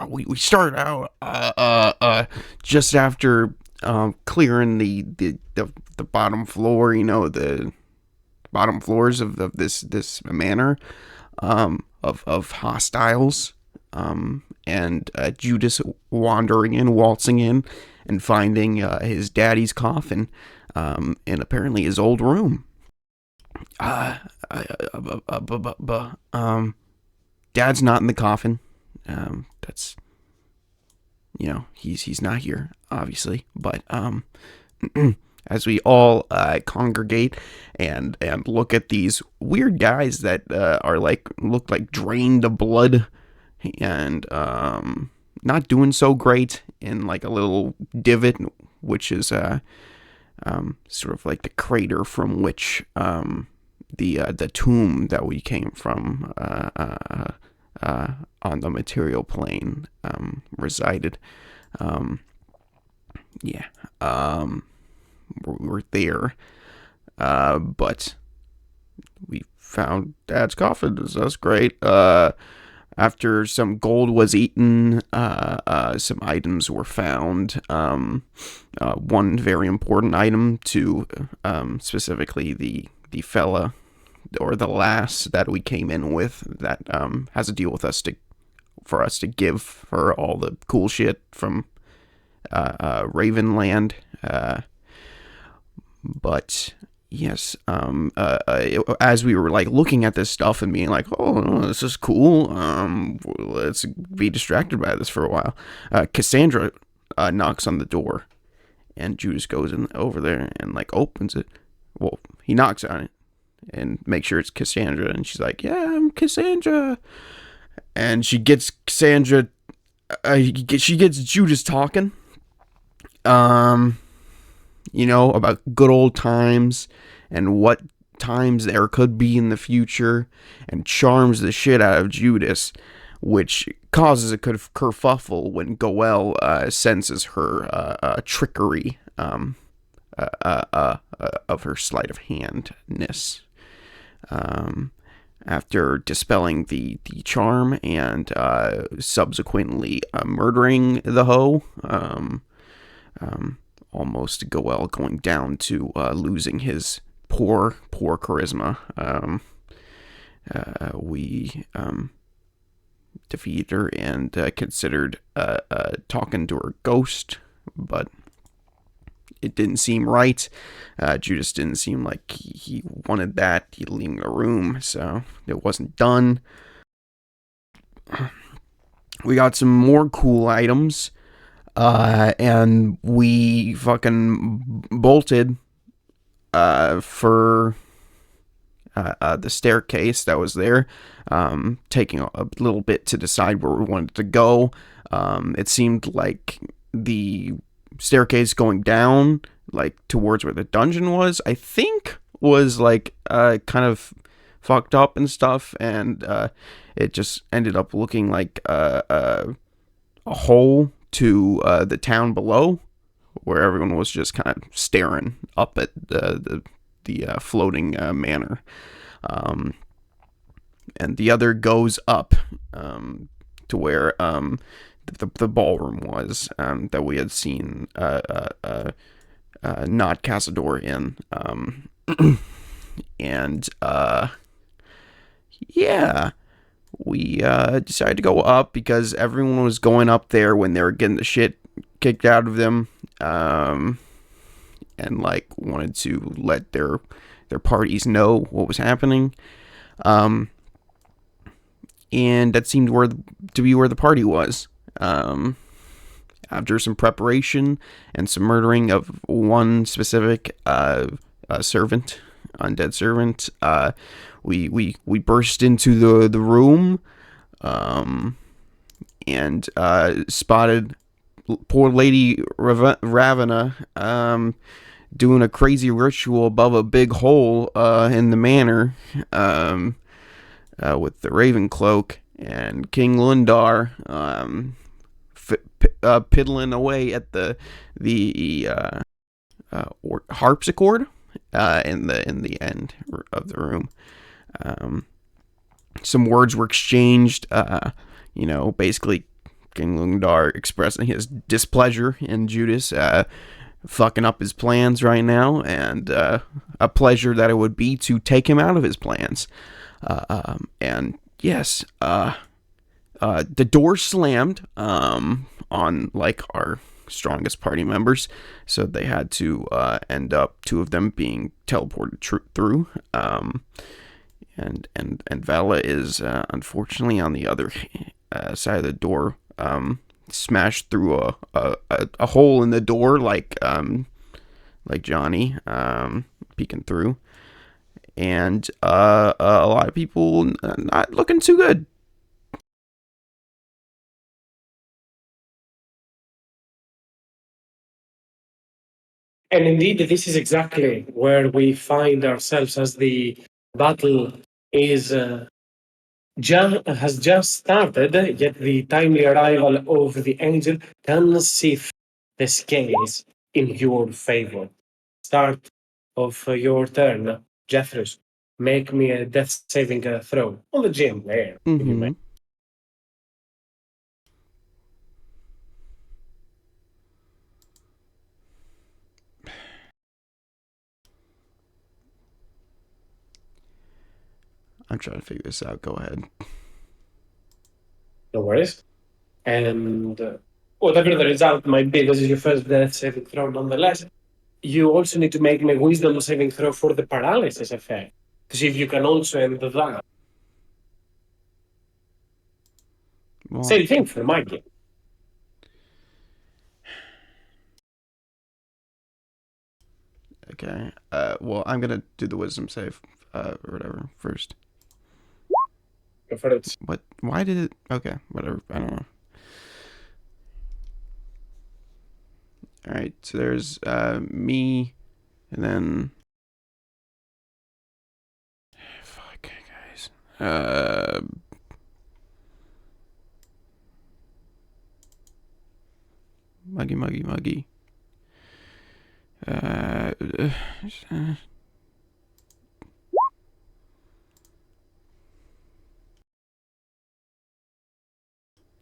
we started out just after clearing the bottom floor, the bottom floors of this manor of hostiles, and Judas wandering in, waltzing in, and finding his daddy's coffin, and apparently his old room. Uh, uh, uh, Dad's not in the coffin. That's he's not here, obviously. But as we all congregate and look at these weird guys that are look like drained of blood and not doing so great in like a little divot, which is sort of like the crater from which the tomb that we came from on the material plane resided. Yeah, we're there, but we found Dad's coffin. That's great. After some gold was eaten, some items were found. One very important item to specifically the fella or the lass that we came in with that has a deal with us for us to give her all the cool shit from Ravenland. But yes, as we were like looking at this stuff and being like, oh, this is cool. Let's be distracted by this for a while. Cassandra knocks on the door, and Judas goes over there and like opens it. Well, he knocks on it and makes sure it's Cassandra, and she's like, yeah, I'm Cassandra. And she gets Cassandra, she gets Judas talking, about good old times and what times there could be in the future, and charms the shit out of Judas, which causes a kerfuffle when Goel senses her trickery of her sleight of handness. After dispelling the charm and subsequently murdering the hoe, almost Goel going down to losing his poor charisma. We defeated her and considered talking to her ghost, but it didn't seem right. Judas didn't seem like he wanted that. He leaving the room, so it wasn't done. We got some more cool items, and we fucking bolted for the staircase that was there, taking a little bit to decide where we wanted to go. It seemed like the staircase going down like towards where the dungeon was, I think, was like kind of fucked up and stuff, and it just ended up looking like a hole to the town below, where everyone was just kind of staring up at the floating manor, and the other goes up to where the ballroom was, that we had seen not Cazador in, and yeah, we decided to go up because everyone was going up there when they were getting the shit kicked out of them, and like wanted to let their parties know what was happening, and that seemed to be where the party was. After some preparation and some murdering of one specific servant, undead servant, we burst into the room, and spotted poor Lady Ravena doing a crazy ritual above a big hole in the manor, with the Raven Cloak, and King Lundar piddling away at the harpsichord in the end of the room. Some words were exchanged, basically King Lungdar expressing his displeasure in Judas fucking up his plans right now, and a pleasure that it would be to take him out of his plans. And yes, the door slammed on like our strongest party members, so they had to end up two of them being teleported through. And Vala is unfortunately on the other side of the door, smashed through a hole in the door, like Johnny peeking through, and a lot of people not looking too good. And indeed, this is exactly where we find ourselves as the battle is has just started, yet the timely arrival of the angel can shift the scales in your favor. Start of your turn, Jeffress. Make me a death saving throw on the gym there, if you may. Mm-hmm. I'm trying to figure this out. Go ahead. No worries. And whatever the result might be, this is your first death saving throw nonetheless. You also need to make me a wisdom saving throw for the paralysis effect to see if you can also end that. Well, Same thing for my game. okay. Well, I'm gonna do the wisdom save, or whatever first. Go for it. What? Why did it? Okay, whatever. I don't know. All right. So there's me, and then fuck, guys. Muggy. Uh,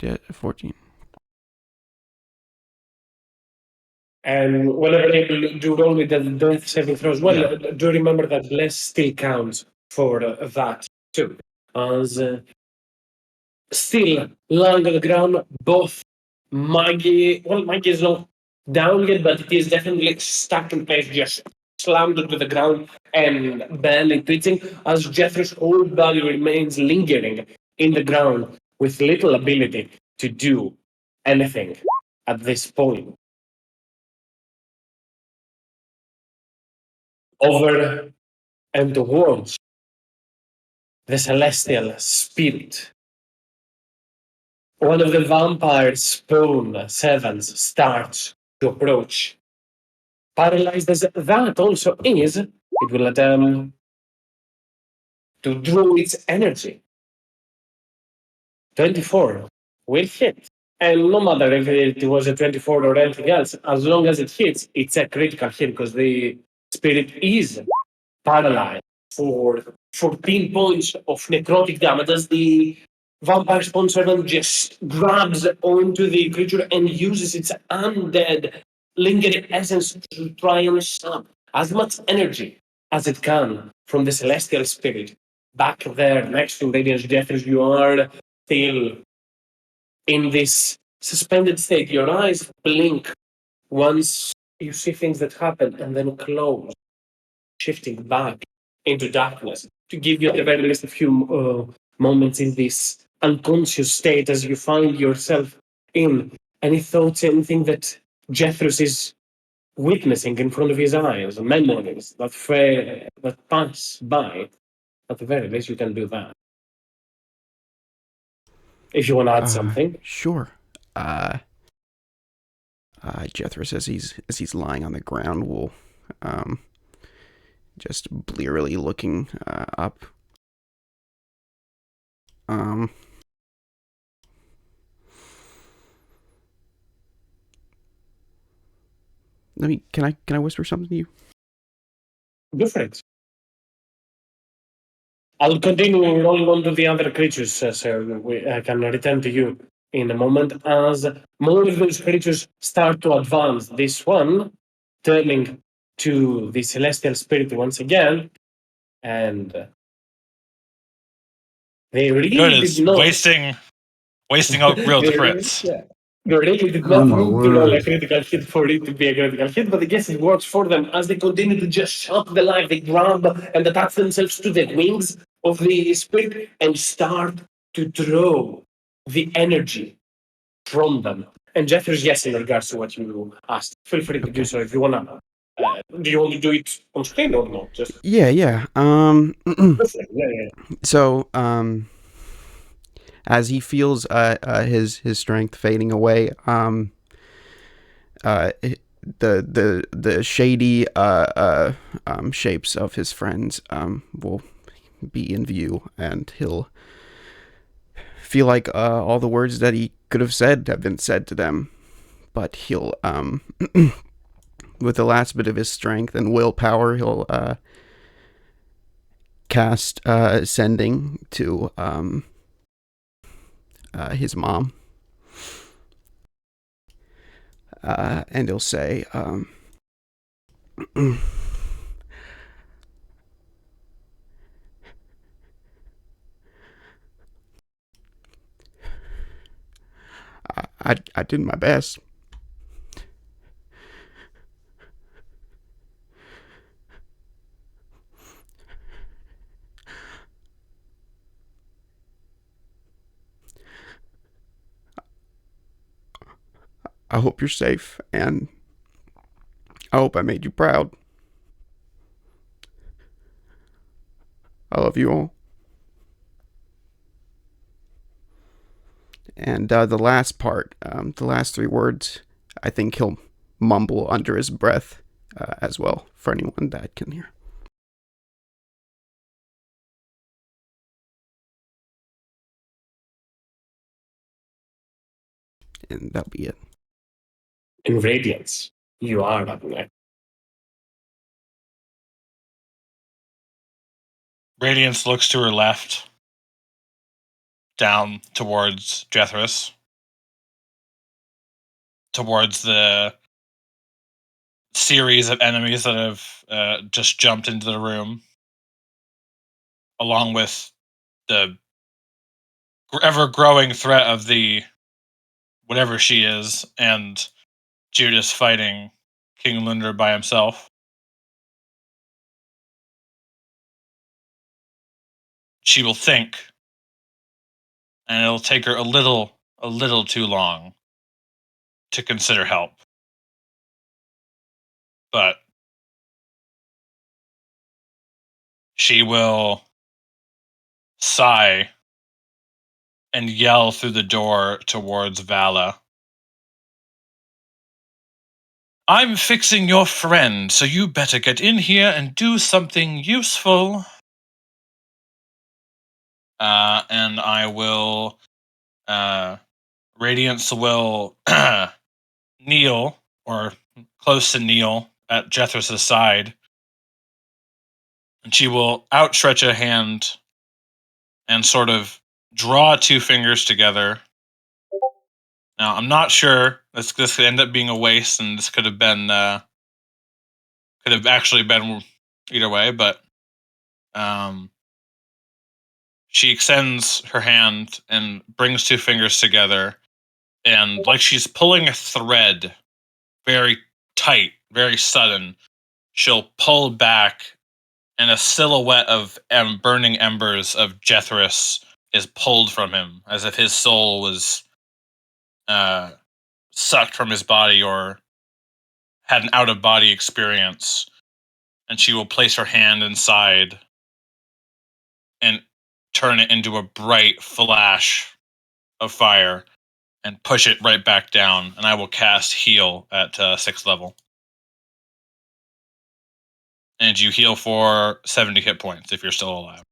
yeah, 14. And whenever you do roll with the death saving throws, well, Yeah. do remember that bless still counts for that too. As still lying on the ground, both Maggie is not down yet, but it is definitely stuck in place, just slammed into the ground and barely twitching, as Jeffrey's whole body remains lingering in the ground with little ability to do anything at this point. Over and towards the celestial spirit. One of the vampire spawn sevens starts to approach. Paralyzed as that also is, it will attempt to draw its energy. 24 will hit. And no matter if it was a 24 or anything else, as long as it hits, it's a critical hit because the spirit is paralyzed for 14 points of necrotic damage as the vampire spawn servant just grabs onto the creature and uses its undead lingering essence to try and sap as much energy as it can from the celestial spirit. Back there next to Radiant's Jeffers, you are still in this suspended state. Your eyes blink once you see things that happen and then close, shifting back into darkness to give you at the very least a few moments in this unconscious state as you find yourself in. Any thoughts, anything that Jeffress is witnessing in front of his eyes, memories that pass by? At the very least, you can do that. If you want to add something. Sure. Uh, Jethro says as he's lying on the ground, will just blearily looking up. Um, Let me. Can I whisper something to you? Go for it. I'll continue rolling on to the other creatures, so I can return to you. in a moment as more of those creatures start to advance. This one turning to the celestial spirit once again, and they really Good, did it's not. wasting out real they, crits. yeah, they really did Oh not my need to roll a word. critical hit for it to be a critical hit, but I guess it works for them as they continue to just shock the life. They grab and attach themselves to the wings of the spirit and start to draw the energy from them. And Jeffers, yes, in regards to what you asked, feel free to do Okay. so if you wanna. Do you want to do it on screen or not? Just Yeah. yeah. So, as he feels his strength fading away, uh, the shady shapes of his friends will be in view, and he'll feel like all the words that he could have said have been said to them, but he'll with the last bit of his strength and willpower, he'll cast sending to his mom, and he'll say, I did my best. I hope you're safe, and I hope I made you proud. I love you all. And the last part, the last three words, I think he'll mumble under his breath as well, for anyone that can hear. And that'll be it. In Radiance, you are up next. Radiance looks to her left, down towards Jethris, towards the series of enemies that have just jumped into the room, along with the ever-growing threat of the whatever she is, and Judas fighting King Lunder by himself. She will think, and it'll take her a little too long to consider help. But she will sigh and yell through the door towards Vala. I'm fixing your friend, so you better get in here and do something useful. And I will, Radiance will kneel, or close to kneel, at Jethris' side. And she will outstretch a hand and sort of draw two fingers together. Now, I'm not sure. This could end up being a waste, and this could have actually been either way, but she extends her hand and brings two fingers together, and like she's pulling a thread, very tight, very sudden, she'll pull back, and a silhouette of burning embers of Jethris is pulled from him, as if his soul was sucked from his body or had an out-of-body experience. And she will place her hand inside and turn it into a bright flash of fire and push it right back down. And I will cast Heal at 6th level. And you heal for 70 hit points if you're still alive.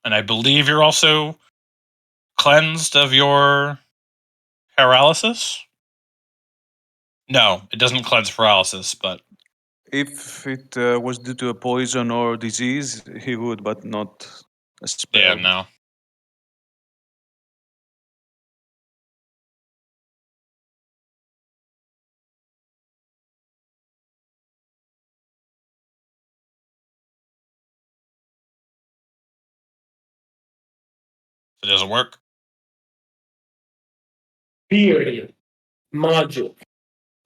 And I believe you're also cleansed of your paralysis? No, it doesn't cleanse paralysis, but If it was due to a poison or disease, he would, but not a spell. yeah, no. It doesn't work. Period. Magic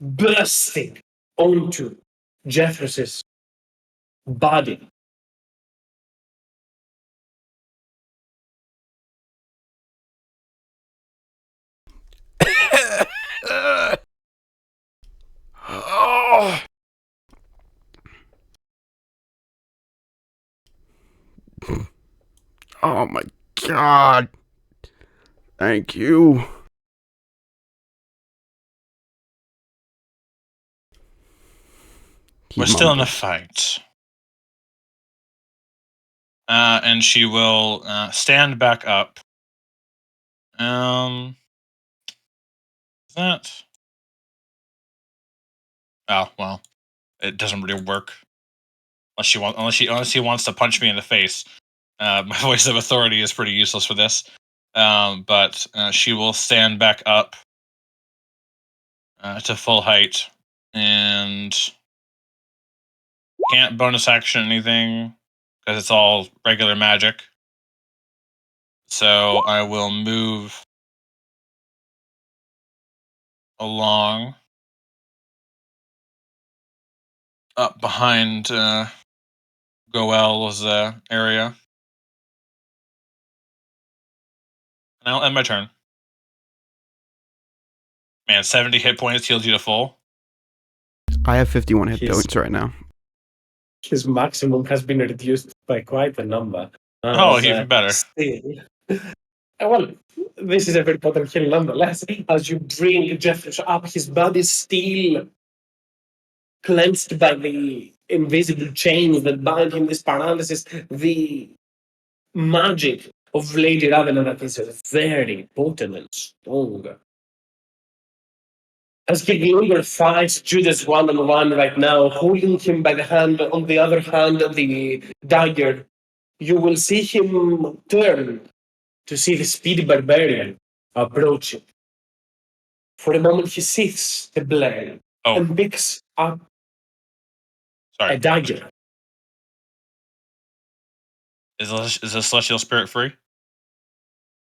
bursting onto Jeffress's body. Oh. Oh my god. Thank you. We're still in a fight. And she will stand back up. That. Oh well, it doesn't really work unless he wants to punch me in the face. My voice of authority is pretty useless for this. But she will stand back up to full height and can't bonus action anything because it's all regular magic. So I will move along up behind Goel's area. And I'll end my turn. Man, 70 hit points healed you to full. I have 51 hit points right now. His maximum has been reduced by quite a number. Oh, even better. Still, well, this is a very potent heal nonetheless. As you bring Jeffress up, his body is still clenched by the invisible chains that bind him, this paralysis, the magic of Lady Ravenna that is very potent and strong. As Giglionger fights Judas one-on-one right now, holding him by the hand, on the other hand, the dagger, you will see him turn to see the speedy barbarian approaching. For a moment, he sees the blade and picks up a dagger. Is the Celestial Spirit free?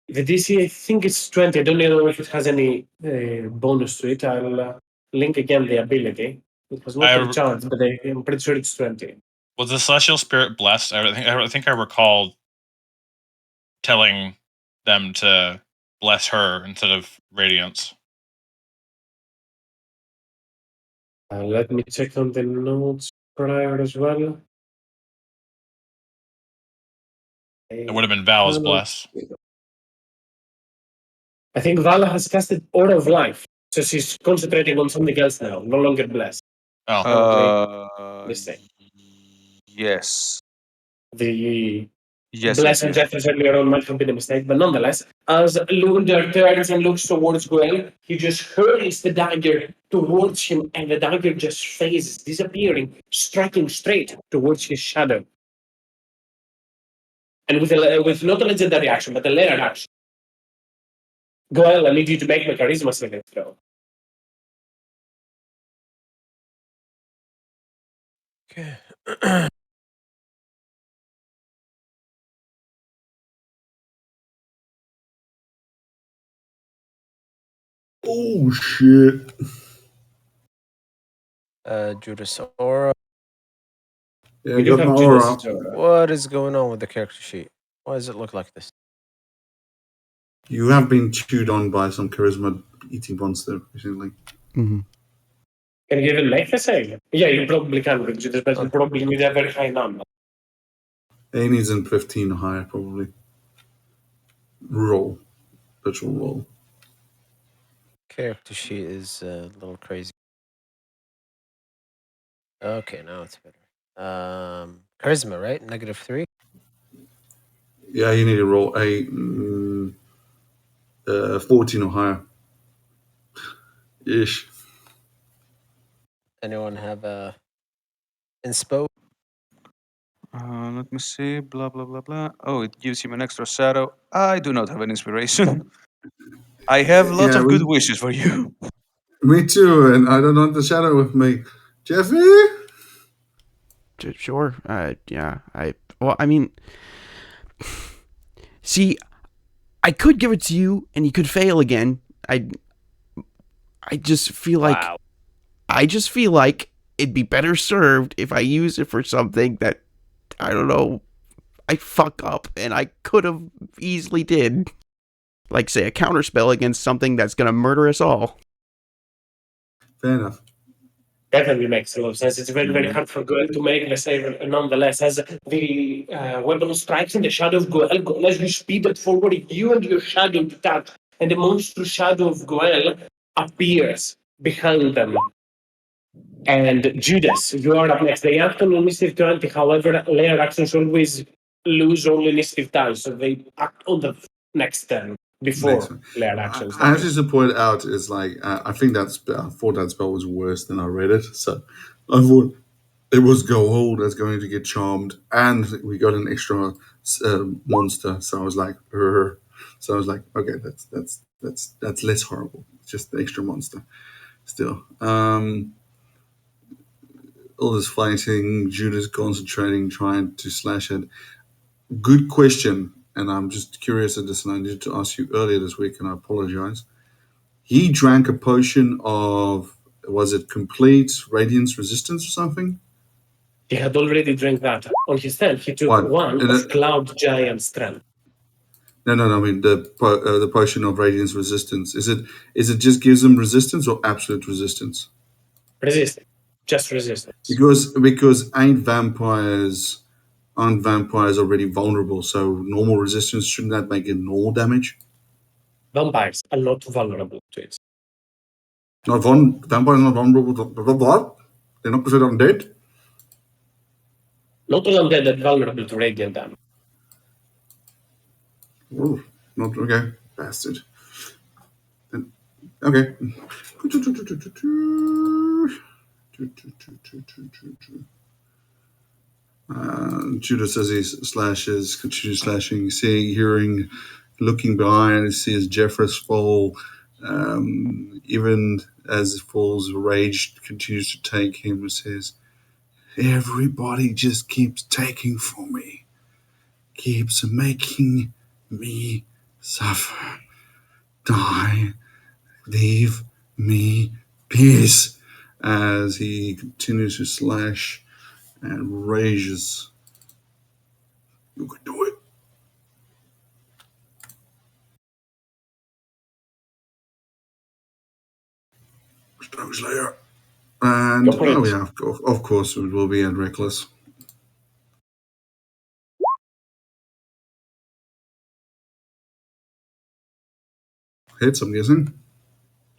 The DC, I think it's 20. I don't know if it has any bonus to it. I'll link again the ability. It was not recharged, but I'm pretty sure it's 20. Was the Celestial Spirit blessed? I think I recall telling them to bless her instead of Radiance. Let me check on the notes prior as well. It would have been Val's bless. I think Vala has casted Aura of Life, so she's concentrating on something else now, no longer blessed. Oh. Mistake. Yes. The Yes, blessing Jeffress earlier on might have been a mistake, but nonetheless, as Lunder turns and looks towards Gwen, he just hurls the dagger towards him, and the dagger just phases, disappearing, striking straight towards his shadow. And with not a legendary action, but a layered action. Goel, I need you to make my charisma saving throw. Okay. Oh shit. Judas Aura. Yeah, I got my aura. What is going on with the character sheet? Why does it look like this? You have been chewed on by some charisma eating monster recently. Mm-hmm. Can you even make the save? Yeah, you probably can with Judas, but you probably need a very high number. A needs in 15 or higher, probably. Roll. Virtual roll. Character sheet is a little crazy. Okay, now it's better. Charisma, right? -3? Yeah, you need to roll a 14 or higher. Ish. Anyone have a inspo? Let me see. Blah, blah, blah, blah. Oh, it gives him an extra shadow. I do not have an inspiration. I have lots of good wishes for you. Me too, and I don't want the shadow with me. Jeffy? Sure. Yeah. Well, I mean, see, I could give it to you, and you could fail again. I just feel like Wow. it'd be better served if I use it for something that I don't know. I fuck up, and I could have easily did, like say a counterspell against something that's gonna murder us all. Fair enough. Definitely makes a lot of sense. It's very, very hard for Goel to make the save nonetheless. As the weapon strikes in the shadow of Goel, as you speed it forward, you and your shadow detach, and the monstrous shadow of Goel appears behind them. And Judas, you are up next. They act on initiative 20, however, layer actions always lose all initiative time, so they act on the next turn before layer actions. I just to point out is like I think that I thought that spell was worse than I read it, so I thought it was go that's going to get charmed, and we got an extra monster. So I was like, okay, that's less horrible. It's just the extra monster. Still, all this fighting, Judas concentrating, trying to slash it. Good question, and I'm just curious at this, and I needed to ask you earlier this week, and I apologize. He drank a potion of, was it complete radiance resistance or something? He had already drank that. On his turn, he took What? one of Cloud Giant Strength. No. I mean the potion of radiance resistance. Is it just gives them resistance or absolute resistance? Resistance. Just resistance. Because aren't vampires already vulnerable? So normal resistance, shouldn't that make it normal damage? Vampires are not vulnerable to it. Vampires not vulnerable to what? They're not considered undead? Not all undead are vulnerable to radiant damage. Oh, not okay. Bastard. Okay. Judas, as he slashes, continues slashing, seeing, hearing, looking behind, sees Jeffress fall. Even as he falls, rage continues to take him and says, everybody just keeps taking from me, keeps making me suffer. Die, leave me peace. As he continues to slash and rages. You can do it. Stone Slayer. And yeah, of course it will be at Reckless. Hits, I'm guessing.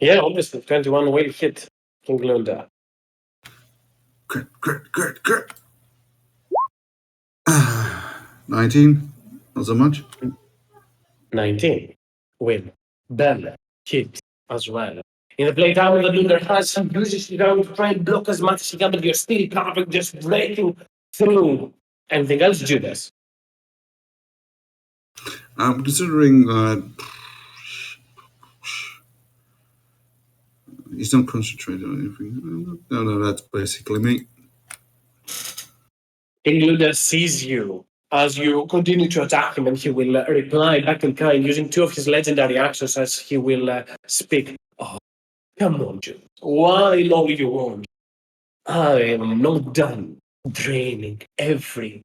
Yeah, obviously, 21 will hit King Lunda. Crit. 19. Not so much. 19 will then hit as well. In the playtime, the Lunda has some uses around to try and block as much as he can, but you're still covered, just breaking through. Anything else, Judas? I'm considering he's not concentrating on anything. No, that's basically me. King Lunda sees you as you continue to attack him, and he will reply back in kind using two of his legendary actions as he will speak. Oh, come on, Judas. Why all you want? I am not done draining everything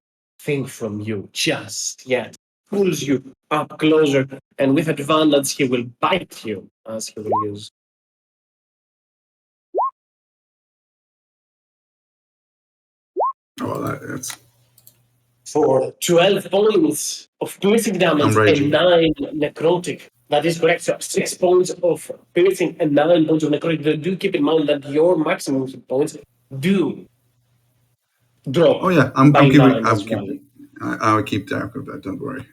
from you just yet. Pulls you up closer, and with advantage, he will bite you as he will use. Oh, that's. For 12 points of piercing damage and 9 necrotic. That is correct. So 6 points of piercing and 9 points of necrotic. Do keep in mind that your maximum hit points do drop. Oh yeah, I'll keep track of that. Don't worry.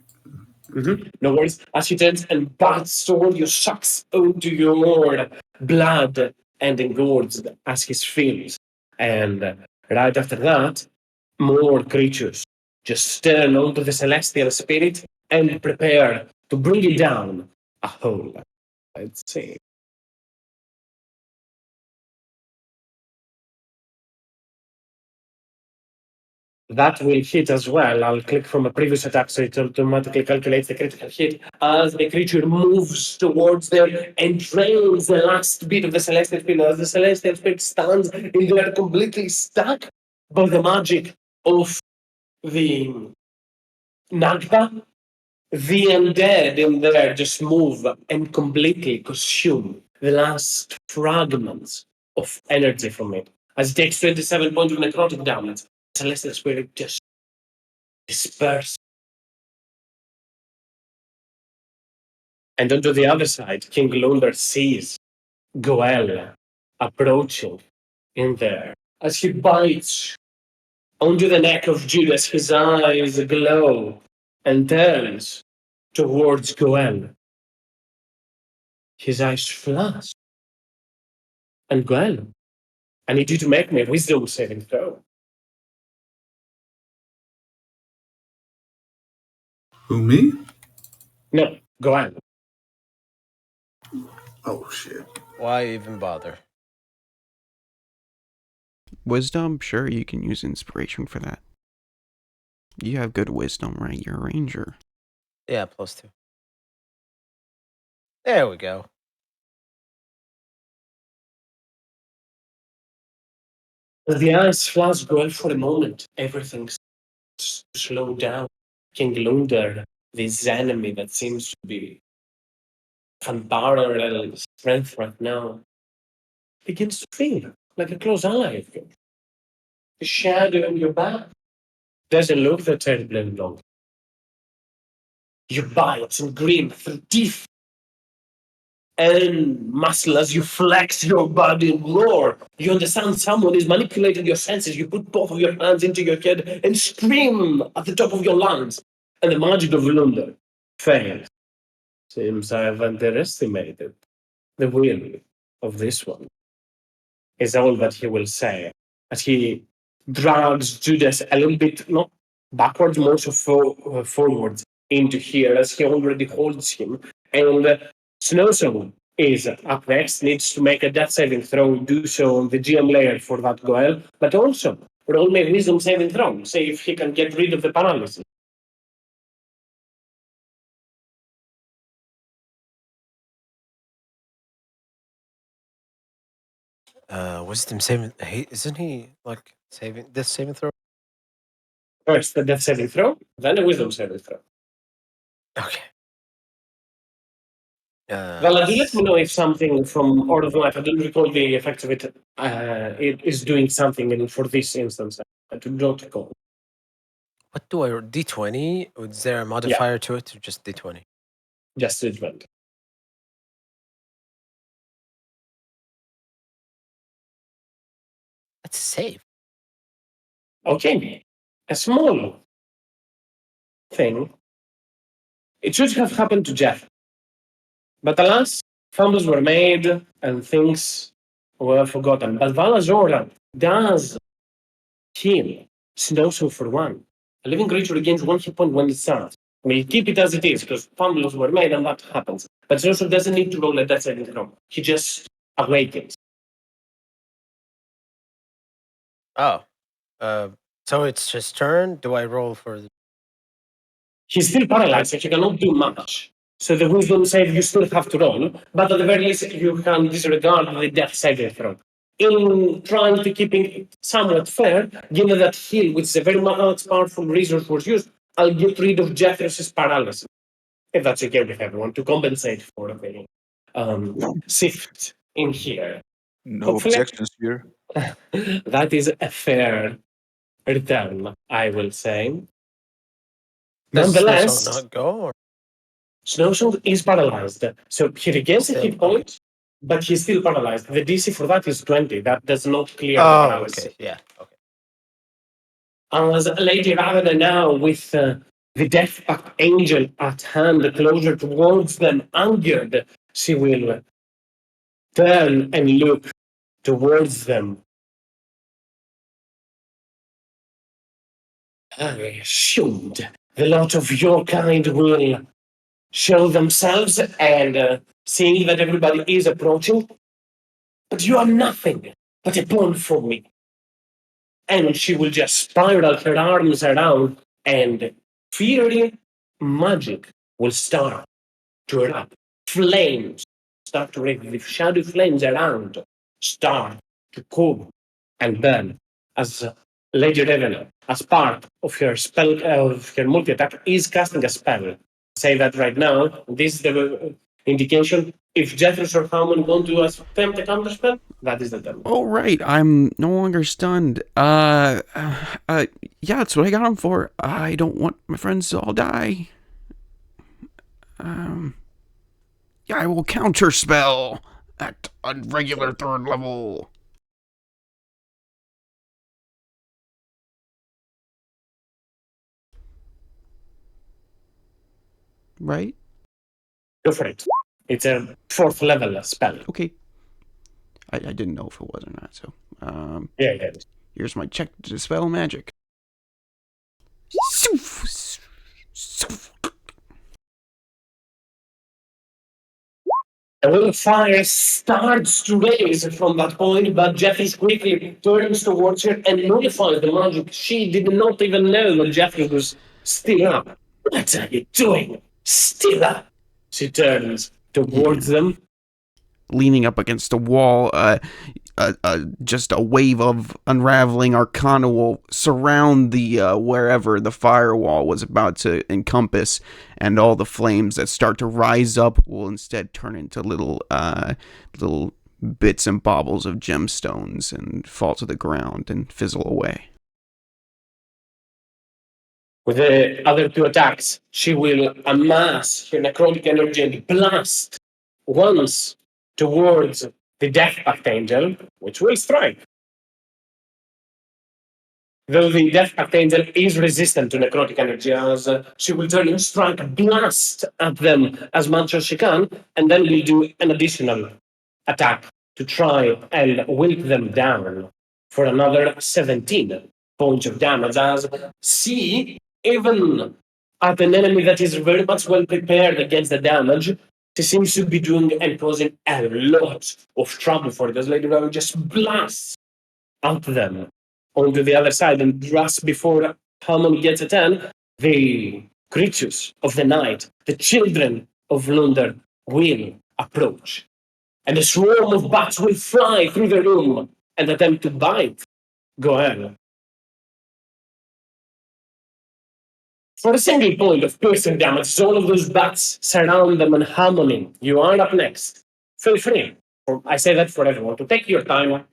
Mm-hmm. No worries. As he turns and bites toward you, sucks into your blood and engorges as he feels. And right after that, more creatures just turn onto the celestial spirit and prepare to bring it down a hole. Let's see. That will hit as well. I'll click from a previous attack so it automatically calculates the critical hit as the creature moves towards them and drains the last bit of the Celestial Spirit. As the Celestial Spirit stands in there completely stuck by the magic of the Nagpa, the undead in there just move and completely consume the last fragments of energy from it. As it takes 27 points of necrotic damage, Celestial Spirit just disperses. And onto the other side, King Lunder sees Goel approaching in there. As he bites onto the neck of Judas, his eyes glow and turns towards Goel. His eyes flash. And Goel, I need you to make me a wisdom saving throw. Who, me? No, Goel. Oh, shit. Why even bother? Wisdom? Sure, you can use inspiration for that. You have good wisdom, right? You're a ranger. Yeah, +2. There we go. As the eyes flash Goel for a moment, everything slow down. King Lunder, this enemy that seems to be unparalleled strength right now, begins to feel like a close ally of yours. The shadow on your back doesn't look that terribly any longer. You bite and grin through teeth and muscle as you flex your body and roar. You understand someone is manipulating your senses. You put both of your hands into your head and scream at the top of your lungs. And the magic of Lunder fails. Seems I have underestimated the will of this one, is all that he will say as he drags Judas a little bit, not backwards, more so forwards into here as he already holds him. And Snowstorm is up next, needs to make a death saving throw, do so on the GM layer for that Goel, but also roll me a wisdom saving throw, see if he can get rid of the paralysis. Wisdom saving. Isn't he like saving this saving throw? First, the death saving throw, then a wisdom saving throw. Okay. Well, do let me know if something from Order of Life, I don't recall the effects of it, it is doing something for this instance. I do not recall. What do I D20? Is there a modifier to it or just D20? Just judgment. That's a save. Okay. A small thing. It should have happened to Jeff. But alas, fumbles were made and things were forgotten. But Valazora does heal Snowstorm for one. A living creature regains 1 hit point when it starts. We'll keep it as it is because fumbles were made and that happens. But Snowstorm doesn't need to roll a death saving throw. He just awakens. Oh. So it's his turn. Do I roll for the... He's still paralyzed, so he cannot do much. So the wisdom save you still have to roll, but at the very least you can disregard the death saving throw. In trying to keep it somewhat fair, given that heal, which is a very much powerful resource was used, I'll get rid of Jeffrey's paralysis. If that's okay with everyone, to compensate for the shift in here. No Hopefully- objections here. That is a fair return, I will say. Does Nonetheless, Snowstorm not go? Or... Snowstorm is paralyzed, so he regains a Still, hit point, but he's still paralyzed. The DC for that is 20. That does not clear the Oh, paralysis. okay. Yeah. Okay. As Lady Ravena now with the Death Pact Angel at hand, closer towards them, angered, she will turn and look towards them. I assumed the lot of your kind will show themselves and seeing that everybody is approaching. But you are nothing but a pawn for me. and she will just spiral her arms around, and fiery magic will start to erupt. Flames start to erupt. The shadow flames around start to cool and burn as Lady Ravenna, as part of her spell of her multi attack, is casting a spell. Say that right now. This is the indication. If Jeffers or Hammond want to attempt a counter spell, that is the time. Oh, right. I'm no longer stunned. Yeah, that's what I got him for. I don't want my friends to all die. Yeah, I will counter spell at a regular third level. Right? Go for it. It's a 4th level spell. Okay. I didn't know if it was or not, so. Yeah. Here's my check to dispel magic. A little fire starts to raise from that point, but Jeffries quickly turns towards her and nullifies the magic. She did not even know that Jeffries was still up. What are you doing? Still up. She turns towards them. Leaning up against a wall, just a wave of unraveling arcana will surround the wherever the firewall was about to encompass, and all the flames that start to rise up will instead turn into little bits and baubles of gemstones and fall to the ground and fizzle away. With the other 2 attacks, she will amass her necrotic energy and blast once towards the Death Pact Angel, which will strike. Though the Death Pact Angel is resistant to necrotic energy, as she will turn and strike, blast at them as much as she can, and then will do an additional attack to try and wilt them down for another 17 points of damage, as she, even at an enemy that is very much well prepared against the damage, she seems to be doing and causing a lot of trouble for it, as Lady Raven just blasts at them onto the other side, and just before Hammond gets a 10, the creatures of the night, the children of Lunder, will approach. And a swarm of bats will fly through the room and attempt to bite Goel. For a single point of piercing damage, all of those bats surround them and Harmony. You are up next. Feel free. I say that for everyone, to take your time.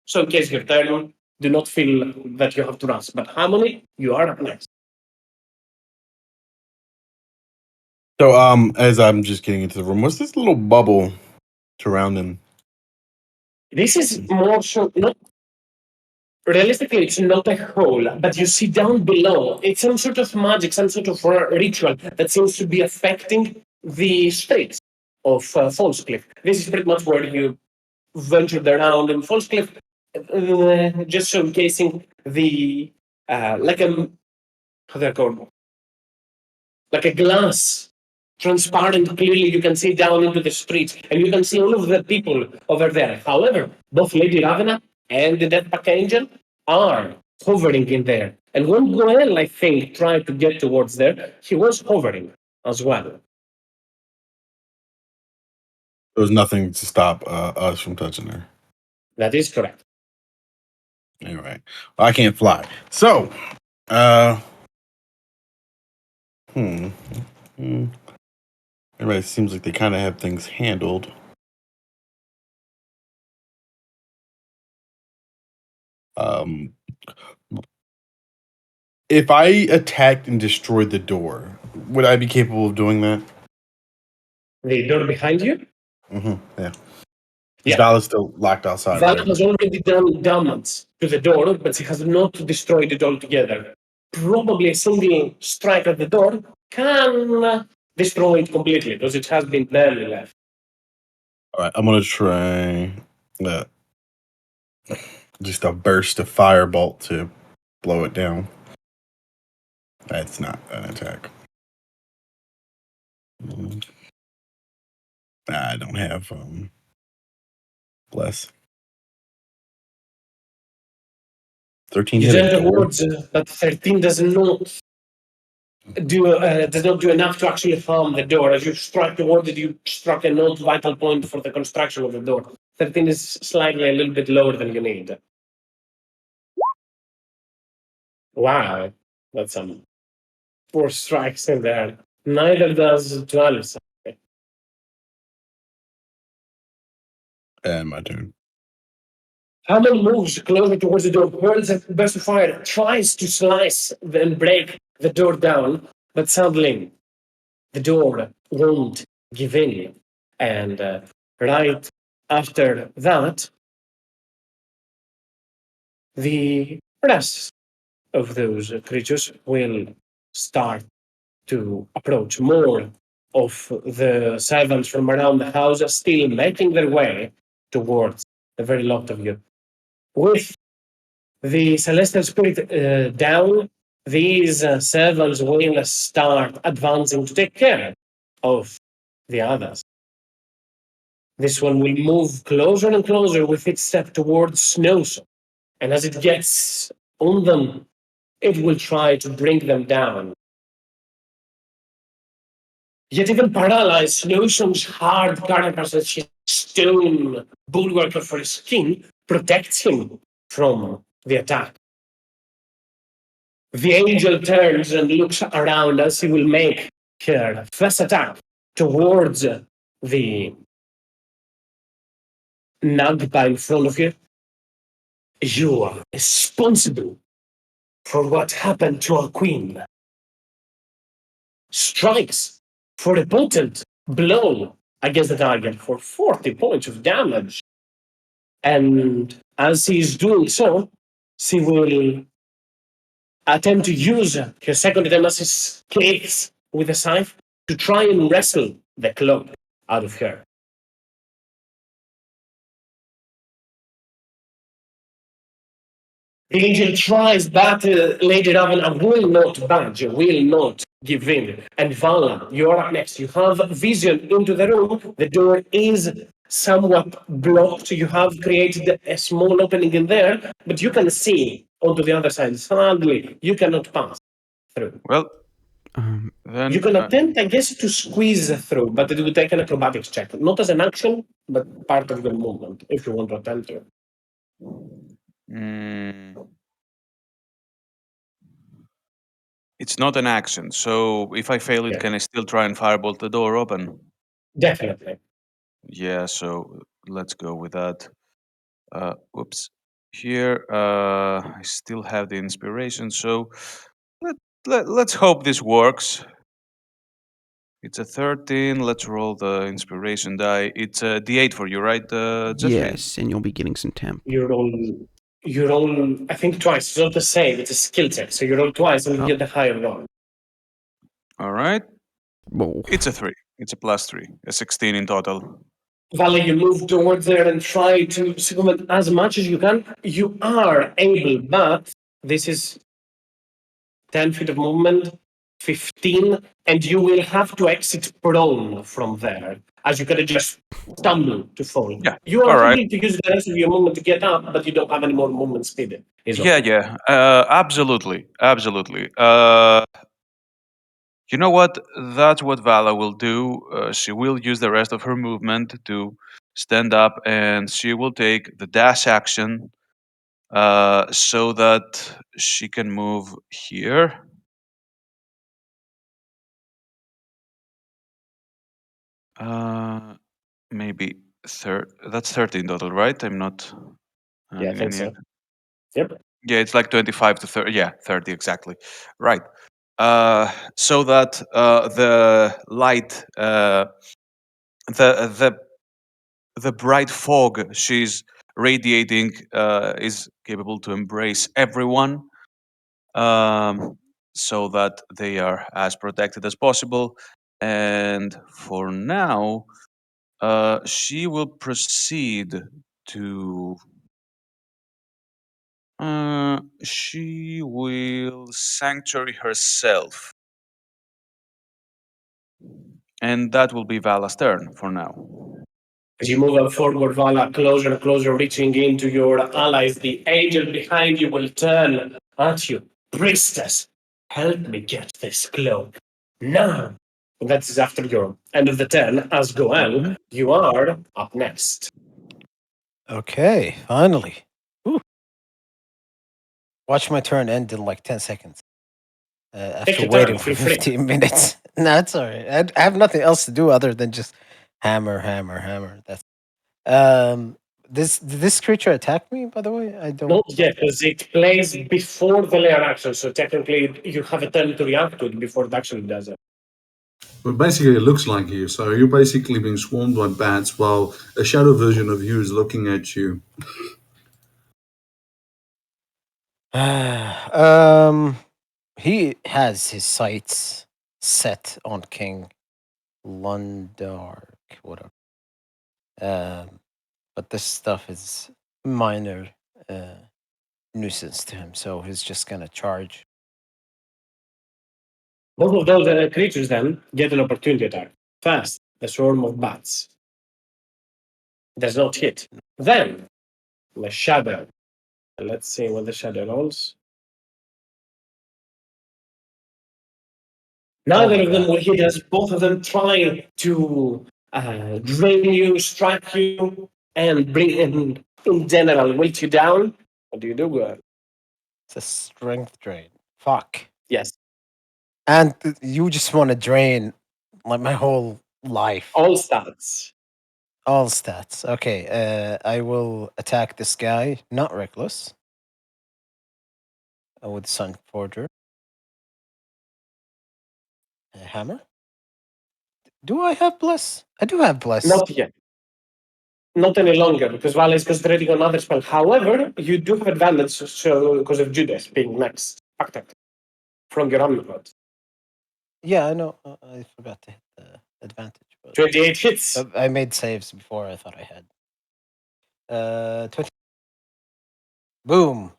So in case your turn, do not feel that you have to rush. But Harmony, you are up next. So, as I'm just getting into the room, what's this little bubble surrounding? This is more so, not realistically, it's not a hole, but you see down below, it's some sort of magic, some sort of ritual that seems to be affecting the streets of Falls Cliff. This is pretty much where you ventured around in Falls Cliff, just showcasing the, like a, how do I call it? Like a glass, transparent, clearly you can see down into the streets, and you can see all of the people over there. However, both Lady Ravena and the Death Pack Angel are hovering in there. And when Goel, I think, tried to get towards there, he was hovering as well. There was nothing to stop us from touching her. That is correct. All right. Well, I can't fly. So, everybody seems like they kind of have things handled. If I attacked and destroyed the door, would I be capable of doing that? The door behind you? Mm-hmm. Yeah. Yeah. Val is still locked outside. Val Right? has already done damage to the door, but she has not destroyed it altogether. Probably a single strike at the door can destroy it completely, because it has been barely left. All right. I'm gonna try just a burst of firebolt to blow it down. That's not an attack. I don't have bless. 13 You hit turn a door. towards, but 13 does not do enough to actually harm the door. As you strike towards it, you struck a not vital point for the construction of the door. 13 is slightly a little bit lower than you need. Wow, that's some 4 strikes in there. Neither does 12. And my turn. Hammond moves closer towards the door, hurls a burst of fire, tries to slice and break the door down, but sadly, the door won't give in. And right after that, the rest of those creatures will start to approach. More of the servants from around the house are still making their way towards the very lot of you. With the celestial spirit down, these servants will start advancing to take care of the others. This one will move closer and closer with its step towards Snowstorm. And as it gets on them, it will try to bring them down. Yet even paralyzed, Snowstorm's hard carapace, as his stone bulwark for his skin, protects him from the attack. The angel turns and looks around as he will make her first attack towards the Nagpa in front of you. You are responsible for what happened to our queen. Strikes for a potent blow against the target for 40 points of damage. And as he's doing so, she will attempt to use her second nemesis case with a scythe to try and wrestle the cloak out of her. The angel tries, but Lady Ravena will not budge, will not give in. And Vala, you're up next. You have vision into the room. The door is somewhat blocked. You have created a small opening in there, but you can see onto the other side. Sadly, you cannot pass through. Well, Um, then You can attempt, I guess, to squeeze through, but it will take an acrobatics check. Not as an action, but part of your movement, if you want to attempt to. mm, it's not an action. So if I fail it, Yeah. can I still try and firebolt the door open? Definitely. Yeah. So let's go with that. Whoops. Here, I still have the inspiration. So let, let's hope this works. It's a 13. Let's roll the inspiration die. It's a D8 for you, right, Jeffrey? yes, and you'll be getting some temp. You roll, I think twice. It's not the same, it's a skill check. So you roll twice and you Oh. get the higher one. All right. Whoa. It's a 3. It's a +3. A 16 in total. Valley, you move towards there and try to circumvent as much as you can. You are able, but this is 10 feet of movement, 15, and you will have to exit prone from there, as you could just stumble to fall. Yeah. You All are right. able to use the rest of your movement to get up, but you don't have any more movement speed. Yeah, yeah. Absolutely. Absolutely. You know what? That's what Vala will do. She will use the rest of her movement to stand up, and she will take the dash action so that she can move here. Maybe that's 13 total, right? I'm not a Yeah, I think maniac. so. Yep. Yeah, it's like 25 to 30. Yeah, 30 exactly. Right. So that the light, the the bright fog she's radiating is capable to embrace everyone, so that they are as protected as possible. And for now, she will proceed to. She will sanctuary herself, and that will be Vala's turn for now. As you move up forward, Vala, closer and closer, reaching into your allies, the angel behind you will turn at you. Priestess, help me get this cloak. Now. And that is after your end of the turn. As Goel, you are up next. Okay, finally. Whew. Watch my turn end in like 10 seconds. After your waiting turn, for feel free. 15 minutes. No, it's all right. I have nothing else to do other than just hammer, hammer, hammer. That's did this creature attack me, by the way? I don't. Not yet, because it plays before the layer action, so technically you have a turn to react to it before it actually does it. But basically, it looks like you. So you're basically being swarmed by bats while a shadow version of you is looking at you. He has his sights set on King Lundark, whatever. But this stuff is minor nuisance to him, so he's just gonna charge. Both of those creatures then get an opportunity attack. First, the swarm of bats. Does not hit. Then, the shadow. Let's see what the shadow rolls. Neither of them will hit us. Both of them trying to drain you, strike you, and bring in general, weight you down. What do you do, girl? It's a strength drain. Fuck. Yes. And you just want to drain like my whole life. All stats. All stats. Okay. I will attack this guy. Not reckless. With Sun Forger. Hammer. Do I have bless? I do have bless. Not yet. Not any longer, because Vala is concentrating on other spell. However, you do have advantage so because of Judas being next. Attack from your Omnipod. Yeah, I know. I forgot to hit the advantage. But 28 hits. I made saves before I thought I had. 20. Boom.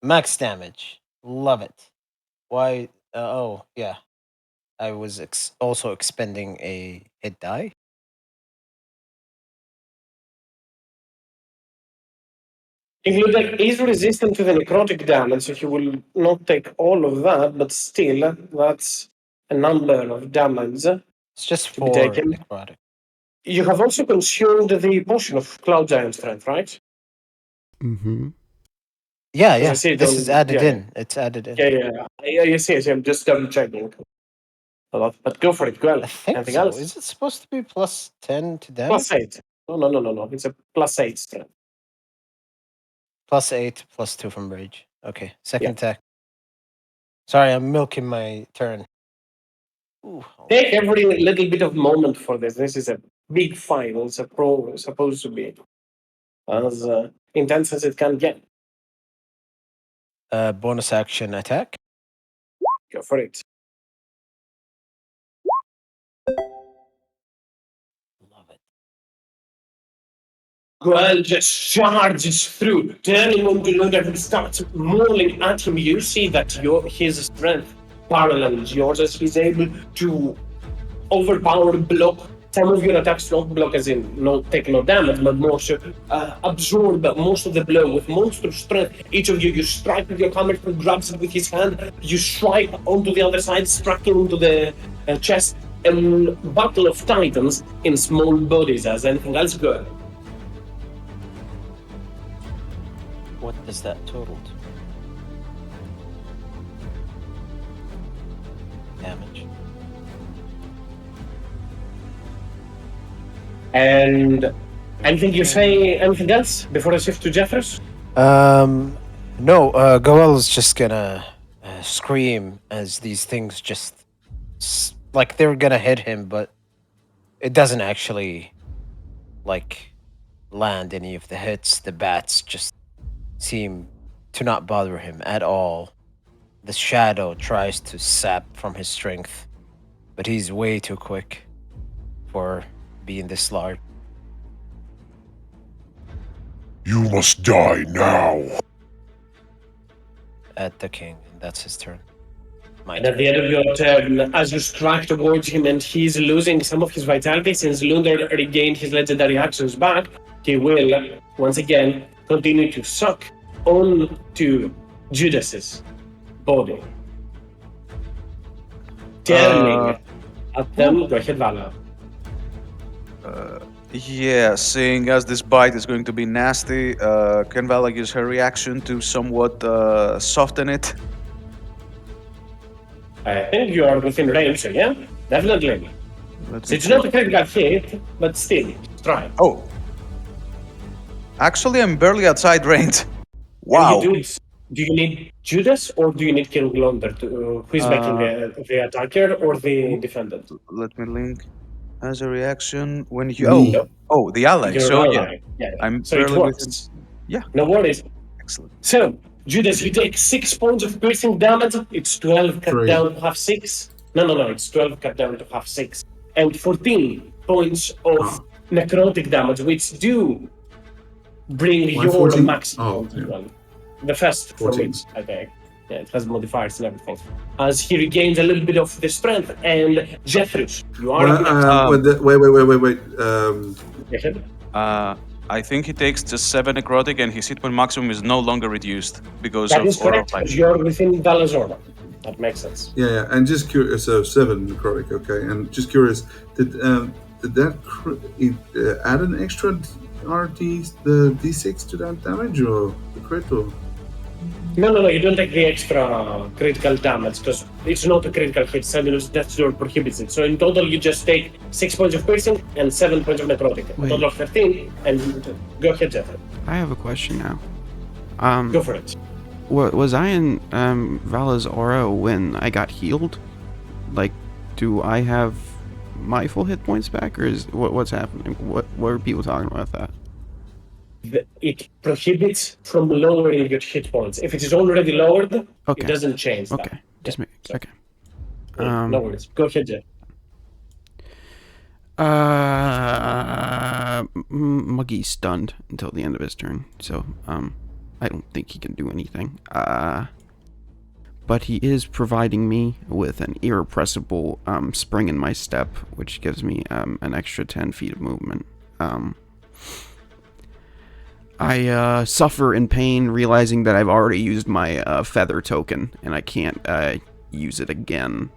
Max damage. Love it. Why? Oh, yeah. I was also expending a hit die. Including is resistant to the necrotic damage, so he will not take all of that, but still, that's a number of damage. It's just To be 4 taken. necrotic. You have also consumed the potion of Cloud Giant Strength, right? Mm-hmm. Yeah, Because I yeah. see it This on- is added yeah, in. It's added in. Yeah. Yes, I'm just double checking. A lot, but go for it. Well, I think anything so. else? Is it supposed to be plus 10 to damage? Plus 8. No. It's a plus 8 strength. Plus 8, plus 2 from rage. Okay, second Yeah. attack. Sorry, I'm milking my turn. Ooh, Take every little bit of moment for this. This is a big fight. It's supposed to be as intense as it can get. bonus action attack. Go for it. Love it. Goel just charges through, turning on to Lunar and starts mauling at him. You see that his strength parallels yours as he's able to overpower block. Some of your attacks not block as in take no damage, but more so absorb most of the blow with monster strength. Each of you strike with your hammer, he grabs it with his hand, you strike onto the other side, striking into the chest. And Battle of Titans in small bodies as anything else go. What does that total to? Damage. And anything you say, anything else before I shift to Jeffers? No, Goel is just gonna scream as these things just like they're gonna hit him, but it doesn't actually like land any of the hits. The bats just seem to not bother him at all. The shadow tries to sap from his strength, but he's way too quick for being this large. You must die now. At the king, and that's his turn. And at the end of your turn, as you strike towards him and he's losing some of his vitality, since Lunder regained his legendary actions back, he will, once again, continue to suck on to Judas's body. Turning at them, go ahead, Vala. Yeah, seeing as this bite is going to be nasty, can Vala use her reaction to somewhat soften it? I think you are within range, so yeah, definitely. Let So me it's not a check. critical hit, but still, try. Oh. Actually, I'm barely outside range. And Wow. you do you need Judas or do you need King Lunder to who is making the attacker or the defendant? Let me link. As a reaction, when you... Me. Oh, the ally. Your So, yeah. ally. Yeah. I'm So it barely within... works. Yeah, No worries. excellent. So, Judas, you take 6 points of piercing damage. It's 12 cut 3. down to half 6. No. It's 12 cut down to half 6. And 14 points of necrotic damage, which do bring Why your 14? maximum to yeah. 1. The first from 14. each, I think. Yeah, it has modifiers and everything. As he regains a little bit of the strength. And Jeffrus, you are up next. Wait. Go ahead. I think he takes just 7 necrotic and his hit point maximum is no longer reduced because That of is Aura correct, of Life. because you're within Valazorda. That makes sense. Yeah, and just curious. So 7 necrotic, okay. And just curious, did that add an extra the d6 to that damage or the crit or? No, you don't take the extra critical damage because it's not a critical hit. Sentinel's Death Sword prohibits it. So in total, you just take 6 points of piercing and 7 points of necrotic. A total of 13. And go ahead, Jeffrey. I have a question now. Go for it. Was I in Vala's aura when I got healed? Like, do I have my full hit points back, or is what's happening? What are people talking about that? It prohibits from lowering your hit points. If it is already lowered, Okay. it doesn't change that. Okay, just Yeah. make okay. No worries. Go ahead, Jeff. Muggy's stunned until the end of his turn, so I don't think he can do anything. But he is providing me with an irrepressible spring in my step, which gives me an extra 10 feet of movement. I suffer in pain, realizing that I've already used my feather token, and I can't use it again.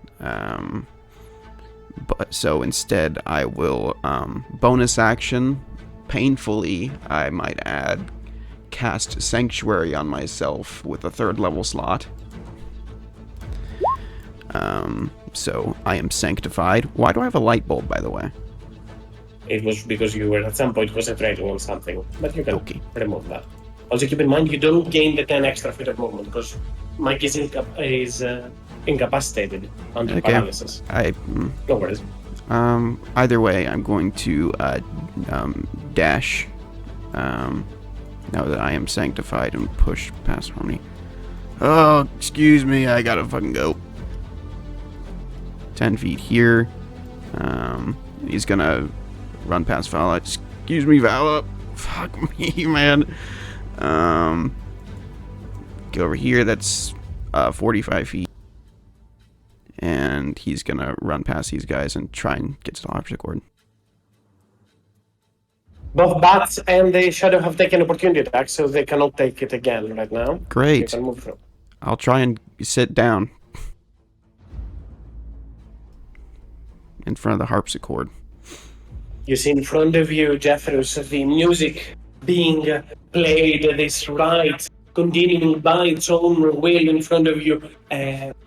But so instead, I will bonus action, painfully, I might add, cast Sanctuary on myself with a 3rd level slot. So I am sanctified. Why do I have a light bulb, by the way? It was because you were at some point concentrating on something, but you can Okay. remove that. Also, keep in mind you don't gain the 10 extra feet of movement because Mike is incapacitated under Okay. paralysis. No worries. Either way, I'm going to dash. Now that I am sanctified and push past Harmony. Oh, excuse me, I gotta fucking go. 10 feet here. He's gonna run past Vala. Excuse me, Vala. Fuck me, man. Go over here. That's 45 feet. And he's gonna run past these guys and try and get to the opposite cord. Both Bats and the Shadow have taken opportunity attack, so they cannot take it again right now. Great. You can move through. I'll try and sit down in front of the harpsichord. You see in front of you, Jeffrus, the music being played, this rite continuing by its own will in front of you.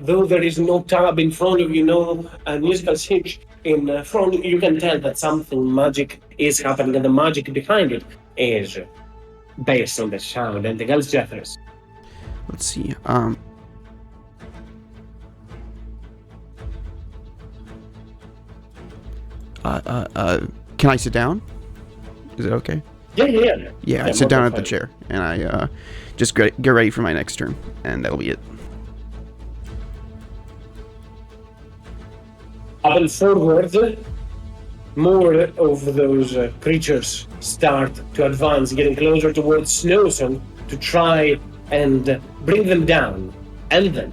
Though there is no tab in front of you, no musical switch in front, you can tell that something magic is happening, and the magic behind it is based on the sound. Anything else, Jeffrus? Let's see. Can I sit down? Is it okay? Yeah. Yeah, I sit down at the chair, and I just get ready for my next turn, and that'll be it. Up and forward, more of those creatures start to advance, getting closer towards Snowson to try and bring them down. And then,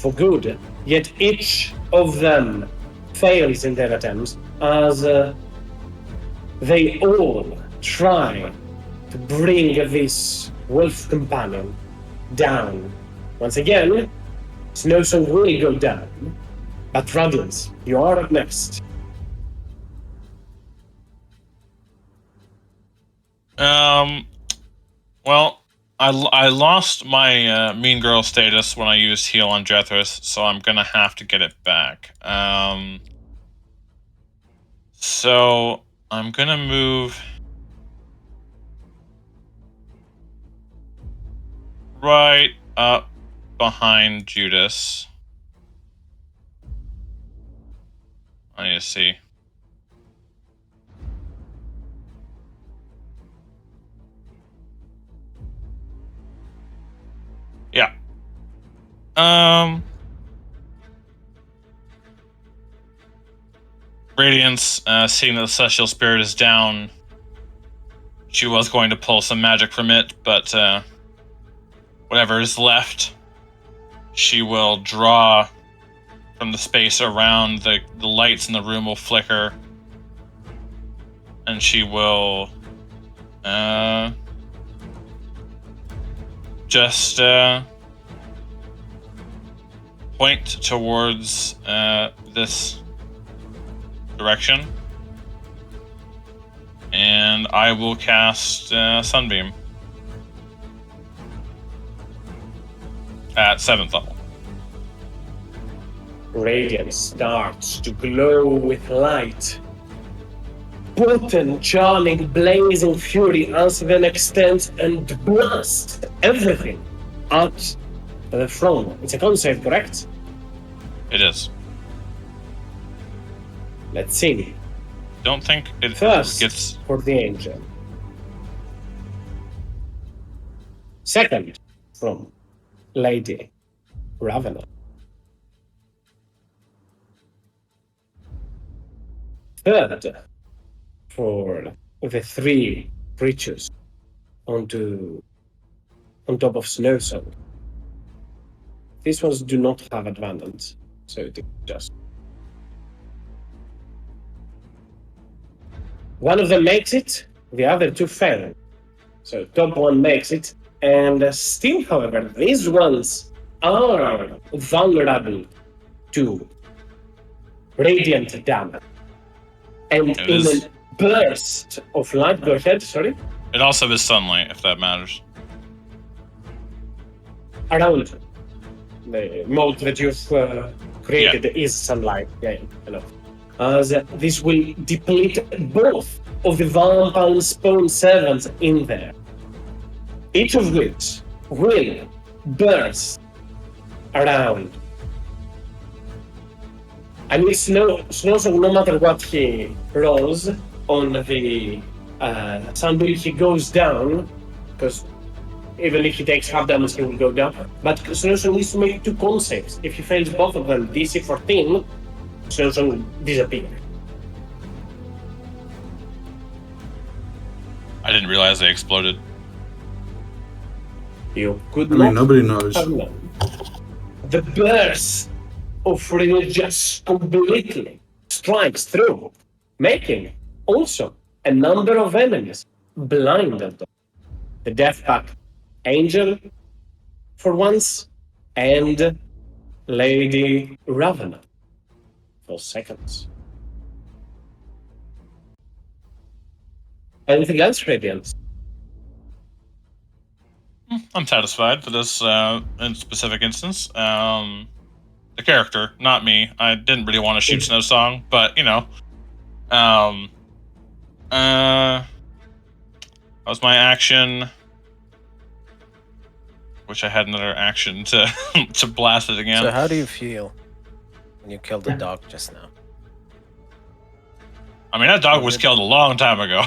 for good. Yet each of them fails in their attempts as they all try to bring this wolf companion down. Once again, Snowsong will go down. But Radiance, you are up next. Well, I lost my mean girl status when I used heal on Jethris, so I'm gonna have to get it back. So I'm gonna move right up behind Judas. I need to see. Yeah. Radiance, seeing that the Celestial Spirit is down, she was going to pull some magic from it, but whatever is left, she will draw from the space around the lights in the room will flicker, and she will just point towards this direction, and I will cast Sunbeam at 7th level. Radiance starts to glow with light. Potent, charming, blazing fury as then extends and blasts everything out to the throne. It's a concept, correct? It is. Let's see. Don't think it First, gets. for the angel. Second, from Lady Ravena. Third, for the three creatures on top of Snowsong. These ones do not have advantage, so it just. One of them makes it, the other two fail. So top one makes it, and still, however, these ones are vulnerable to radiant damage. And It in is. a burst of light, go ahead, sorry, It also is sunlight, if that matters. around the mode that you've created is sunlight. Yeah, I know. This will deplete both of the vampire spawn servants in there, each of which will burst around. I mean, Snowsong, no matter what he rolls on the Sunbeam, he goes down, because even if he takes half damage, he will go down. But Snowsong needs to make two con saves. If he fails both of them, DC 14, Snowsong will disappear. I didn't realize they exploded. You could I not mean, nobody knows. have known. The burst of rage just completely strikes through, making also a number of enemies blinded. The Death Pact Angel, for once, and Lady Ravena for seconds. Anything else, Radiance? I'm satisfied for this in specific instance. The character, not me. I didn't really want to shoot Snowsong, but you know, that was my action. Wish I had another action to to blast it again. So how do you feel when you killed the dog just now? I mean, that dog was killed a long time ago.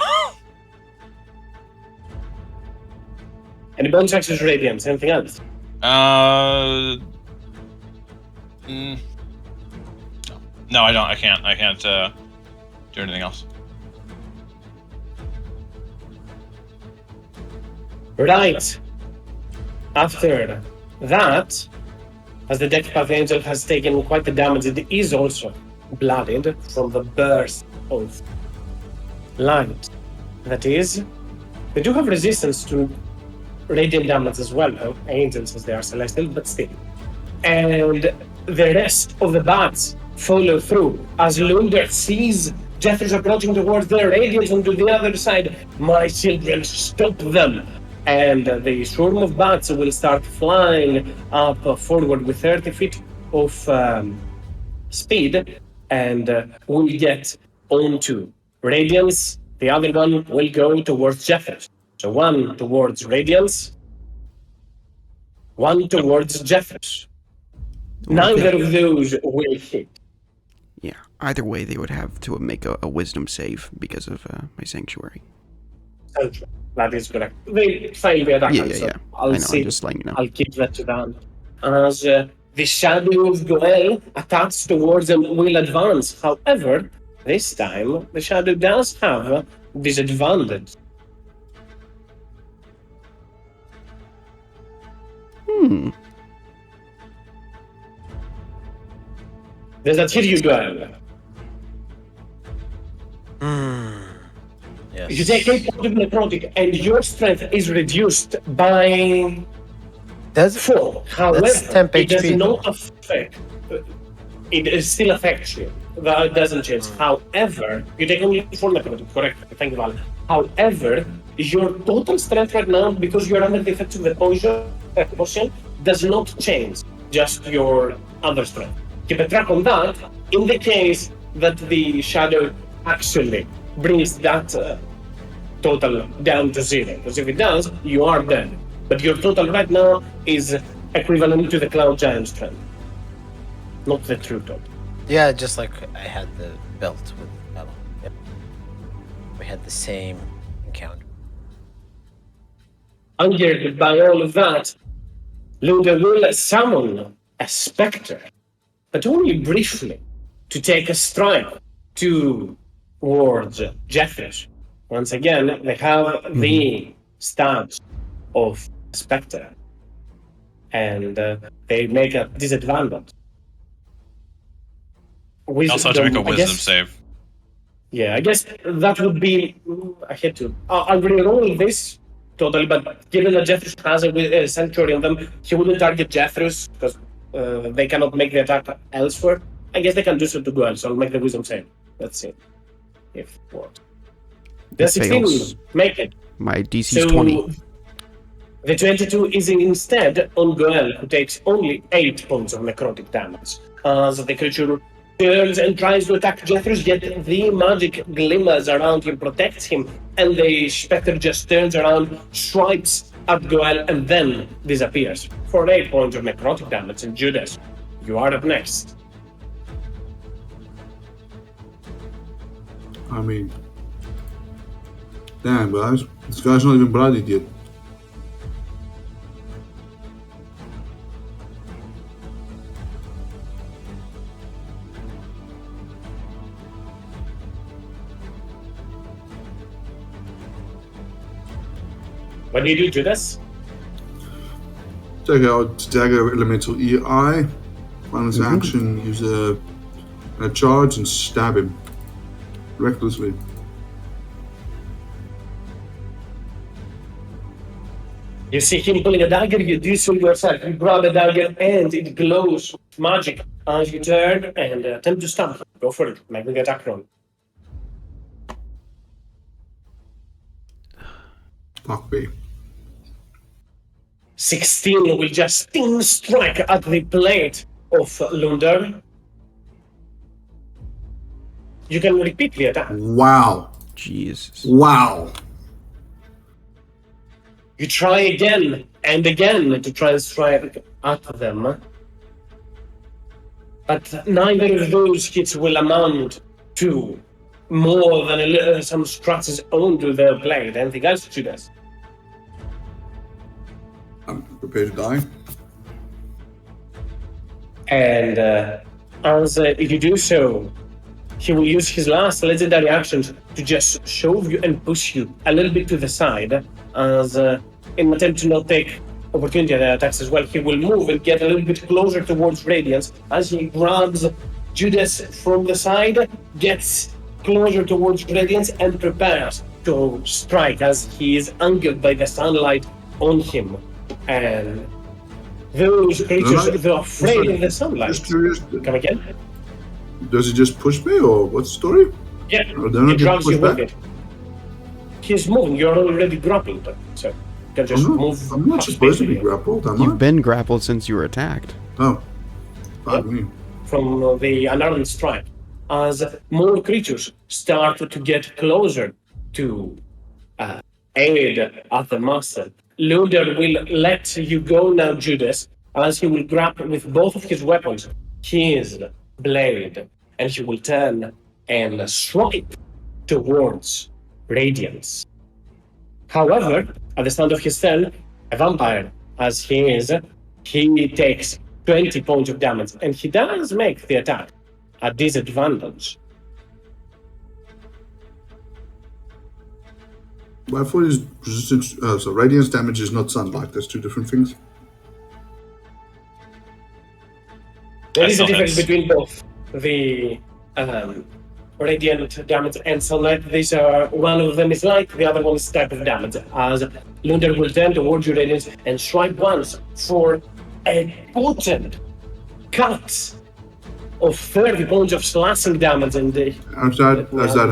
Any bonus actions, Radiance? Anything else? No, I don't. I can't. I can't do anything else. Right. After that, as the deck path angel has taken quite the damage. It is also blooded from the burst of light. That is, they do have resistance to radiant damage as well, though, angels as they are celestial, but still. And the rest of the bats follow through as Lunder sees Jeffers approaching towards the radiance onto the other side. My children, stop them! And the swarm of bats will start flying up forward with 30 feet of speed and will get onto Radiance. The other one will go towards Jeffers. So one towards Radiance, one towards Jeffers. Neither of those will hit. Yeah, either way, they would have to make a wisdom save because of my sanctuary. That is correct. They fail the attack. Yeah. I'll I know, see. I'm just letting you know. I'll keep that to them. As the shadow of Goel attached towards them will advance. However, this time the shadow does have a disadvantage. Does that hit you, Goel? Yes. You take 8 points of necrotic, and your strength is reduced by Does 4. However, That's temp it does HP not though. affect. It still affects you. That doesn't change. However, you take only 4 necrotic. Correct. Thank you, Val. However, your total strength right now, because you're under the effects of the potion, does not change. Just your other strength. Keep a track on that. In the case that the shadow actually brings that total down to 0. Because if it does, you are dead. But your total right now is equivalent to the Cloud Giant strength. Not the true total. Yeah, just like I had the belt with Ella. Yep. We had the same encounter. Angered by all of that, Luda will summon a spectre, but only briefly, to take a strike towards Jeffers. Once again, they have the stats of spectre, and they make a disadvantage. You also have to make a I wisdom guess- save. Yeah, I guess that would be. I hate to. I'll re-roll this totally, but given that Jeffrus has a sanctuary on them, he wouldn't target Jeffrus because they cannot make the attack elsewhere. I guess they can do so to Goel, so I'll make the wisdom save. Let's see if it works. The It 16 fails. make it. My DC So is 20. the 22 is instead on Goel, who takes only 8 points of necrotic damage. As the creature turns and tries to attack Jeffrus, yet the magic glimmers around him, protects him, and the spectre just turns around, swipes at Goel, and then disappears. For 8 points of necrotic damage. And Judas, you are up next. I mean, damn, guys. This guy's not even bloodied yet. What do you do, Judas? Take out Dagger Elemental EI. Bonus action, use a charge and stab him. Recklessly. You see him pulling a dagger, you do so yourself. You grab a dagger and it glows with magic as you turn and attempt to stab him. Go for it. Make the attack roll. Fuck me. 16 will just sting strike at the plate of Lunder. You can repeat the attack. Wow. Jesus. Wow. You try again and again to try and strike at them. But neither of those hits will amount to more than some scratches onto their blade. Anything else, Judas? I'm prepared to die. And as you do so, he will use his last legendary action to just shove you and push you a little bit to the side, as in an attempt to not take opportunity attacks as well. He will move and get a little bit closer towards Radiance as he grabs Judas from the side, gets closer towards Radiance, and prepares to strike as he is angered by the sunlight on him. And those creatures, they're afraid of the sunlight. Just curious, Come again? does he just push me, or what's the story? Yeah, Or they're not he getting drags you pushed with back? it. He's moving, you're already grappling, so you can just move. I'm not half supposed to be speed grappled, am I? You've been grappled since you were attacked. Oh, fuck me. from the unarmed strike. As more creatures start to get closer to aid at the master, Luder will let you go now, Judas, as he will grab with both of his weapons his blade, and he will turn and swipe towards Radiance. However, at the start of his turn, a vampire, as he is, he takes 20 points of damage, and he does make the attack at disadvantage. Well, I thought his resistance, so radiance damage is not sunlight. There's two different things. There That is a still difference hits. between both the radiant damage and sunlight. These are, one of them is light, the other one is type of damage. As Lunder will turn towards you, Radiance, and swipe once for a potent cut of 30 points of slashing damage. And As that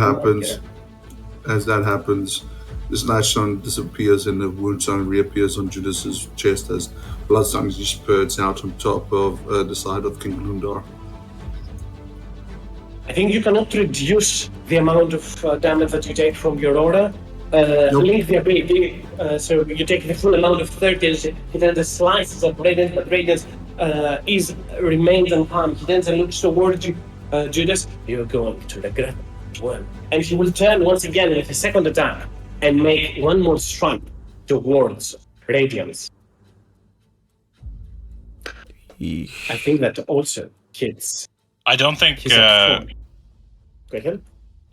happens, the slash zone disappears and the wound zone reappears on Judas's chest as blood suddenly spurts out on top of the side of King Lundar. I think you cannot reduce the amount of damage that you take from your aura. Link the ability, so you take the full amount of 30, and he then slices at Radiance, but Radiance remains unharmed. He then looks towards you, Judas. You're going to regret one. And he will turn once again with a second attack and make one more strike towards Radiance. Yeesh. I think that also hits. I don't think. He's at 4. Go ahead.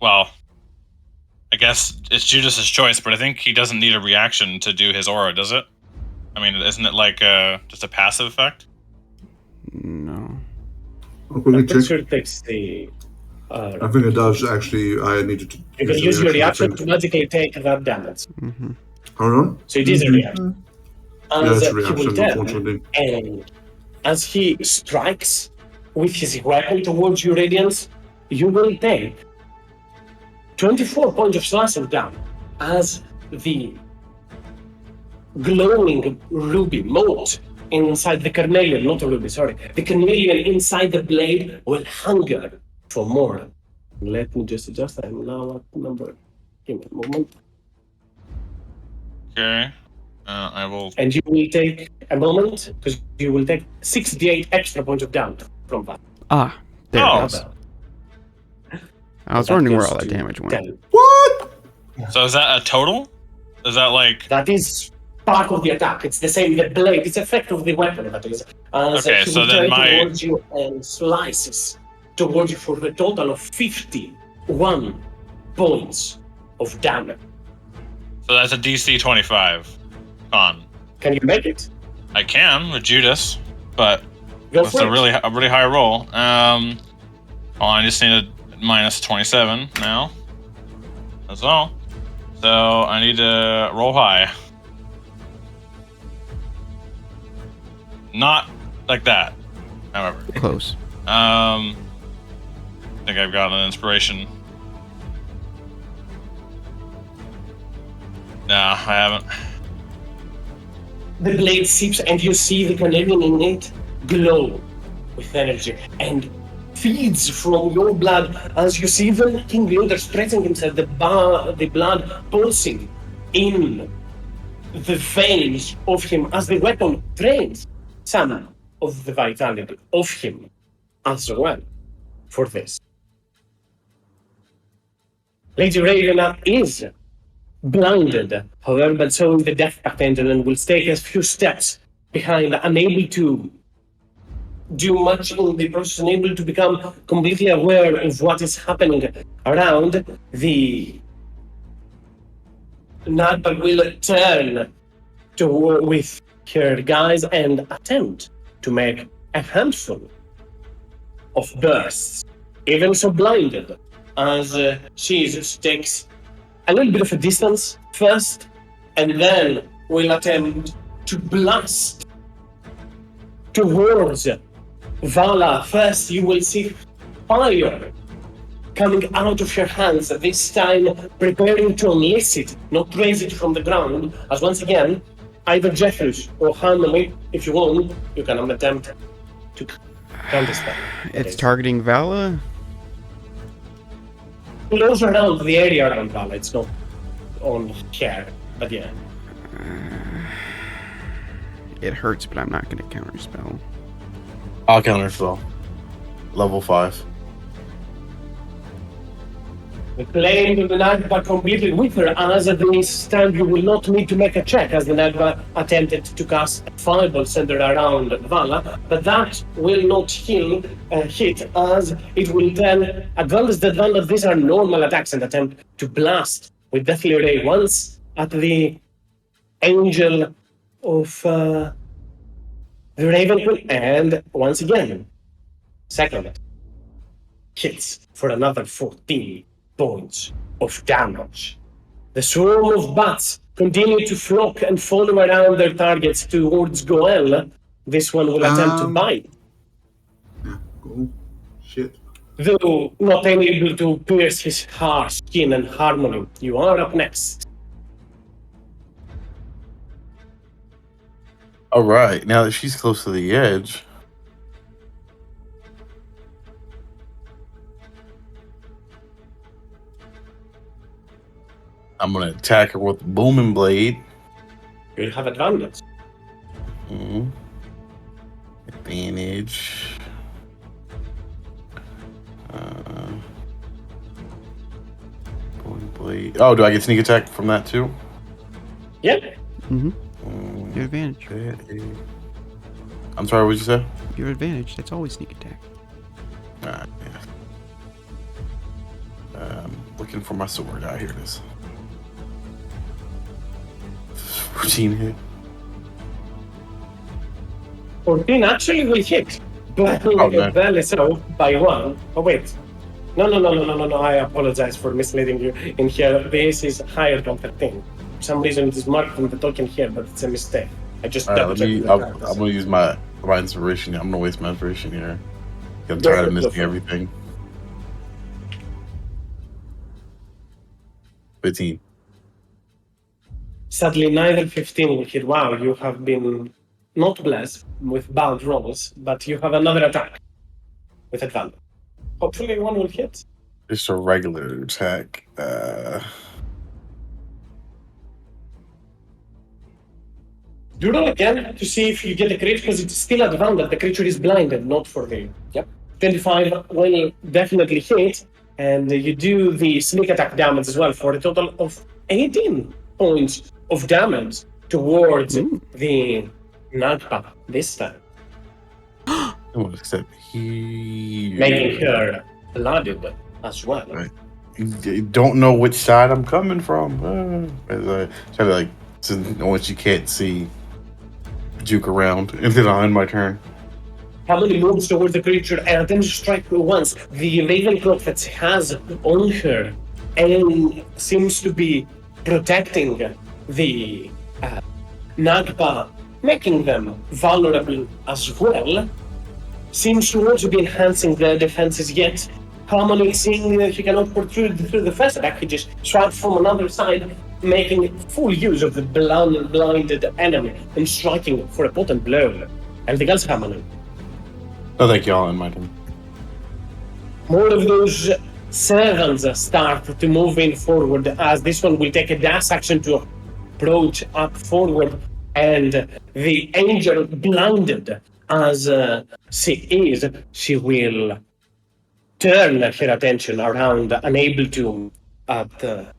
Well, I guess it's Judas's choice, but I think he doesn't need a reaction to do his aura, does it? I mean, isn't it like just a passive effect? No. I'll quickly I'm pretty check. sure it takes the. I think it does actually. I needed to. You can use your reaction to magically take that damage. Hold on. So it is a reaction. Yeah, As it's a he will reaction, turn, unfortunately. and as he strikes with his weapon towards you, Radiance, you will take 24 points of slashing down as the glowing ruby mote inside the carnelian, not a ruby, sorry. The carnelian inside the blade will hunger for more. Let me just adjust. I'm now at number. Give me a moment. Okay. I will. And you will take a moment, because you will take 68 extra points of damage from that. Ah, there Oh. it is. I was wondering where all that damage went. 10. What? So is that a total? Is that like? That is part of the attack. It's the same, the blade. It's effect of the weapon, that is. Okay, he so will then turn my- towards you and slices towards you for a total of 51 points of damage. So that's a DC 25 con. Can you make it? I can with Judas, but Go with for a it. really high roll. I just need a minus 27 now. That's all. So I need to roll high. Not like that, however. Close. I think I've got an inspiration. Nah, I haven't. The blade seeps, and you see the carnelian in it glow with energy and feeds from your blood as you see even King Lunder stretching himself, the blood pulsing in the veins of him as the weapon drains some of the vitality of him as well for this. Lady Ravena is blinded, however, but so is the Death Pact Angel, and will take a few steps behind, unable to do much in the process, unable to become completely aware of what is happening around. The Nadpa will turn to with her guys and attempt to make a handful of bursts, even so blinded, as she takes a little bit of a distance first, and then will attempt to blast towards Vala. First, you will see fire coming out of her hands, this time preparing to unleash it, not raise it from the ground, as once again, either Jeffers or Harmony, if you want, you can attempt to counter spell. It's targeting Vala. Close around the area around Vala, it's not on here, but yeah. It hurts, but I'm not going to counter spell. I'll counter spell. Level 5. The plane to the Nagba completely with her, as this time you will not need to make a check, as the Nagba attempted to cast a fireball centered around Vala, but that will not hit, as it will then advantage the advantage. These are normal attacks and attempt to blast with Deathly Ray once at the Angel of the Raven Queen, and once again, second hits for another 14 points of damage. The swarm of bats continue to flock and follow around their targets towards Goel. This one will attempt to bite, Cool. Shit. though not able to pierce his harsh skin and Harmony. You are up next. Alright, now that she's close to the edge. I'm gonna attack her with the booming blade. You'll have advantage. Mhm. Advantage. Booming blade. Oh, do I get sneak attack from that too? Yep. Mm-hmm. You have advantage. I'm sorry, what did you say? You have advantage. That's always sneak attack. Alright, yeah. Looking for my sword. Ah, here it is. 14 hit. 14 actually will hit, but no. barely so by one. Oh wait. No, I apologize for misleading you in here. This is higher than 13. For some reason it is marked on the token here, but it's a mistake. I just double checked. I'm gonna use my inspiration. I'm gonna waste my inspiration here. I'm tired of missing everything. 15. Sadly, neither 15 will hit. Wow, you have been not blessed with bad rolls, but you have another attack with advantage. Hopefully one will hit. Just a regular attack. Do roll again to see if you get a crit, because it's still advantage. The creature is blinded, not for the... Yep. 25 will definitely hit, and you do the sneak attack damage as well for a total of 18 points of damage towards the Nagpa this time. Except he... Making her blooded as well. Right. You don't know which side I'm coming from. As I try to, once you can't see, juke around, and then I'll end my turn. Hamlet moves towards the creature and attempts to strike her once. The Ravenclaw that has on her and seems to be protecting the Nagpa, making them vulnerable as well. Seems to also be enhancing their defenses, yet Harmony, seeing that he cannot protrude through the first attack, he just strikes from another side, making full use of the blinded enemy and striking for a potent blow. Anything else, Harmony? No, thank you. I'll end my turn. More of those servants start to move in forward, as this one will take a dash action to approach up forward, and the angel, blinded as she is, she will turn her attention around, unable to, at the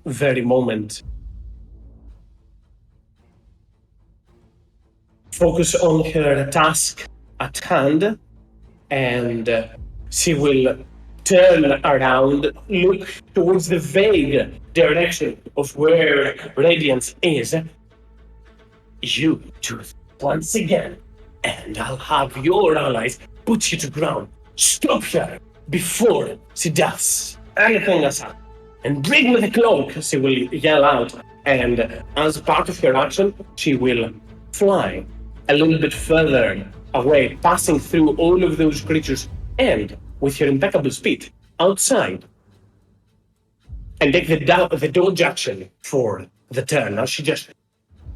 very moment, focus on her task at hand, and she will turn around, look towards the vague direction of where Radiance is. you do it once again, and I'll have your allies put you to ground. Stop her before she does anything else. And bring me the cloak, she will yell out. And as part of her action, she will fly a little bit further away, passing through all of those creatures, and with her impeccable speed, outside. And take the dodge action for the turn. Now she just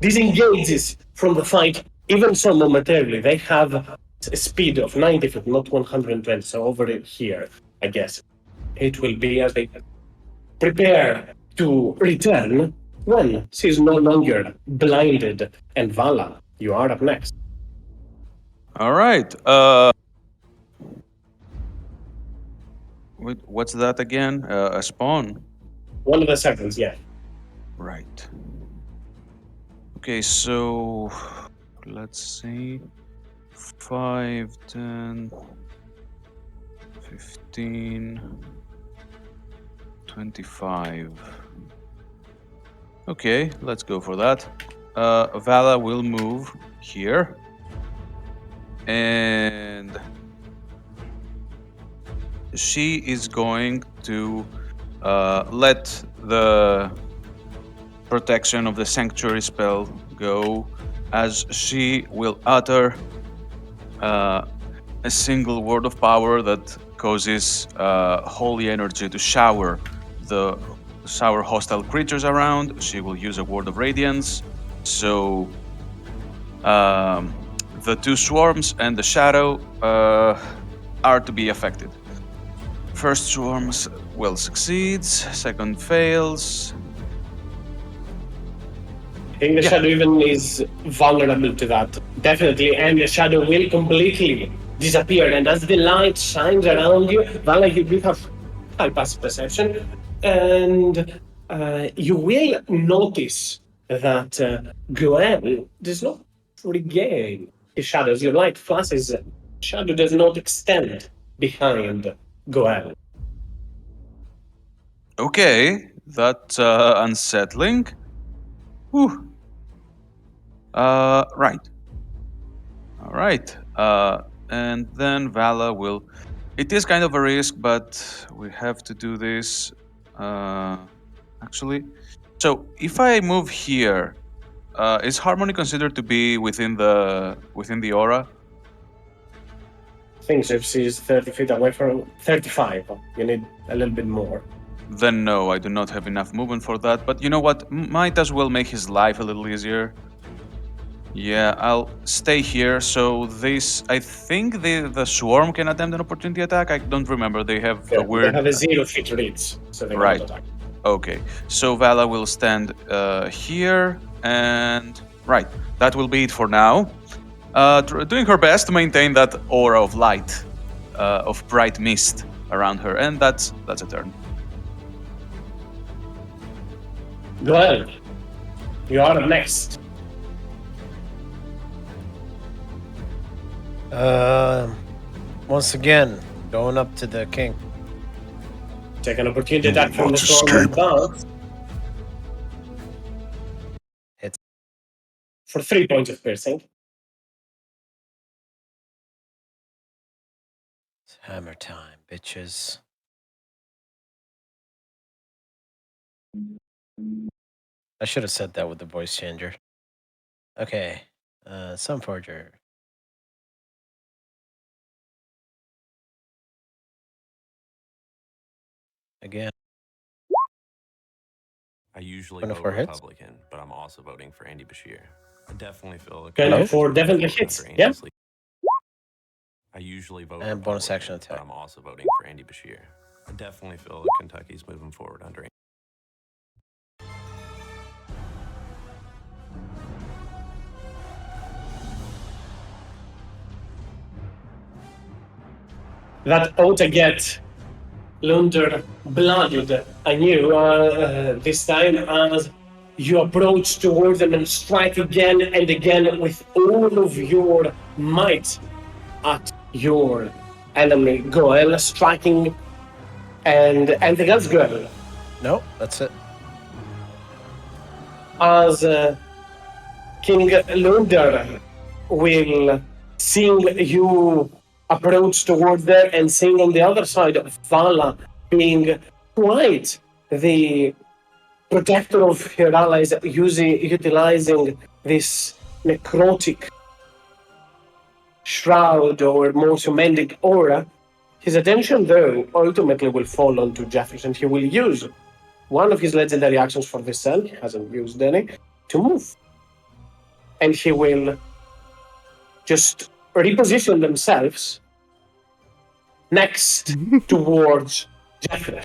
disengages from the fight, even so momentarily. They have a speed of 90 feet, not 120, so over here, I guess. It will be as they prepare to return when she's no longer blinded. And Vala, you are up next. All right. What's that again? A spawn. One of the seconds, yeah. Right. Okay, so let's see. 5, 10, 15, 25. Okay, let's go for that. Vala will move here. And she is going to let the protection of the sanctuary spell go, as she will utter a single word of power that causes holy energy to shower hostile creatures around. She will use a word of radiance. So the two swarms and the shadow are to be affected. First swarm will succeeds, second fails. I think the shadow even is vulnerable to that. Definitely, and the shadow will completely disappear. And as the light shines around you, Vala, you will have high passive perception, and you will notice that Goel does not regain his shadows. Your light flashes, shadow does not extend behind Goel. Okay, that's unsettling. Whew. Right. All right. And then Vala will. It is kind of a risk, but we have to do this. Actually, so if I move here, is Harmony considered to be within the aura? I think so. If she's 30 feet away from 35, you need a little bit more. Then no, I do not have enough movement for that. But you know what? Might as well make his life a little easier. Yeah, I'll stay here. So this, I think the swarm can attempt an opportunity attack. I don't remember. They have a weird. They have a 0 feet reach, so they Right. cannot attack. Okay, so Vala will stand here, and right, that will be it for now. Doing her best to maintain that aura of light, of bright mist around her, and that's a turn. Well, you are up next. Once again, going up to the king. Take an opportunity You attack will from the not swarm escape. above. Hits. For 3 points of piercing. It's hammer time, bitches. I should have said that with the voice changer. Okay, Sunforger. Again. I usually One of vote our hits? Republican, but I'm also voting for Andy Bashir. I definitely feel Okay, Hello? for definitely hits. Yeah. I usually vote And bonus Republican, action attack. but I'm also voting for Andy Bashir. I definitely feel Kentucky's moving forward under Andy. That ought to get Lunder blooded anew this time as you approach towards them and strike again and again with all of your might at your enemy. Goel striking and anything else, Goel? No, that's it. As King Lunder will, seeing you approach towards there and seeing on the other side Vala being quite the protector of her allies, utilizing this necrotic shroud or monumentic aura. His attention, though, ultimately will fall onto Jefferson. He will use one of his legendary actions for this cell, he hasn't used any, to move. And he will just reposition themselves next towards Jeffress.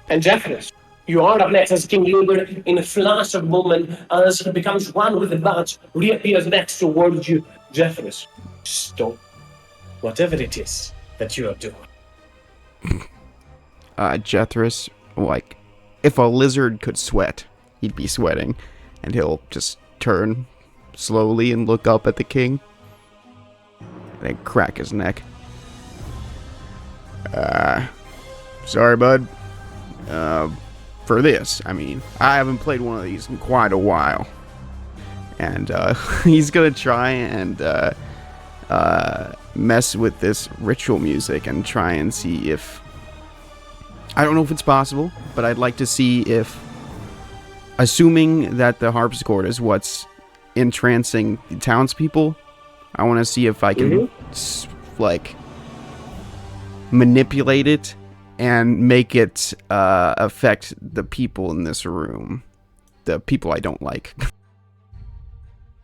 And Jeffress, you are up next as King Luger in a flash of moment as he becomes one with the badge, reappears next towards you. Jeffress, stop whatever it is that you are doing. Jethris, like, if a lizard could sweat, he'd be sweating, and he'll just turn slowly and look up at the king, and then crack his neck. Sorry, bud. For this, I mean, I haven't played one of these in quite a while, and he's gonna try and mess with this ritual music and try and see if, I don't know if it's possible, but I'd like to see if, assuming that the harpsichord is what's entrancing the townspeople, I want to see if I can like manipulate it and make it affect the people in this room, the people I don't like.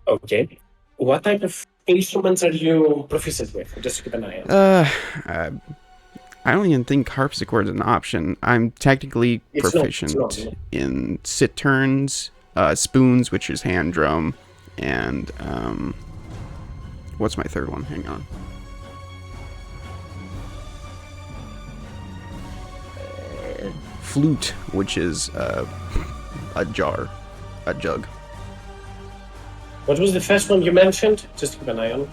Okay. What type of instruments are you proficient with? Just to keep an eye on. I don't even think harpsichord is an option. I'm technically proficient in citerns, spoons, which is hand drum, and what's my third one? Hang on. Flute, which is a jug. What was the first one you mentioned? Just to keep an eye on.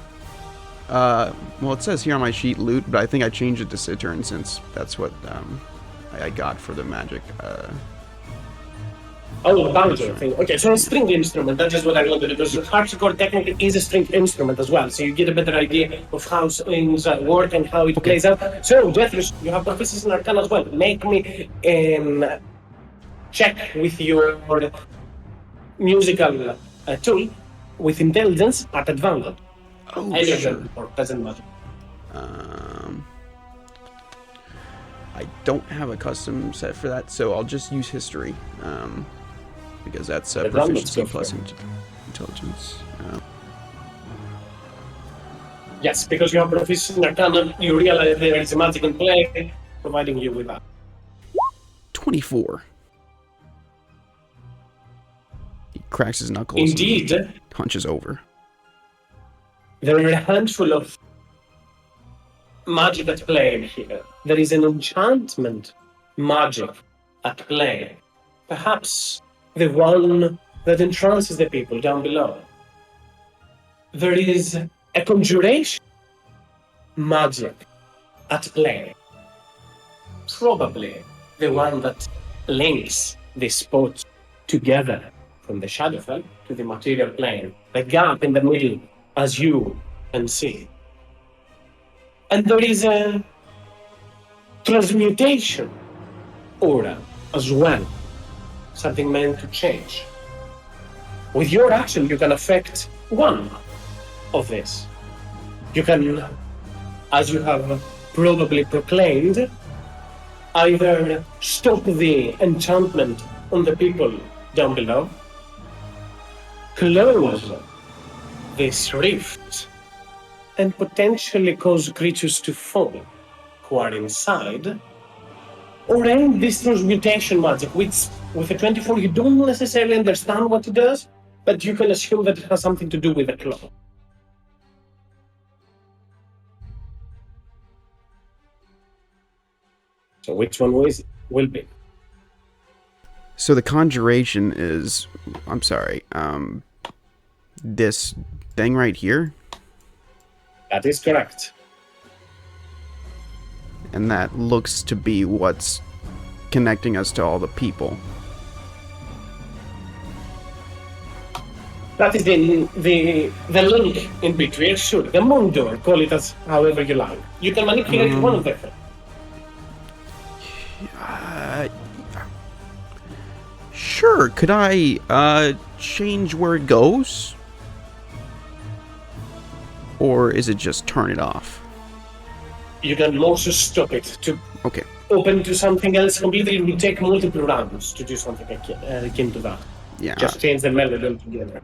Well, it says here on my sheet lute, but I think I changed it to cittern since that's what I got for the magic. Oh, the banjo thing. Okay, so a stringed instrument, that is what I wanted, because the harpsichord technically is a stringed instrument as well, so you get a better idea of how things work and how it plays out. So, Jethris, you have proficiency in Arcana as well. Make me check with your musical tool with intelligence at advantage. Oh, Any sure. or doesn't matter. I don't have a custom set for that, so I'll just use history, because that's proficiency plus intelligence. Yes, because you have proficiency in Arcana, you realize there is a magic in play, providing you with that. 24. He cracks his knuckles. Indeed. And hunches over. There are a handful of magic at play here. There is an enchantment magic at play. Perhaps the one that entrances the people down below. There is a conjuration magic at play. Probably the one that links the spots together from the Shadowfell to the material plane. The gap in the middle, as you can see. And there is a transmutation aura as well. Something meant to change. With your action, you can affect one of this. You can, as you have probably proclaimed, either stop the enchantment on the people down below, close this rift, and potentially cause creatures to fall who are inside, or end this transmutation magic, which with a 24 you don't necessarily understand what it does, but you can assume that it has something to do with the claw. So which one will be? So the conjuration is, I'm sorry, this thing right here? That is correct. And that looks to be what's connecting us to all the people. That is the link in between. Sure, the moon door. Call it as however you like. You can manipulate one of them. Sure. Could I change where it goes? Or is it just turn it off? You can also stop it to Okay. open to something else completely. It will take multiple rounds to do something akin to that. Yeah. Just change the melody altogether.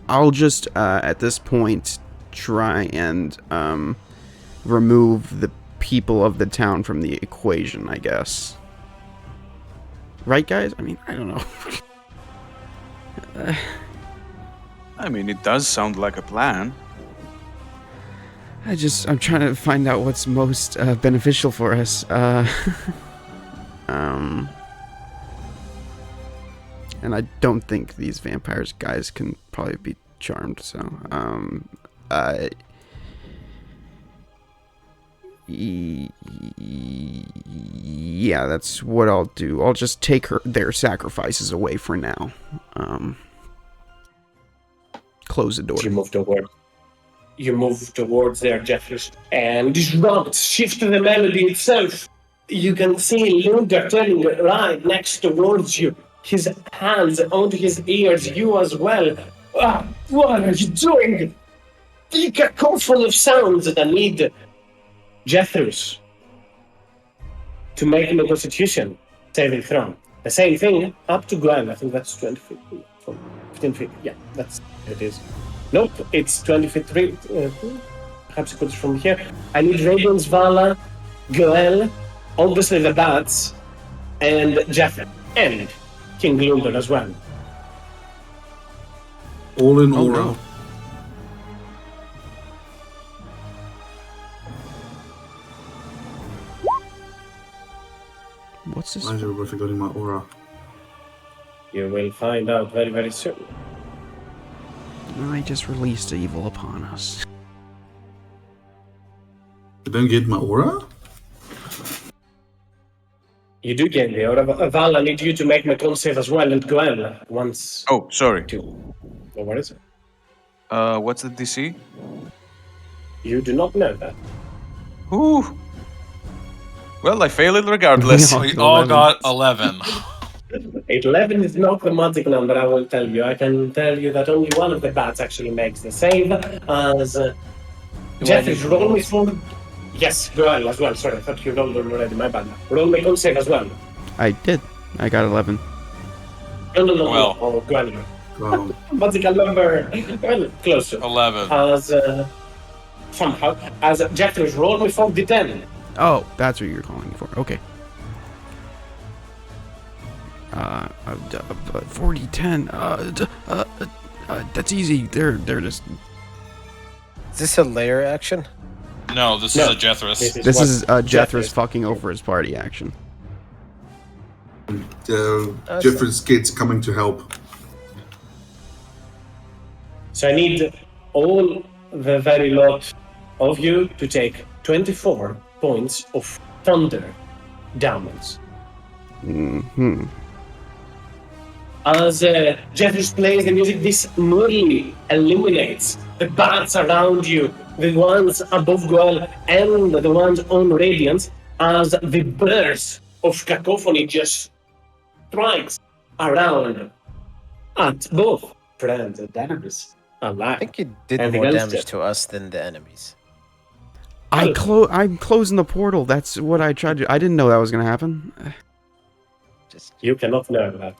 I'll just at this point try and remove the people of the town from the equation, I guess. Right, guys? I mean, I don't know. I mean, it does sound like a plan. I'm trying to find out what's most beneficial for us. And I don't think these vampires guys can probably be charmed, so yeah, that's what I'll do. I'll just take their sacrifices away for now. Close the door. You move towards there, Jeffrey, and disrupt, shift the melody itself. You can see Luger turning right next towards you. His hands onto his ears, you as well. What are you doing? The cacophony of sounds that need Jethros to make him a constitution saving throw. The same thing up to Gwen. I think that's 20 feet. 15 feet. Yeah, it is. Nope, it's 20 feet. Perhaps it goes from here. I need Radiance, Vala, Goel, obviously the bats, and Jeff, and King Lunder as well. All in aura. No. What's this? Why is everybody forgetting my aura? You will find out very, very soon. I just released evil upon us. You don't get my aura? You do gain the aura. Val, I need you to make my con save as well, and Gwen once. Oh, sorry. Two. No, what is it? What's the DC? You do not know that. Ooh. Well, I fail it regardless. Yeah. We all got 11. 11 is not the magic number, I will tell you. I can tell you that only one of the bats actually makes the save. As Jeffrey's roll me for. Yes, Goel as well. Sorry, I thought you rolled already. My bad. Roll me con save as well. I did. I got 11. No. Well. Oh, Goel. Wow. Magical number. Well, closer. 11. As somehow, as Jeffrey's roll me for D10. Oh, that's what you're calling for. Okay. 40-10. That's easy. They're just. Is this a layer action? No, this No. is a Jethros. This is Jethros Jethros. fucking over his party action. Jeffrey's kids coming to help. So I need all the very lot of you to take 24 points of thunder damage. Hmm. As Jeffers plays the music, this nearly eliminates the bats around you, the ones above Goel and the ones on Radiance, as the burst of cacophony just strikes around at both friends and enemies I alive. think it did Anything more else, damage Jeff? to us than the enemies. I'm closing the portal. That's what I tried to. I didn't know that was gonna happen. Just You cannot know that.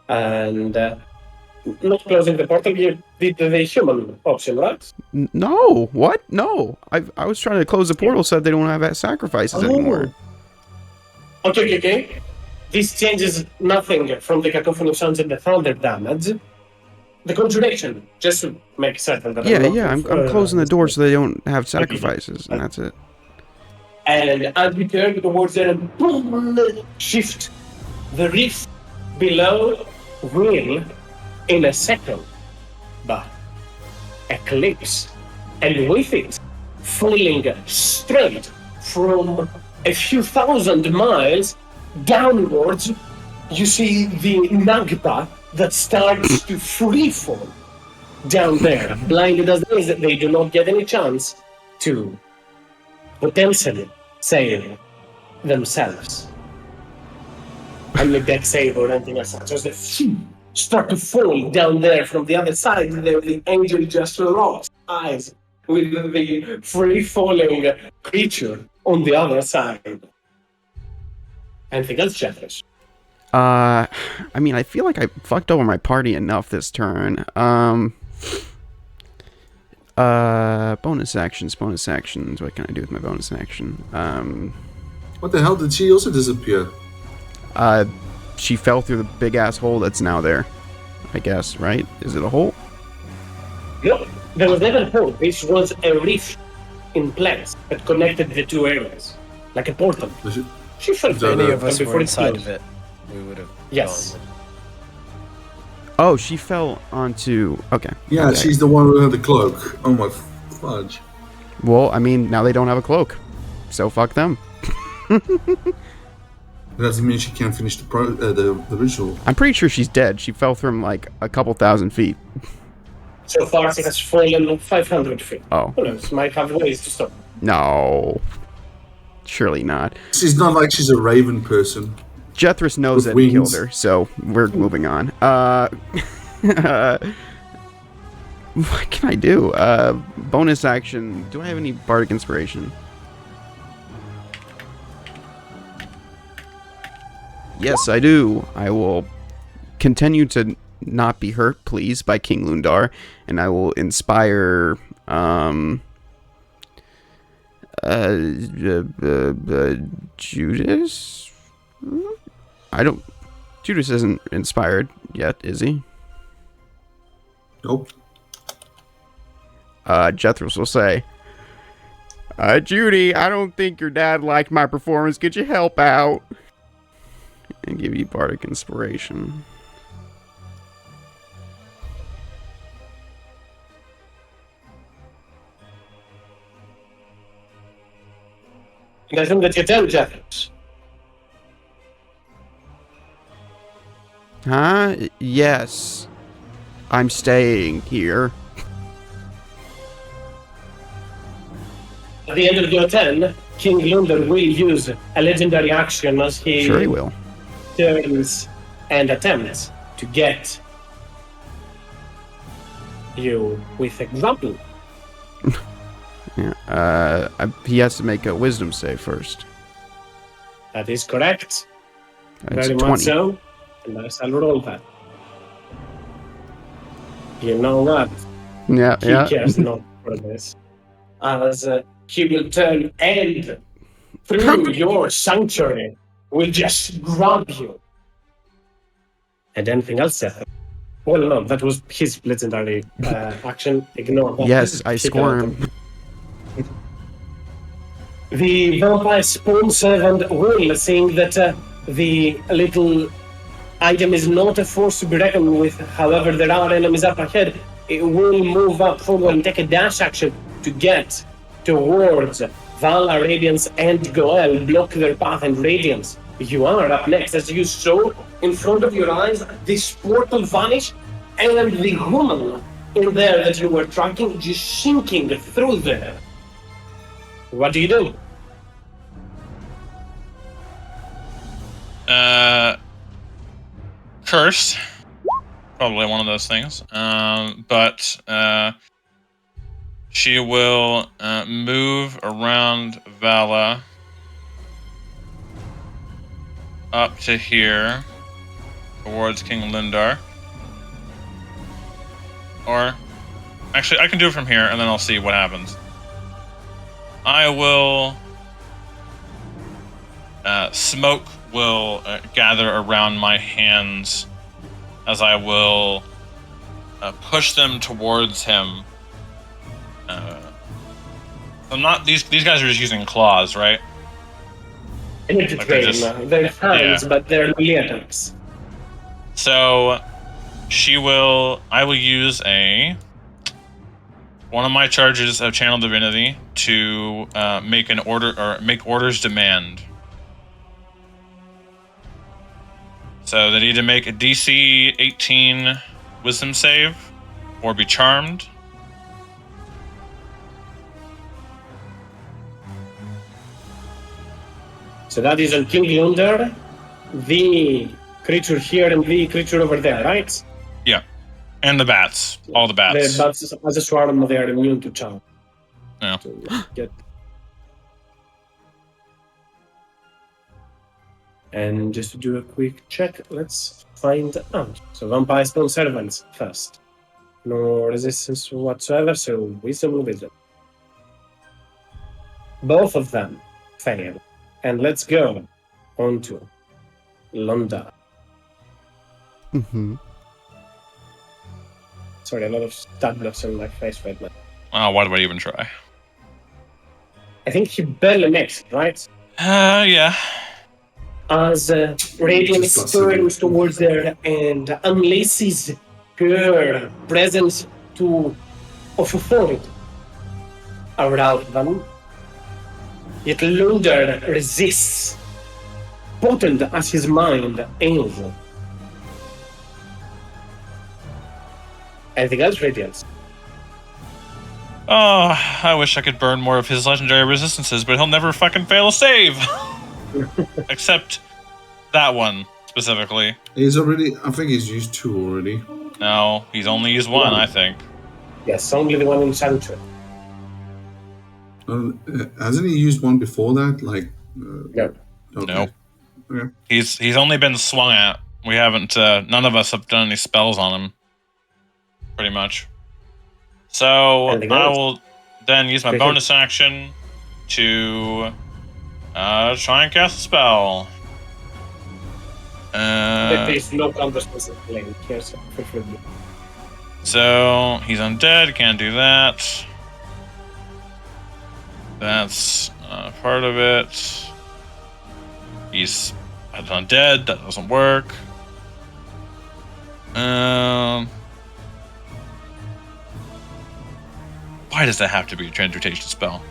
And not closing the portal, you did the human option, right? No. What? No. I was trying to close the portal so that they don't have that sacrifices anymore. Okay. This changes nothing from the cacophony of sounds and the thunder damage. The conjuration, just to make certain that I'm closing the door so they don't have sacrifices, and that's it. And as we turn towards there and boom, shift, the reef below will, in a second, but eclipse, and with it, falling straight from a few thousand miles downwards, you see the Nagpa that starts to free fall down there, blinded as they is, that they do not get any chance to potentially save themselves. And the deck save or anything else. So they start to fall down there from the other side. The angel just locks eyes with the free-falling creature on the other side. Anything else, Jeffers? I mean, I feel like I fucked over my party enough this turn. Bonus actions. What can I do with my bonus action? What the hell? Did she also disappear? She fell through the big ass hole that's now there. I guess, right? Is it a hole? No, there was never a hole. This was a rift in place that connected the two areas, like a portal. She fell Is through that Any a- of us before were it inside closed. of it. We would have. Yes. gone. Oh, she fell onto. Okay. Yeah, okay. she's the one who had the cloak. Oh my fudge. Well, I mean, now they don't have a cloak, so fuck them. That doesn't mean she can't finish the ritual. I'm pretty sure she's dead. She fell from like a couple thousand feet. So far, she has fallen 500 feet. Oh. Who knows? Might have ways to stop. No. Surely not. She's not like she's a raven person. Jethris knows With that he killed wings. her, so we're moving on. What can I do? Bonus action. Do I have any bardic inspiration? Yes, I do. I will continue to not be hurt, please, by King Lundar, and I will inspire Judas? Judas isn't inspired yet, is he? Nope. Jethros will say, Judy, I don't think your dad liked my performance. Could you help out? And give you bardic inspiration. And I think that you tell Jeffers. Huh? Yes. I'm staying here. At the end of your turn, King Lunder will use a legendary action as he Sure he will. turns and attempts to get you with a grapple. Yeah. He has to make a wisdom save first. That is correct. It's Very 20. much so. And I shall roll that. You know what? Yeah, He yeah. cares not for this. As he will turn and through your sanctuary will just grab you. And anything else, Seth? Well, no, that was his legendary action. Ignore that. Yes, I Keep it squirm. open. The vampire spawn servant will, seeing that the little item is not a force to be reckoned with, however, there are enemies up ahead, it will move up forward and take a dash action to get towards Vala, Radiance, and Goel, block their path, and Radiance, you are up next. As you saw in front of your eyes, this portal vanish, and the woman in there that you were tracking just sinking through there. What do you do? Curse. Probably one of those things. But she will move around Vala up to here towards King Lindar. Or actually, I can do it from here, and then I'll see what happens. I will. Smoke will gather around my hands as I will push them towards him. I'm not. These guys are just using claws, right? Energy Like they're drain. just- They're hands, yeah. but they're melee attacks. So I will use one of my charges of Channel Divinity to make an order or make orders demand. So they need to make a DC 18 Wisdom save, or be charmed. So that is on King Lunder, the creature here and the creature over there, right? Yeah. And the bats. All the bats. The bats as a swarm, they are immune to charm. Yeah. So get. And just to do a quick check, let's find out. So vampire stone servants first. No resistance whatsoever, so wisdom. Both of them fail. And let's go on to Londa. Mm-hmm. Sorry, a lot of stab blocks on my face right now. Oh, why do I even try? I think he barely makes it, right? Yeah. As Radiance Just turns towards there and unleashes her presence to of authority around them. Yet Lunder resists, potent as his mind is. Anything else, Radiance? Oh, I wish I could burn more of his legendary resistances, but he'll never fucking fail a save. Except that one, specifically. He's already. I think he's used 2 already. No, he's only used one, I think. Yes, only the one in Sanctuary. Hasn't he used 1 before that? Like. No. Okay. Nope. Okay. He's only been swung at. We haven't, none of us have done any spells on him. Pretty much. So, Anything I else? will then use my Okay. bonus action to try and cast a spell. There is no counter-specific lane here, so preferably. So, he's undead, can't do that. That's part of it. He's undead, that doesn't work. Why does that have to be a transmutation spell?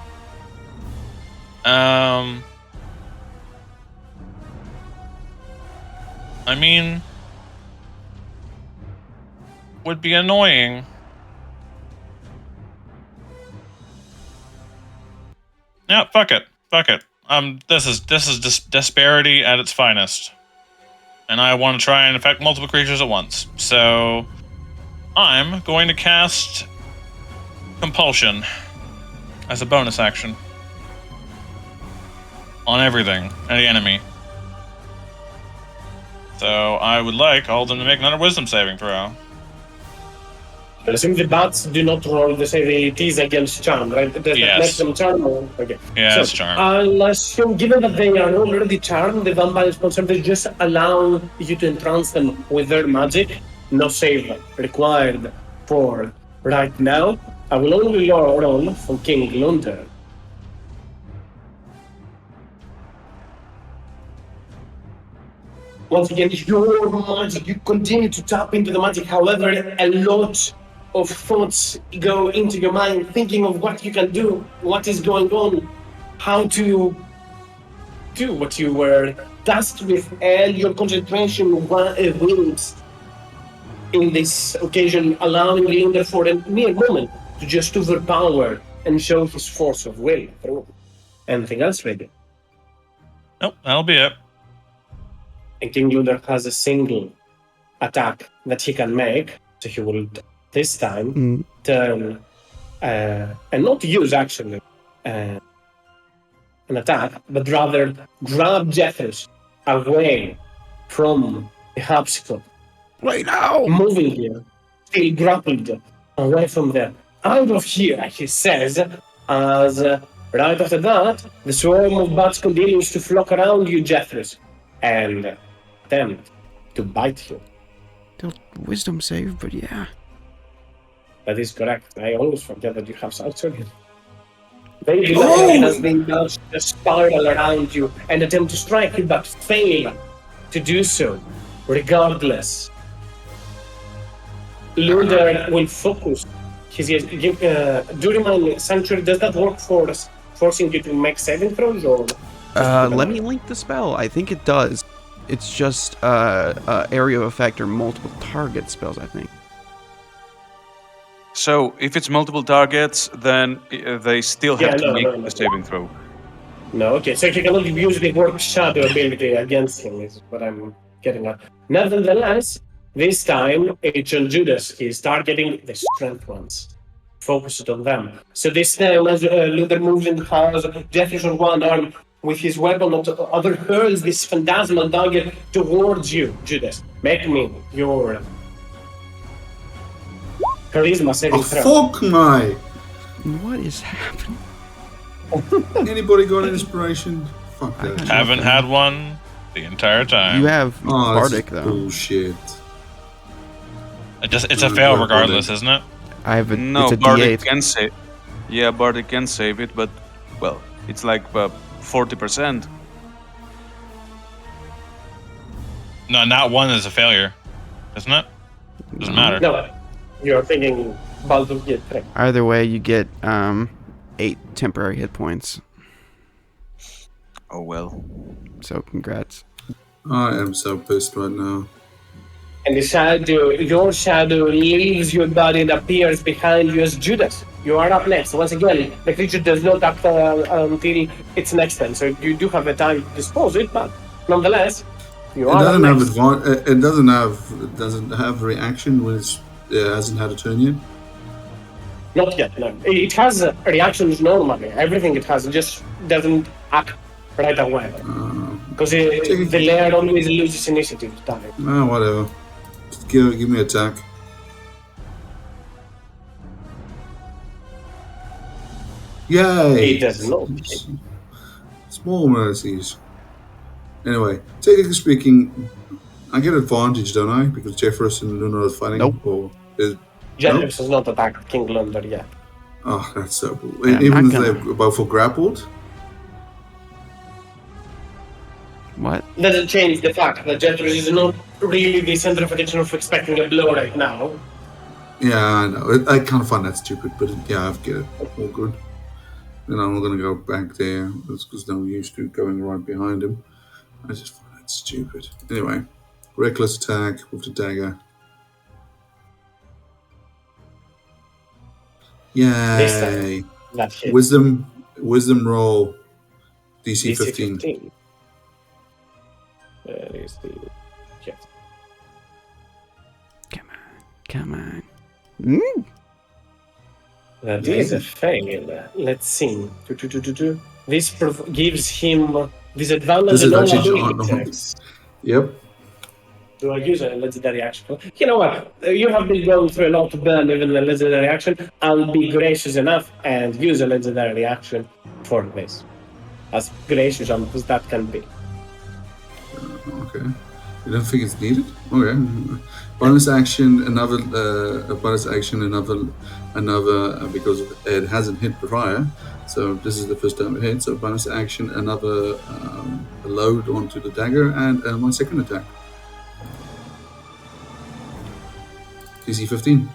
I mean, would be annoying. Yeah, fuck it. Fuck it. This is just disparity at its finest. And I want to try and affect multiple creatures at once. So I'm going to cast Compulsion as a bonus action on everything, any enemy. So I would like all of them to make another wisdom saving throw. I assume the bats do not roll the save. It is against charm, right? Does that Yes. make them charm? Or? Okay. Yeah, So, it's charm. I'll assume, given that they are already charmed, the vampire sponsor, they just allow you to entrance them with their magic. No save required for right now. I will only roll for King Lunder. Once again, your magic, you continue to tap into the magic. However, a lot of thoughts go into your mind, thinking of what you can do, what is going on, how to do what you were tasked with, and your concentration wins in this occasion, allowing Linder for a mere moment to just overpower and show his force of will through. Anything else, ready? Nope, that'll be it. And King Lunder has a single attack that he can make, so he will this time turn and not use actually an attack, but rather grab Jethros away from the Hapsicot. Right now! Moving here, still grappled away from there. Out of here, he says, as right after that, the swarm of bats continues to flock around you, Jethros, and attempt to bite you. They'll wisdom save, but yeah. That is correct. I always forget that you have Sanctuary. They do has been just spiral around you and attempt to strike you, but fail to do so. Regardless, Lunder will focus. During my Sanctuary, does that work for us, forcing you to make saving throws, or? Let me link the spell. I think it does. It's just area of effect or multiple target spells, I think. So if it's multiple targets, then they still have to make the saving throw. No, okay, so he can only use the work shadow ability against him, is what I'm getting at. Nevertheless, this time, Agent Judas is targeting the strength ones. Focused on them. So this time, as Luther moves in the house, Jefferson one arm with his weapon of the other hurls this phantasmal dagger towards you, Judas. Make me your charisma saving throw. Fuck my! What is happening? Anybody got an inspiration? Fuck that. Haven't had one the entire time. You have Oh, Bardic, this is though. bullshit. It's a fail regardless, isn't it? I have a, No, it's a Bardic D8. can save. Yeah, Bardic can save it, but well, it's like 40%. No, not one is a failure, isn't it? Doesn't matter. No, you're thinking Baldur's Gate 3. Either way, you get 8 temporary hit points. Oh well. So congrats. I am so pissed right now. And the shadow, your shadow leaves your body and appears behind you as Judas. You are up next. Once again, the creature does not act until its next turn, so you do have a time to dispose it, but nonetheless, you are up next. It doesn't have reaction when it hasn't had a turn yet. Not yet, no. It has reactions normally. Everything it has, it just doesn't act right away. Because the lair always loses initiative time. Whatever. Just give me attack. Yay! It does not. Small mercies. Anyway, technically speaking, I get advantage, don't I? Because Jefferson and Luna are fighting. Nope. Or is Jefferson has not attacked King Lunder yet. Oh, that's so cool. Yeah, Even not if gonna. they're both for grappled? What? Doesn't change the fact that Jefferson is not really the center of attention of expecting a blow right now. Yeah, I know. I kind of find that stupid, but yeah, I get it. All good. And I'm not going to go back there. That's because I'm used to going right behind him. I just find that stupid. Anyway, reckless attack with the dagger. This Yay! time, that hit. Wisdom roll. DC 15. Where is the... Yeah. Come on. Mm. That is a fail. Let's see. This gives him disadvantage on all ability checks. Yep. Do I use a legendary action? You know what? You have been going through a lot to burn even the legendary action. I'll be gracious enough and use a legendary action for this. As gracious as that can be. Okay. You don't think it's needed? Okay. Bonus action, another because it hasn't hit prior. So this is the first time it hit. So bonus action, another load onto the dagger, and my second attack. DC 15.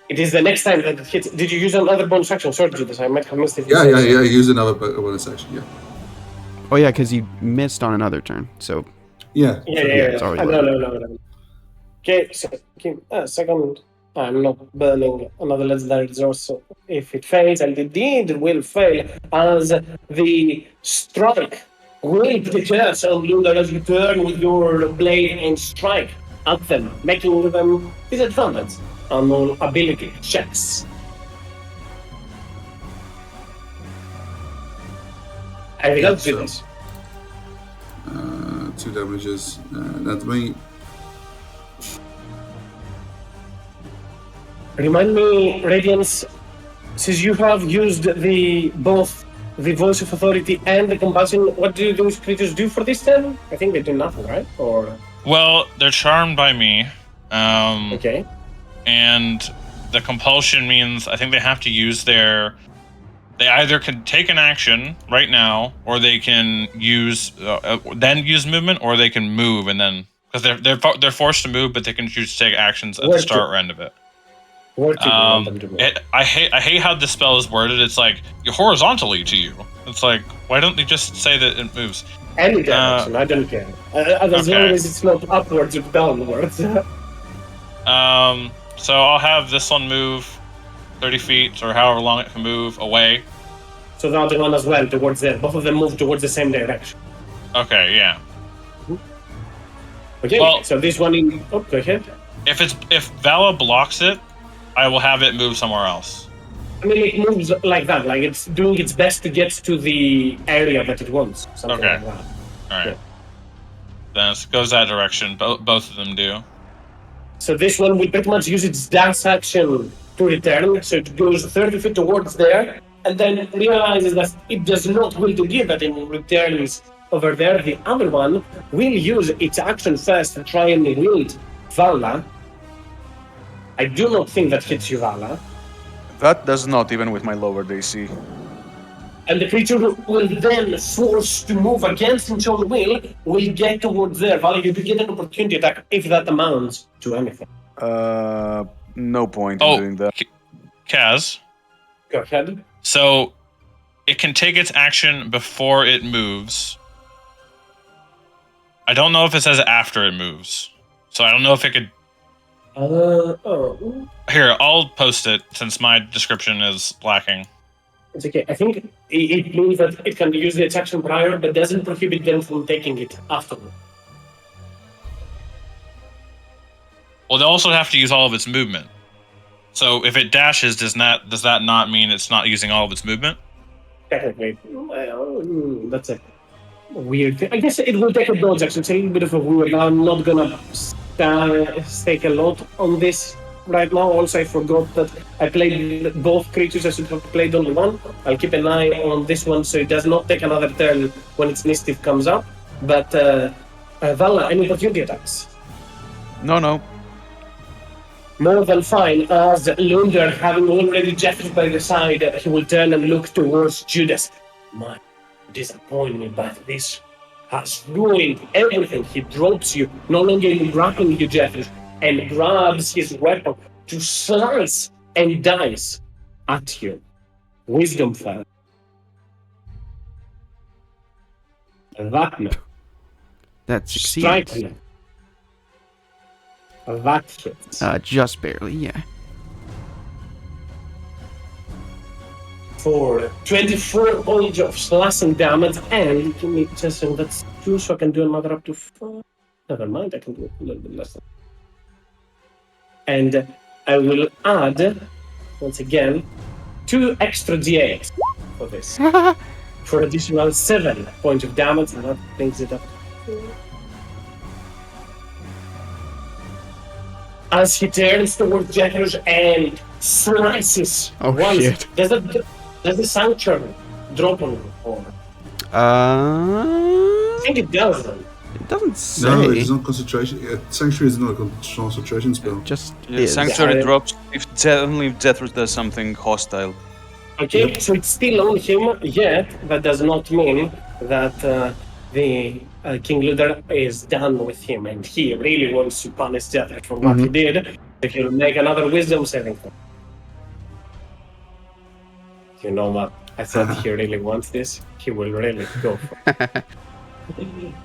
It is the next time that it hits. Did you use another bonus action? Sorry, Judas, I might have missed it. Yeah. Use another bonus action. Yeah. Oh yeah, because you missed on another turn. So Yeah. it's already No. Okay, so second, I'm not burning another legendary resource, so if it fails, and indeed it will fail, as the strike will curse on Lunar as you turn with your blade and strike at them, making them disadvantaged on all ability checks. I will do this. 2 damages. That's me. Remind me, Radiance, since you have used both the Voice of Authority and the Compassion, what do those creatures do for this turn? I think they do nothing, right? Or Well, they're charmed by me. okay. And the compulsion means I think they have to use their. They either can take an action right now, or they can use then use movement, or they can move and then because they're forced to move, but they can choose to take actions at the start or end of it. Where do you want them to move? I hate how this spell is worded. It's like horizontally to you. It's like, why don't they just say that it moves? Any direction, I don't care. As long as it's not upwards or downwards. So I'll have this one move 30 feet or however long it can move away. So the other one as well towards there. Both of them move towards the same direction. Okay, yeah. Okay. Well- So this one in. Oh, go ahead. If Vala blocks it, I will have it move somewhere else. I mean, it moves like that. Like it's doing its best to get to the area that it wants. Something Okay. like that. All right. Yeah. Then it goes that direction. Both of them do. So this one will pretty much use its dash action to return. So it goes 30 feet towards there, and then realizes that it does not will to give that and returns over there. The other one will use its action first to try and wield Vala. I do not think that hits you, Vala. That does not, even with my lower DC. And the creature will then, forced to move against its own will get towards there. Vala, you do get an opportunity attack if that amounts to anything. No point in doing that. Kaz. Go ahead. So it can take its action before it moves. I don't know if it says after it moves. So I don't know if it could. Here, I'll post it since my description is lacking. It's okay. I think it means that it can use the action prior, but doesn't prohibit them from taking it afterward. Well, they also have to use all of its movement. So if it dashes, does that not mean it's not using all of its movement? Technically, that's a weird thing. I guess it will take a dodge action. It's a little bit of a weird. I'm not gonna stake a lot on this right now. Also, I forgot that I played both creatures. I should have played only one. I'll keep an eye on this one so it does not take another turn when its initiative comes up. But Vala, any opportunity attacks? No. More than fine, as Lunder, having already jetted by the side, he will turn and look towards Judas. My disappointment, but this has ruined everything. He drops you, no longer grappling you, Jeffers, and grabs his weapon to slice and dice at you. Wisdom fell. That Succeeds. strike me. That hits. Just barely, yeah. For 24 points of slashing damage, and give me just that's 2, so I can do another up to 4. Never mind, I can do a little bit less. And I will add, once again, 2 extra D8 for this. For additional 7 points of damage, and that brings it up to 4. As he turns towards Jethros and slices once. Shit. Does the sanctuary drop on him? Or? I I think it doesn't. It doesn't say. No, it's not concentration. Sanctuary is not a concentration spell. It just Yeah, is. Sanctuary Yeah. drops if only if Zethros does something hostile. Okay, so it's still on him, yet that does not mean that the King Luder is done with him, and he really wants to punish Jethro for what he did. If he'll make another wisdom saving throw. You know what? I thought he really wants this. He will really go for it.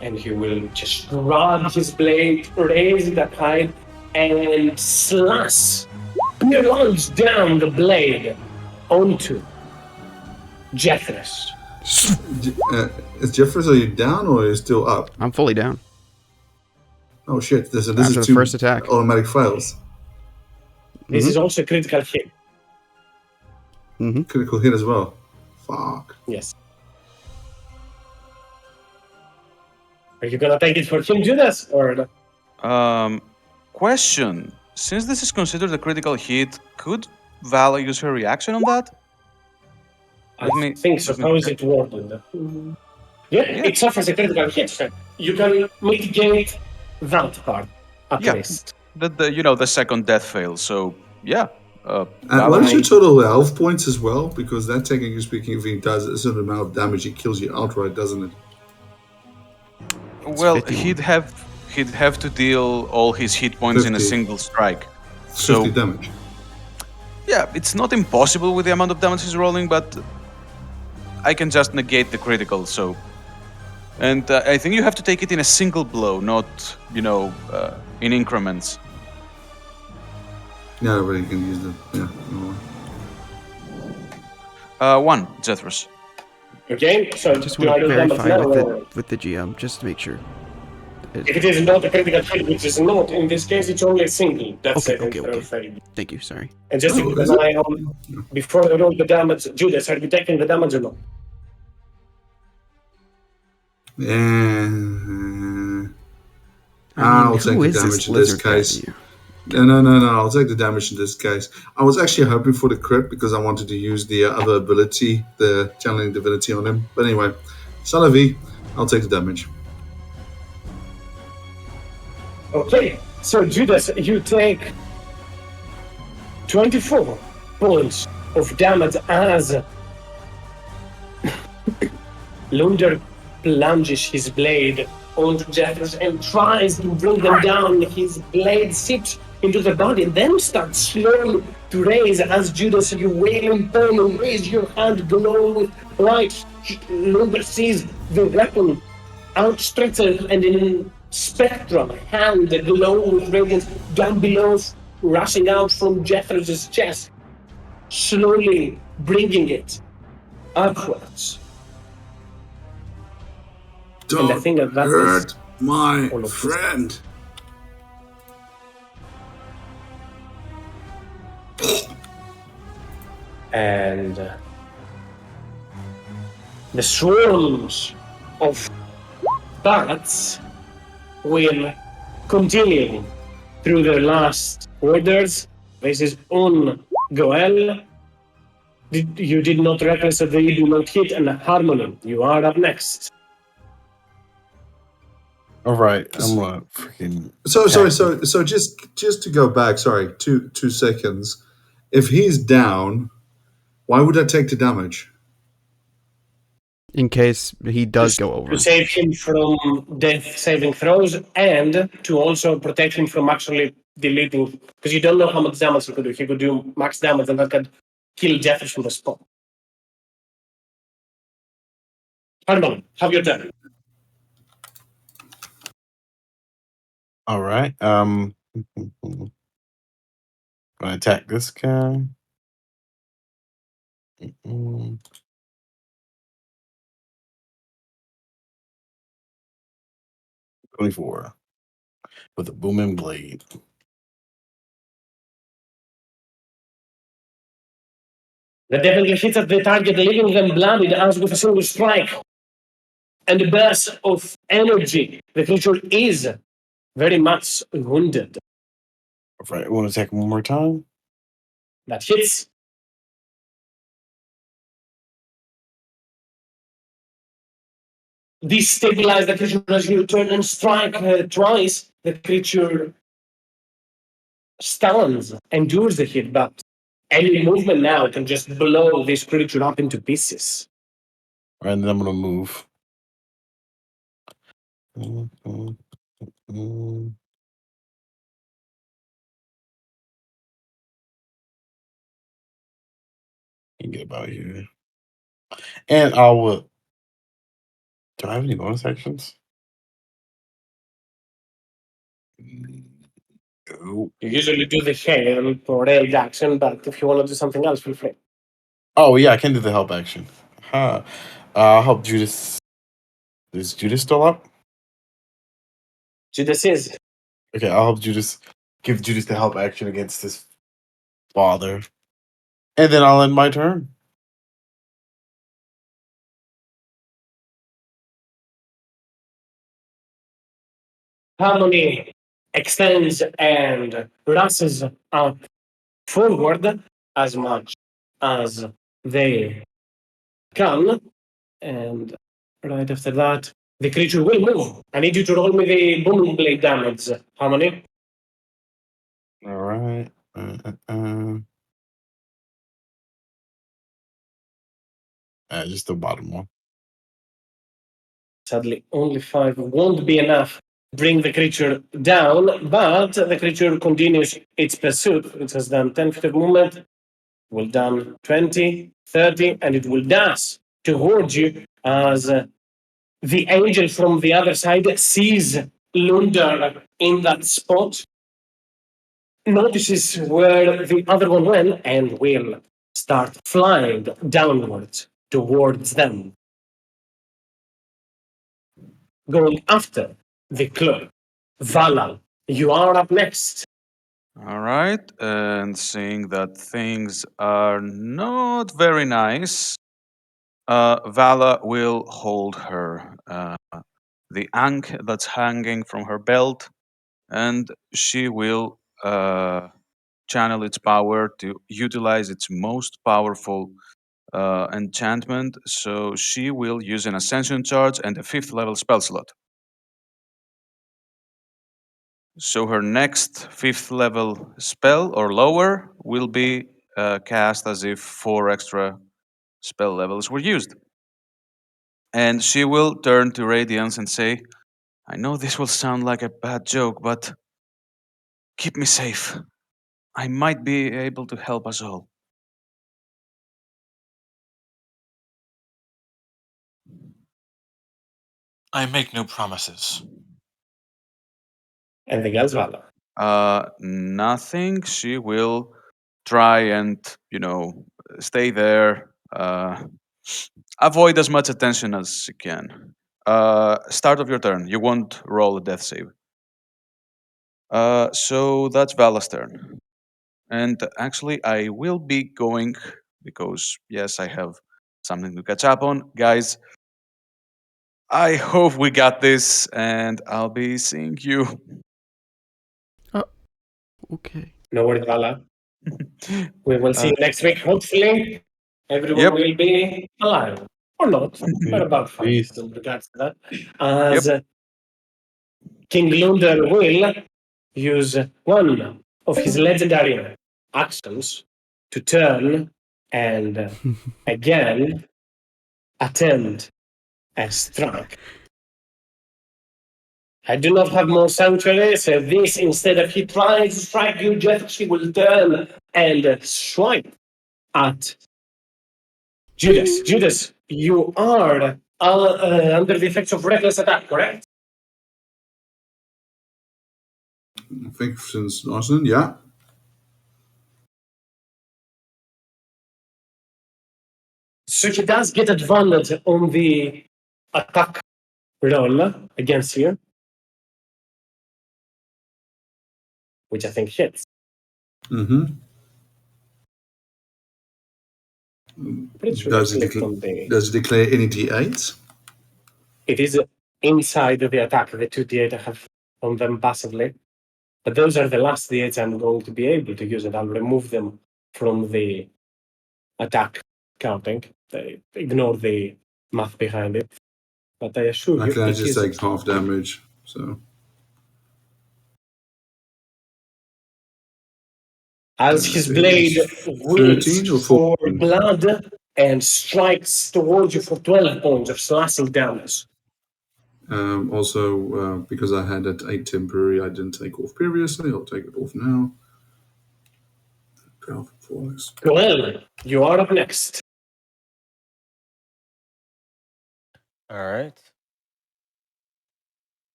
And he will just grab his blade, raise it up high, and slash, plunge down the blade onto Jethros. Is Jeffers, are you down or are you still up? I'm fully down. Oh shit! This After is the 2 first attack. automatic fails. This is also a critical hit. Critical hit as well. Fuck. Yes. Are you gonna take it for King Judas or? Question: since this is considered a critical hit, could Vala use her reaction on that? I think suppose it won't. Yeah, it suffers a critical hit. So you can mitigate that part at Yeah. least. The second death fail. So yeah. And Vala- what is your total health points as well? Because that, technically speaking, if he does a certain amount of damage, it kills you outright, doesn't it? Well, 51. he'd have to deal all his hit points in a 50. single strike. 50 So damage. yeah, it's not impossible with the amount of damage he's rolling, but I can just negate the critical. So, and I think you have to take it in a single blow, not in increments. Yeah, but you can use the yeah. One, Zephyrus. Okay, so Just do want I to do damage verify now with or? the GM just to make sure. If it is not a critical hit, which is not, in this case, it's only a single death saving throw failure. Thank you. Sorry. And just to Oh, keep is an it? eye on, before I roll the damage, Judas, are you taking the damage or not? Yeah. I mean, I'll take who the is damage this in this lizard guy to case. you? No. I'll take the damage in this case. I was actually hoping for the crit because I wanted to use the other ability, the channeling divinity on him. But anyway, Salavi, I'll take the damage. Okay, so Judas, you take 24 points of damage as Lunder plunges his blade onto Jeffers and tries to bring them down. His blade sips into the body and then starts slowly to raise as Judas, you wail in pain and raise your hand, glow with light. Lunder sees the weapon outstretched and in spectral hand, the glow with radiance down below, rushing out from Jeffers' chest, slowly bringing it upwards. And I Don't think that is hurt my all of this. friend. And the swarms of bats will continue through their last orders. This is on Goel. You did not reckless that they do not hit, and Harmony, you are up next. All right, I'm gonna freaking. So just to go back, sorry, 2 seconds. If he's down, why would I take the damage? In case he does go To over. save him from death saving throws and to also protect him from actually deleting, because you don't know how much damage he could do. He could do max damage and that could kill Jeffers from the spot. Harmon, have your turn. All right. Gonna attack this guy. 24 with a booming blade. The definitely hits at the target, leaving them bloodied as with a single strike. And a burst of energy. The creature is very much wounded. All right, I want to attack him one more time. That hits. Destabilize the creature as you turn and strike twice. The creature stuns, endures the hit, but any movement now can just blow this creature up into pieces. All right, and then I'm gonna move. And get about here. And I will. Do I have any bonus actions? No. You usually do the hail or raid action, but if you want to do something else, feel free. Oh yeah, I can do the help action. Huh. I'll help Judas. Is Judas still up? Judas is. Okay, I'll help Judas. Give Judas the help action against his father, and then I'll end my turn. Harmony extends and rushes up forward as much as they can. And right after that, the creature will move. I need you to roll me the booming blade damage, Harmony. All right. Just the bottom one. Sadly, only 5 won't be enough to bring the creature down, but the creature continues its pursuit. It has done 10 feet of movement, will done 20, 30, and it will dash towards you as the angel from the other side sees Lunder in that spot notices where the other one went and will start flying downwards towards them, going after the club. Vala, you are up next. All right, and seeing that things are not very nice, Vala will hold her the ankh that's hanging from her belt, and she will channel its power to utilize its most powerful enchantment. So she will use an ascension charge and a 5th level spell slot. So her next 5th level spell or lower will be cast as if 4 extra spell levels were used. And she will turn to Radiance and say, I know this will sound like a bad joke, but keep me safe. I might be able to help us all. I make no promises. Anything else, Vala? Nothing. She will try and, stay there. Avoid as much attention as she can. Start of your turn. You won't roll a death save. So that's Vala's turn. And actually, I will be going because, yes, I have something to catch up on. Guys, I hope we got this, and I'll be seeing you. Okay. No worries, Vala. We will see you next week. Hopefully, everyone Yep. will be alive. Or not. We're about fine Peace. in regards to that. As King Lunder will use one of his legendary actions to turn and again attempt a strike. I do not have more sanctuary, so this, instead of he tries to strike you, Jeff, she will turn and strike at Judas. Judas, you are under the effects of reckless attack, correct? I think since Arsenal, yeah. So he does get advantage on the attack roll against you, which I think hits. Mm-hmm. Pretty sure Does it's on the. it declare any D8s? It is inside of the attack, the 2d8 I have on them passively. But those are the last d8s I'm going to be able to use, and I'll remove them from the attack counting. Ignore the math behind it. But I assure I you, can it just is. take half damage. So As his that blade is whips 13 or for 14. blood and strikes towards you for 12 points of slashing damage. Also, because I had that 8 temporary, I didn't take off previously. I'll take it off now. 12 falls. Well, you are up next. All right.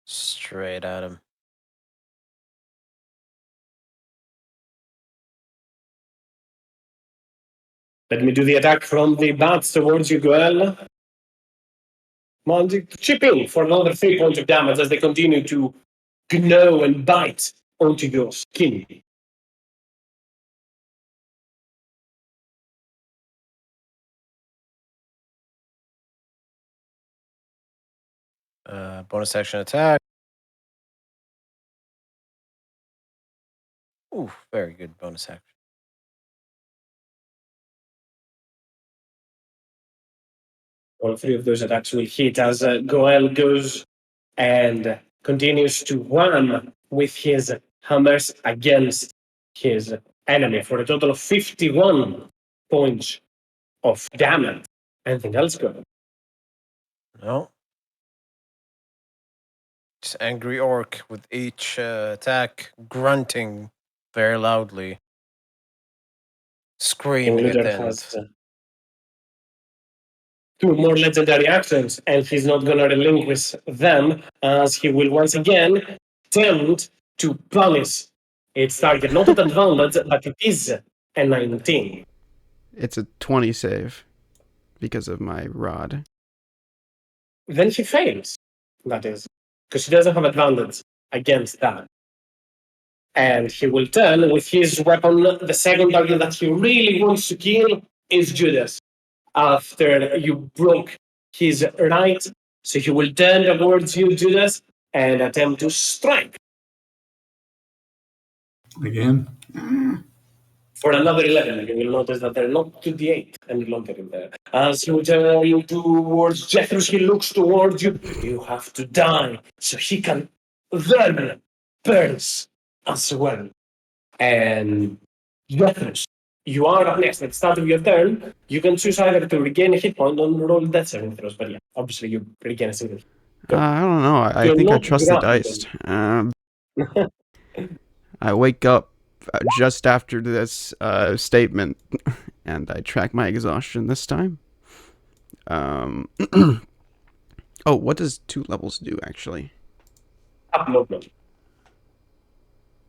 Straight at him. Let me do the attack from the bats towards you, Goel. Monty, chip in for another 3 points of damage as they continue to gnaw and bite onto your skin. Bonus action attack. Ooh, very good bonus action. All 3 of those attacks will hit as Goel goes and continues to wham with his hammers against his enemy for a total of 51 points of damage. Anything else, Goel? No. Just angry orc with each attack grunting very loudly, screaming at the Ingluder end. has 2 more legendary actions, and he's not going to relinquish them, as he will once again attempt to punish its target. Not at advantage, but it is a 19. It's a 20 save because of my rod. Then he fails, that is, because he doesn't have advantage against that. And he will turn with his weapon. The second target that he really wants to kill is Judas. After you broke his right, so he will turn towards you, Judas, and attempt to strike Again. for another 11. You will notice that they're not 2d8 any longer in there. As you turn towards Jethros, he looks towards you. You have to die so he can then burns as well. And Jethros, you are up next. At the start of your turn, you can choose either to regain a hit point or roll death saving throws. But yeah, obviously you regain a single. I don't know. I You're think I not trust the grappling. dice. I wake up just after this statement, and I track my exhaustion this time. Oh, what does 2 levels do, actually? Up movement.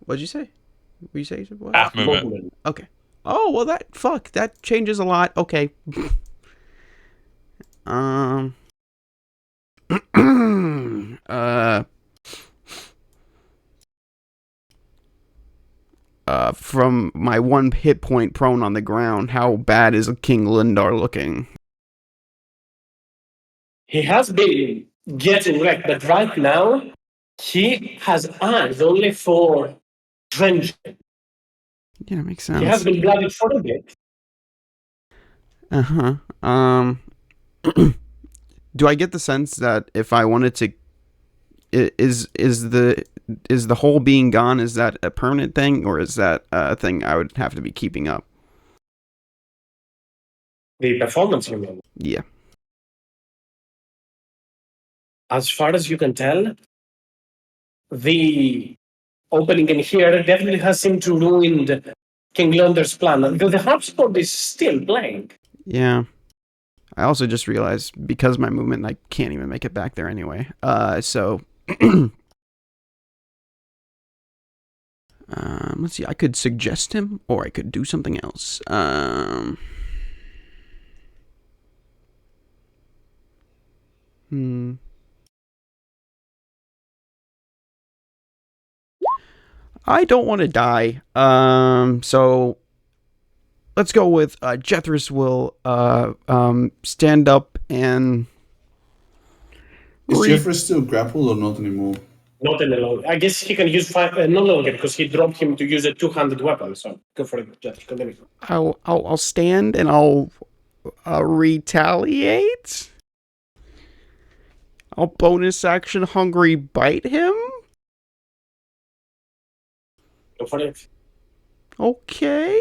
What'd you say? What you say? What? Half movement. Okay. Oh, well, that changes a lot. Okay. From my 1 hit point prone on the ground, how bad is King Lindar looking? He has been getting wrecked, but right now, he has eyes only for vengeance. Yeah, that makes He has sense. been blooded for a bit. Do I get the sense that if I wanted to, is the hole being gone, is that a permanent thing, or is that a thing I would have to be keeping up? The performance, you mean? Yeah. As far as you can tell, the opening in here definitely has seemed to ruin King Lunder's plan. Though the harpsichord is still playing. Yeah. I also just realized, because of my movement, I can't even make it back there anyway. So... let's see, I could suggest him, or I could do something else. I don't want to die. So let's go with Jethros will stand up and... Is Jeffrey still grappled or not anymore? Not any longer. I guess he can use 5, no longer, because he dropped him to use a 2-handed weapon. So go for it, Jeff. Continue. I'll stand and I'll retaliate. I'll bonus action hungry bite him. Go for it. Okay.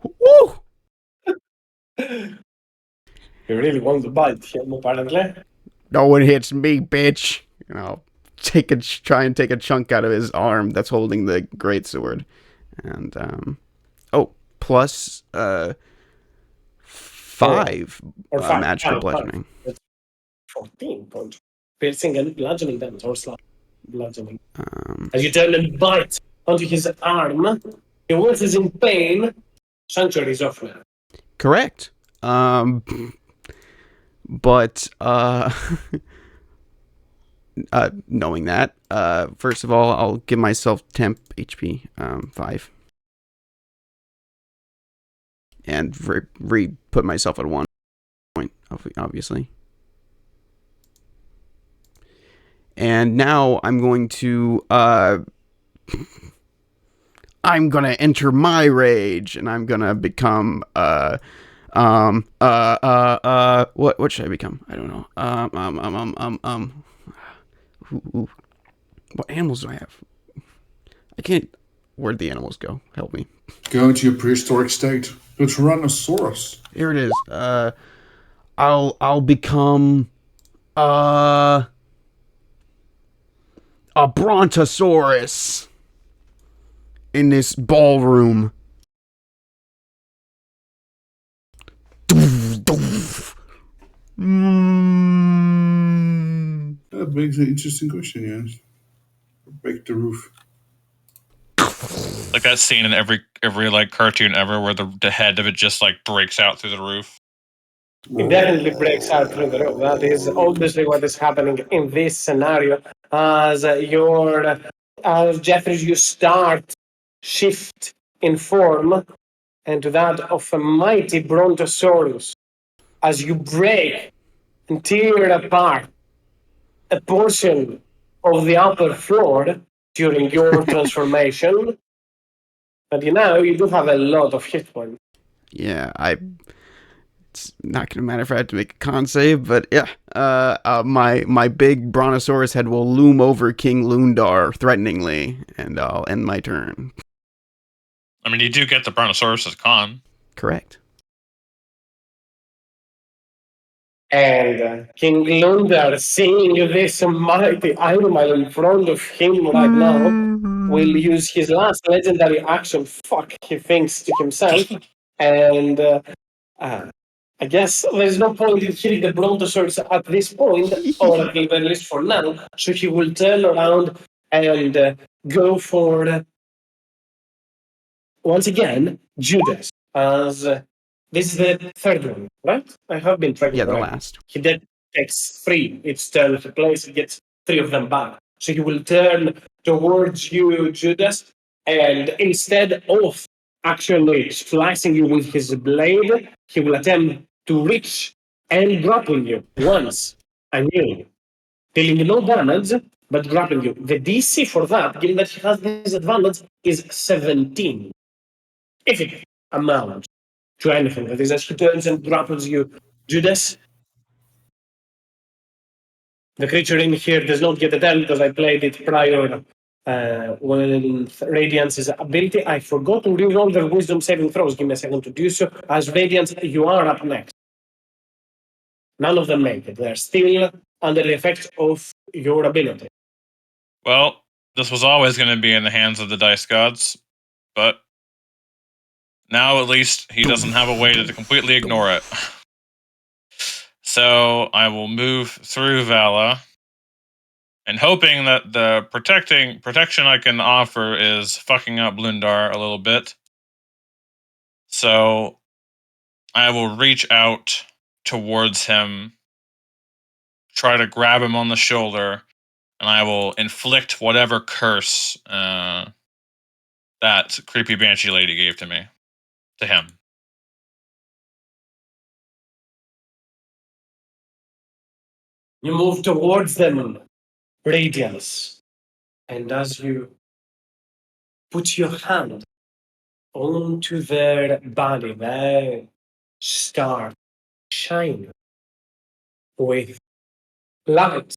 Woo! He really wants to bite him, apparently. No one hits me, bitch. And I'll try and take a chunk out of his arm that's holding the greatsword. And plus 5 magical bludgeoning. 14 points. Piercing and bludgeoning damage, or slap bludgeoning. As you turn and bite onto his arm, he is in pain. Sanctuary is off now. Correct. But knowing that, first of all, I'll give myself temp HP 5, and put myself at 1 point, obviously. And now I'm going to enter my rage, and I'm gonna become what should I become? I don't know. What animals do I have? I can't. Where'd the animals go? Help me. Go into your prehistoric state. The Tyrannosaurus. Here it is. I'll become a Brontosaurus in this ballroom. That makes an interesting question, yes. Break the roof. Like that scene in every like cartoon ever where the head of it just like breaks out through the roof. It definitely breaks out through the roof. That is obviously what is happening in this scenario. As Jeffrey, you start shift in form into that of a mighty brontosaurus as you break and tear apart a portion of the upper floor during your transformation. But you do have a lot of hit points. Yeah, it's not gonna matter if I have to make a con save, but yeah, my big brontosaurus head will loom over King Lundar threateningly, and I'll end my turn. I mean, you do get the Brontosaurus as con. Correct. And King Lundar, seeing this mighty animal in front of him right now, will use his last legendary action. Fuck, he thinks to himself, and I guess there's no point in hitting the Brontosaurus at this point, or at the very least for now. So he will turn around and go for once again Judas. As this is the third one, right? I have been tracking. Yeah, the correct. last. He then takes 3. Each turn he plays, he gets 3 of them back. So he will turn towards you, Judas, and instead of actually slicing you with his blade, he will attempt to reach and grapple you once anew, dealing no damage, but grappling you. The DC for that, given that he has this advantage, is 17. If it amounts to anything, that is, as he turns and grapples you, Judas, the creature in here does not get a turn because I played it prior when Radiance's ability. I forgot to reroll their wisdom saving throws. Give me a second to do so. As Radiance, you are up next. None of them make it. They're still under the effects of your ability. Well, this was always going to be in the hands of the dice gods, but now at least he doesn't have a way to completely ignore it. So I will move through Vala, and hoping that the protection I can offer is fucking up Blundar a little bit. So I will reach out towards him, try to grab him on the shoulder, and I will inflict whatever curse that creepy banshee lady gave to me, to him. You move towards them, Radiance, and as you put your hand onto their body, they start shining with light.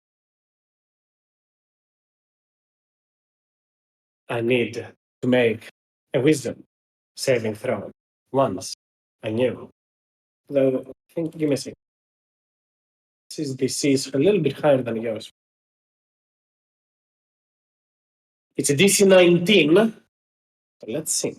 I need to make a wisdom saving throw once. I knew. Though, I think, give me a second. This DC is a little bit higher than yours. It's a DC 19. So let's see.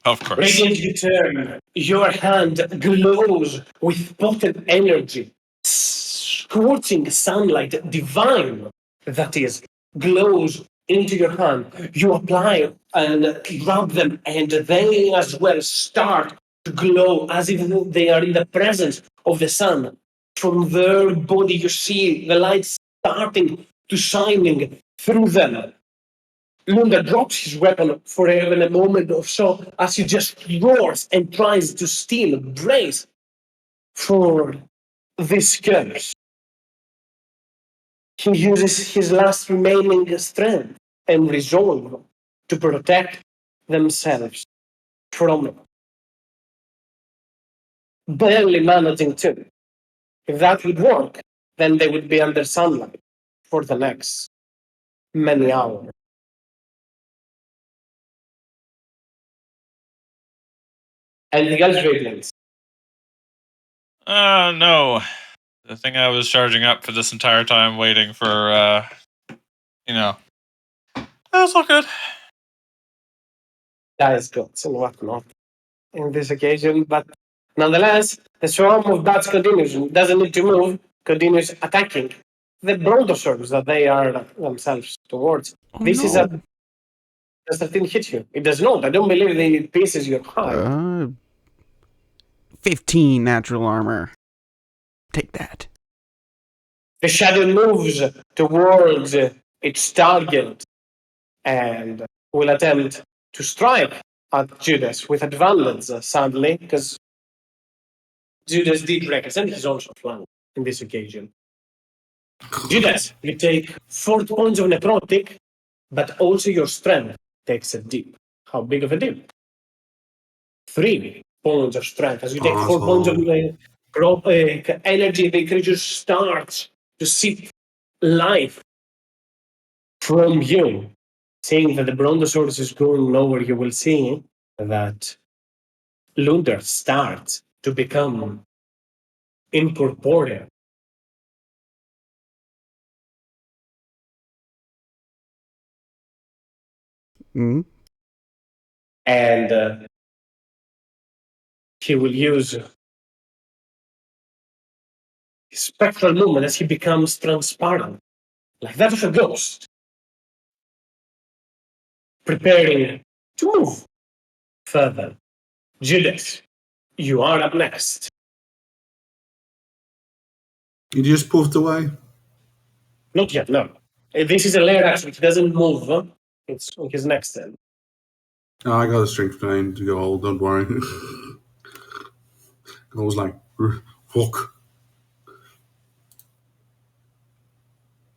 Of course. Radiant return. Your hand glows with potent energy, scorching sunlight, divine, that is, glows into your hand. You apply and rub them, and they as well start to glow as if they are in the presence of the sun. From their body, you see the light starting to shining through them. Lunda drops his weapon for even a moment or so as he just roars and tries to steal, brace for this curse. He uses his last remaining strength and resolve to protect themselves from it. Barely managing to. If that would work, then they would be under sunlight for the next many hours. Anything else, Radiance? No. The thing I was charging up for this entire time waiting for, that's all good. That is good, and whatnot. in this occasion, but nonetheless, the swarm of bats continues, doesn't need to move, continues attacking the brontosaurs that they are themselves towards. Oh, This is no. does that thing hit you? It does not. I don't believe it pierces your hide. 15 natural armor. Take that. The shadow moves towards its target and will attempt to strike at Judas with advantage, sadly, because Judas did represent his own flank in this occasion. Judas, you take 4 points of necrotic, but also your strength takes a dip. How big of a dip? 3 points of strength. As you take 4 points of energy, the creature starts to seep life from you. Seeing that the brontosaurus is going nowhere, you will see that Lunder starts to become incorporeal. Mm. And he will use his spectral movement as he becomes transparent, like that of a ghost, preparing to move further. Judas, you are up next. He just puffed away. Not yet, no. This is a layer action. He doesn't move. It's on his next turn. Oh, I got a strength 9 to go old, don't worry. I was like, fuck.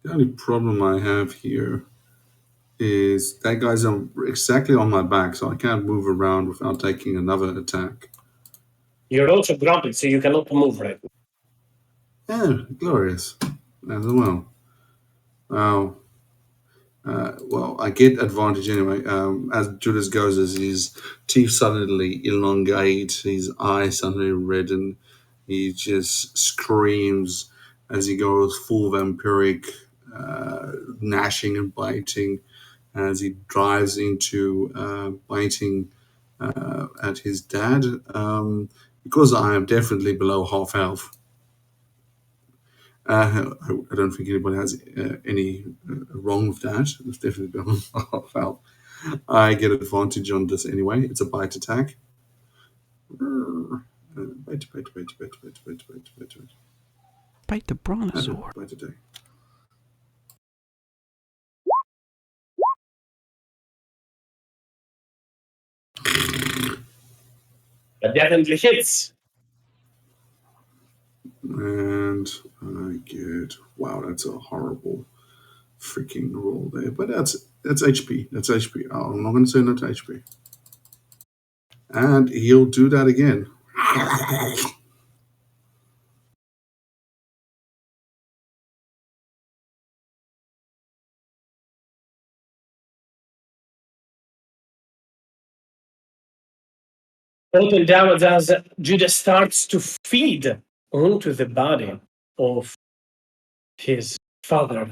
The only problem I have here is that guy's exactly on my back, so I can't move around without taking another attack. You're also grappled, so you cannot move right now. Yeah, glorious. As well. Wow. Well, I get advantage anyway. As Judas goes, as his teeth suddenly elongate, his eyes suddenly redden, he just screams as he goes full vampiric, gnashing and biting, as he drives into biting at his dad. Because I am definitely below half health. I don't think anybody has any wrong with that. It's definitely been half health. I get advantage on this anyway. It's a bite attack. Bite. Bite the brontosaur. Bite attack. That definitely hits. And I get, wow, that's a horrible freaking roll there. But that's HP. That's HP. I'm not going to say no to HP. And he'll do that again. Total damage as Judas starts to feed onto the body of his father.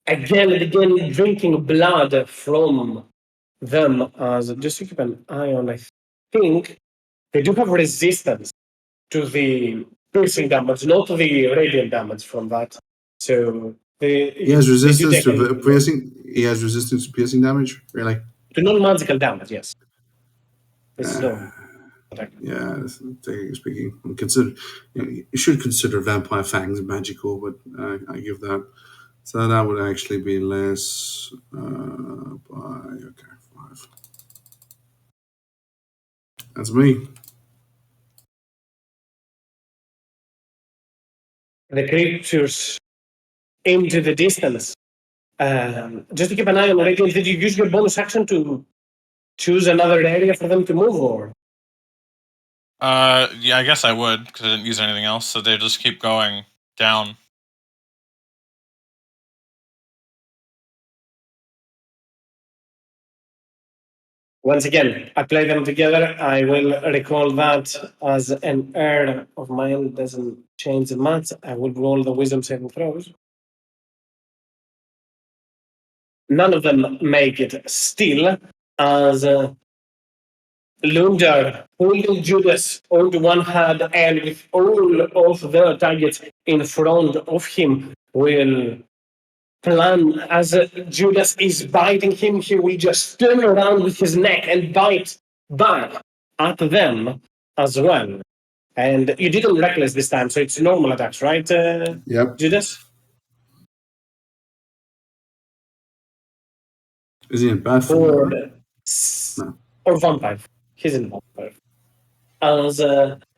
Again and again, drinking blood from them. As just to keep an eye on, I think they do have resistance to the piercing damage, not to the radiant damage from that. So He has resistance to piercing. He has resistance to piercing damage. Really? To non-magical damage, yes. This is no attack. Yeah, technically speaking, consider you should consider vampire fangs magical, but I give that. So that would actually be less by 5. That's me. The creatures into the distance. Just to keep an eye on radiant, did you use your bonus action to choose another area for them to move, or? Yeah, I guess I would because I didn't use anything else. So they just keep going down. Once again, I play them together. I will recall that as an error of mine. Doesn't change much. I will roll the wisdom saving throws. None of them make it still, as Lundar holding Judas on the one hand and with all of the targets in front of him will plan as Judas is biting him, he will just turn around with his neck and bite back at them as well. And you didn't reckless this time, so it's normal attacks, right, Yep. Judas? Is he in bad Or form? No. or vampire. He's in vampire. As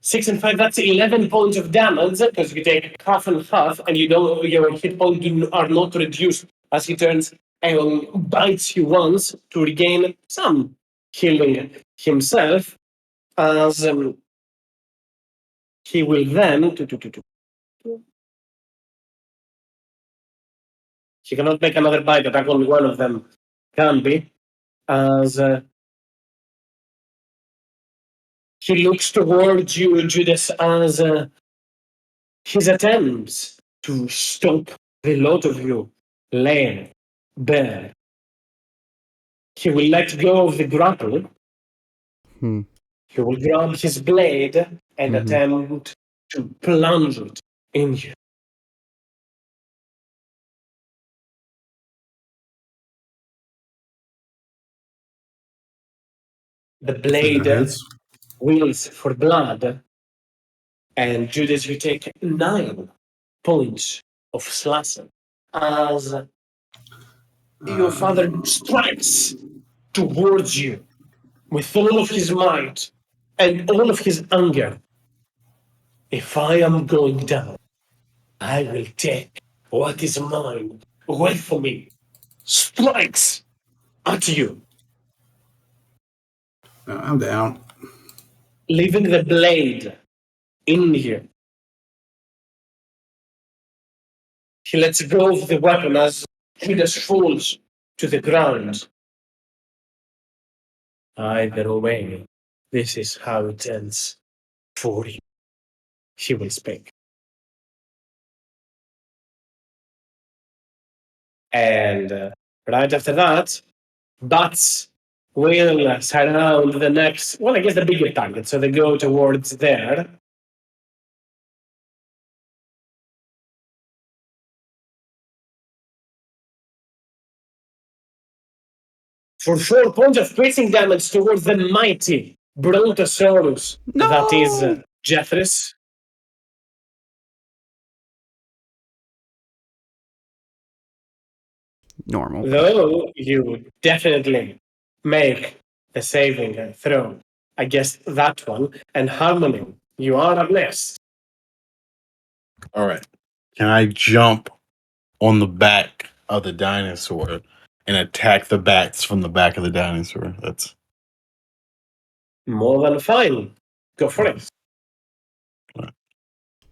6 and 5, that's 11 points of damage because you take half and half, and you don't your hit points are not reduced as he turns and bites you once to regain some healing himself. As he will then he cannot make another bite attack. Only one of them can be. As he looks towards you, Judas, as his attempts to stop the lot of you lay bare. He will let go of the grapple. Hmm. He will grab his blade and Mhm. attempt to plunge it in you. The blade Heads. wheels for blood, and Judas, you take 9 points of slashing as your father strikes towards you with all of his might and all of his anger. If I am going down, I will take what is mine away from me. Strikes at you, I'm down. leaving the blade in here. He lets go of the weapon as Judas falls to the ground. Either way, this is how it ends for you. He will speak. And right after that, bats will surround the next, well, I guess the bigger target. So they go towards there. For 4 points of piercing damage towards the mighty Brontosaurus that is No. Jeffress. Normal. Though you definitely make the saving throw against that one. And Harmony, you are up next. All right. Can I jump on the back of the dinosaur and attack the bats from the back of the dinosaur? That's More than fine. Go for it.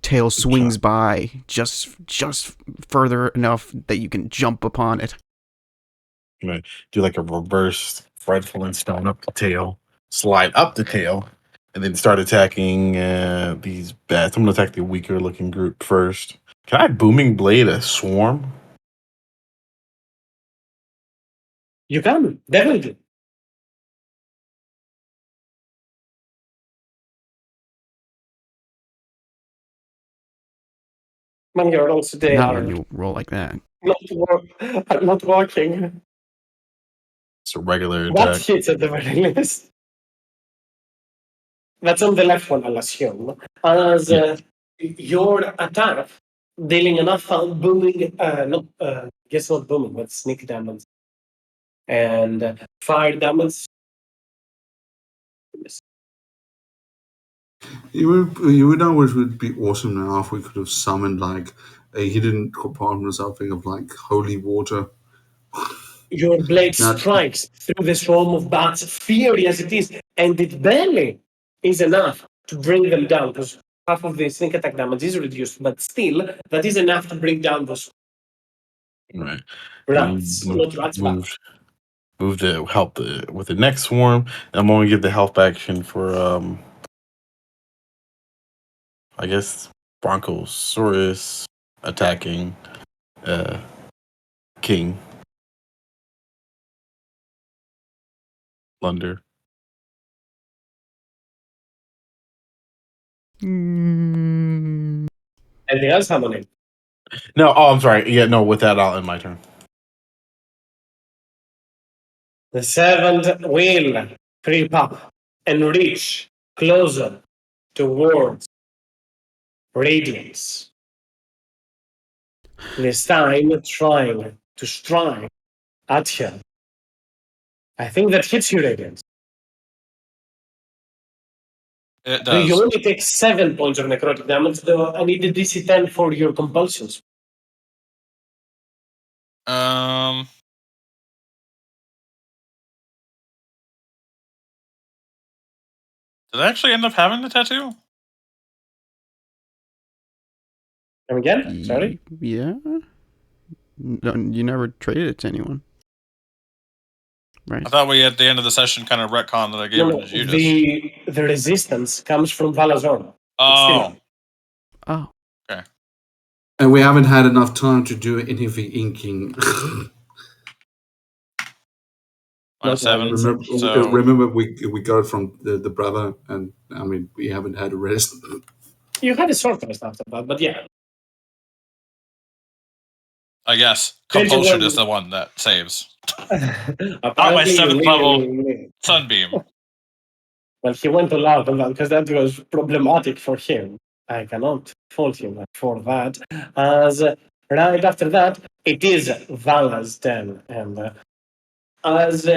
Tail swings by just further enough that you can jump upon it. I'm gonna do like a reverse Fred Flintstone up the tail, slide up the tail, and then start attacking these bats. I'm gonna attack the weaker looking group first. Can I booming blade a swarm? You can, definitely. Man, your rolls today Not are when you roll like that. not working. It's a regular What attack. hits at the very least? That's on the left one, I'll assume. As Yeah. your attack, dealing enough booming, not, guess not booming, but sneak damage. And fire damage. You would know it would be awesome now if we could have summoned like a hidden compartment or something of like holy water. Your blade Now, strikes through the swarm of bats, fiery as it is, and it barely is enough to bring them down because half of the sneak attack damage is reduced, but still, that is enough to bring down those Right. And rats, not rats, move bats. move to help with the next swarm. I'm going to give the health action for I guess Bronchosaurus attacking uh King Lunder. Mm. Anything else, Harmony? No, oh, I'm sorry. Yeah, no, with that, I'll end my turn. The seventh will creep up and reach closer towards Radiance. This time trying to strike at her. I think that hits you, Radiance. It Do you does. only take 7 points of necrotic damage, though I need a DC 10 for your compulsions. Did I actually end up having the tattoo? Come again? Sorry? Yeah. No, you never traded it to anyone. Right. I thought we at the end of the session kind of retconned that I gave No, it to Judas. the resistance comes from Valazor. Oh, Oh. okay. And we haven't had enough time to do anything inking. Minus 7. remember, So remember we got it from the brother, and I mean we haven't had a rest. You had a sorceress after that, but yeah. I guess Change it compulsion when- is the one that saves. Apparently, Not my you 7th really level need- Sunbeam. Well, he went all out on that because that was problematic for him. I cannot fault him for that. As right after that, it is Vala's turn, and as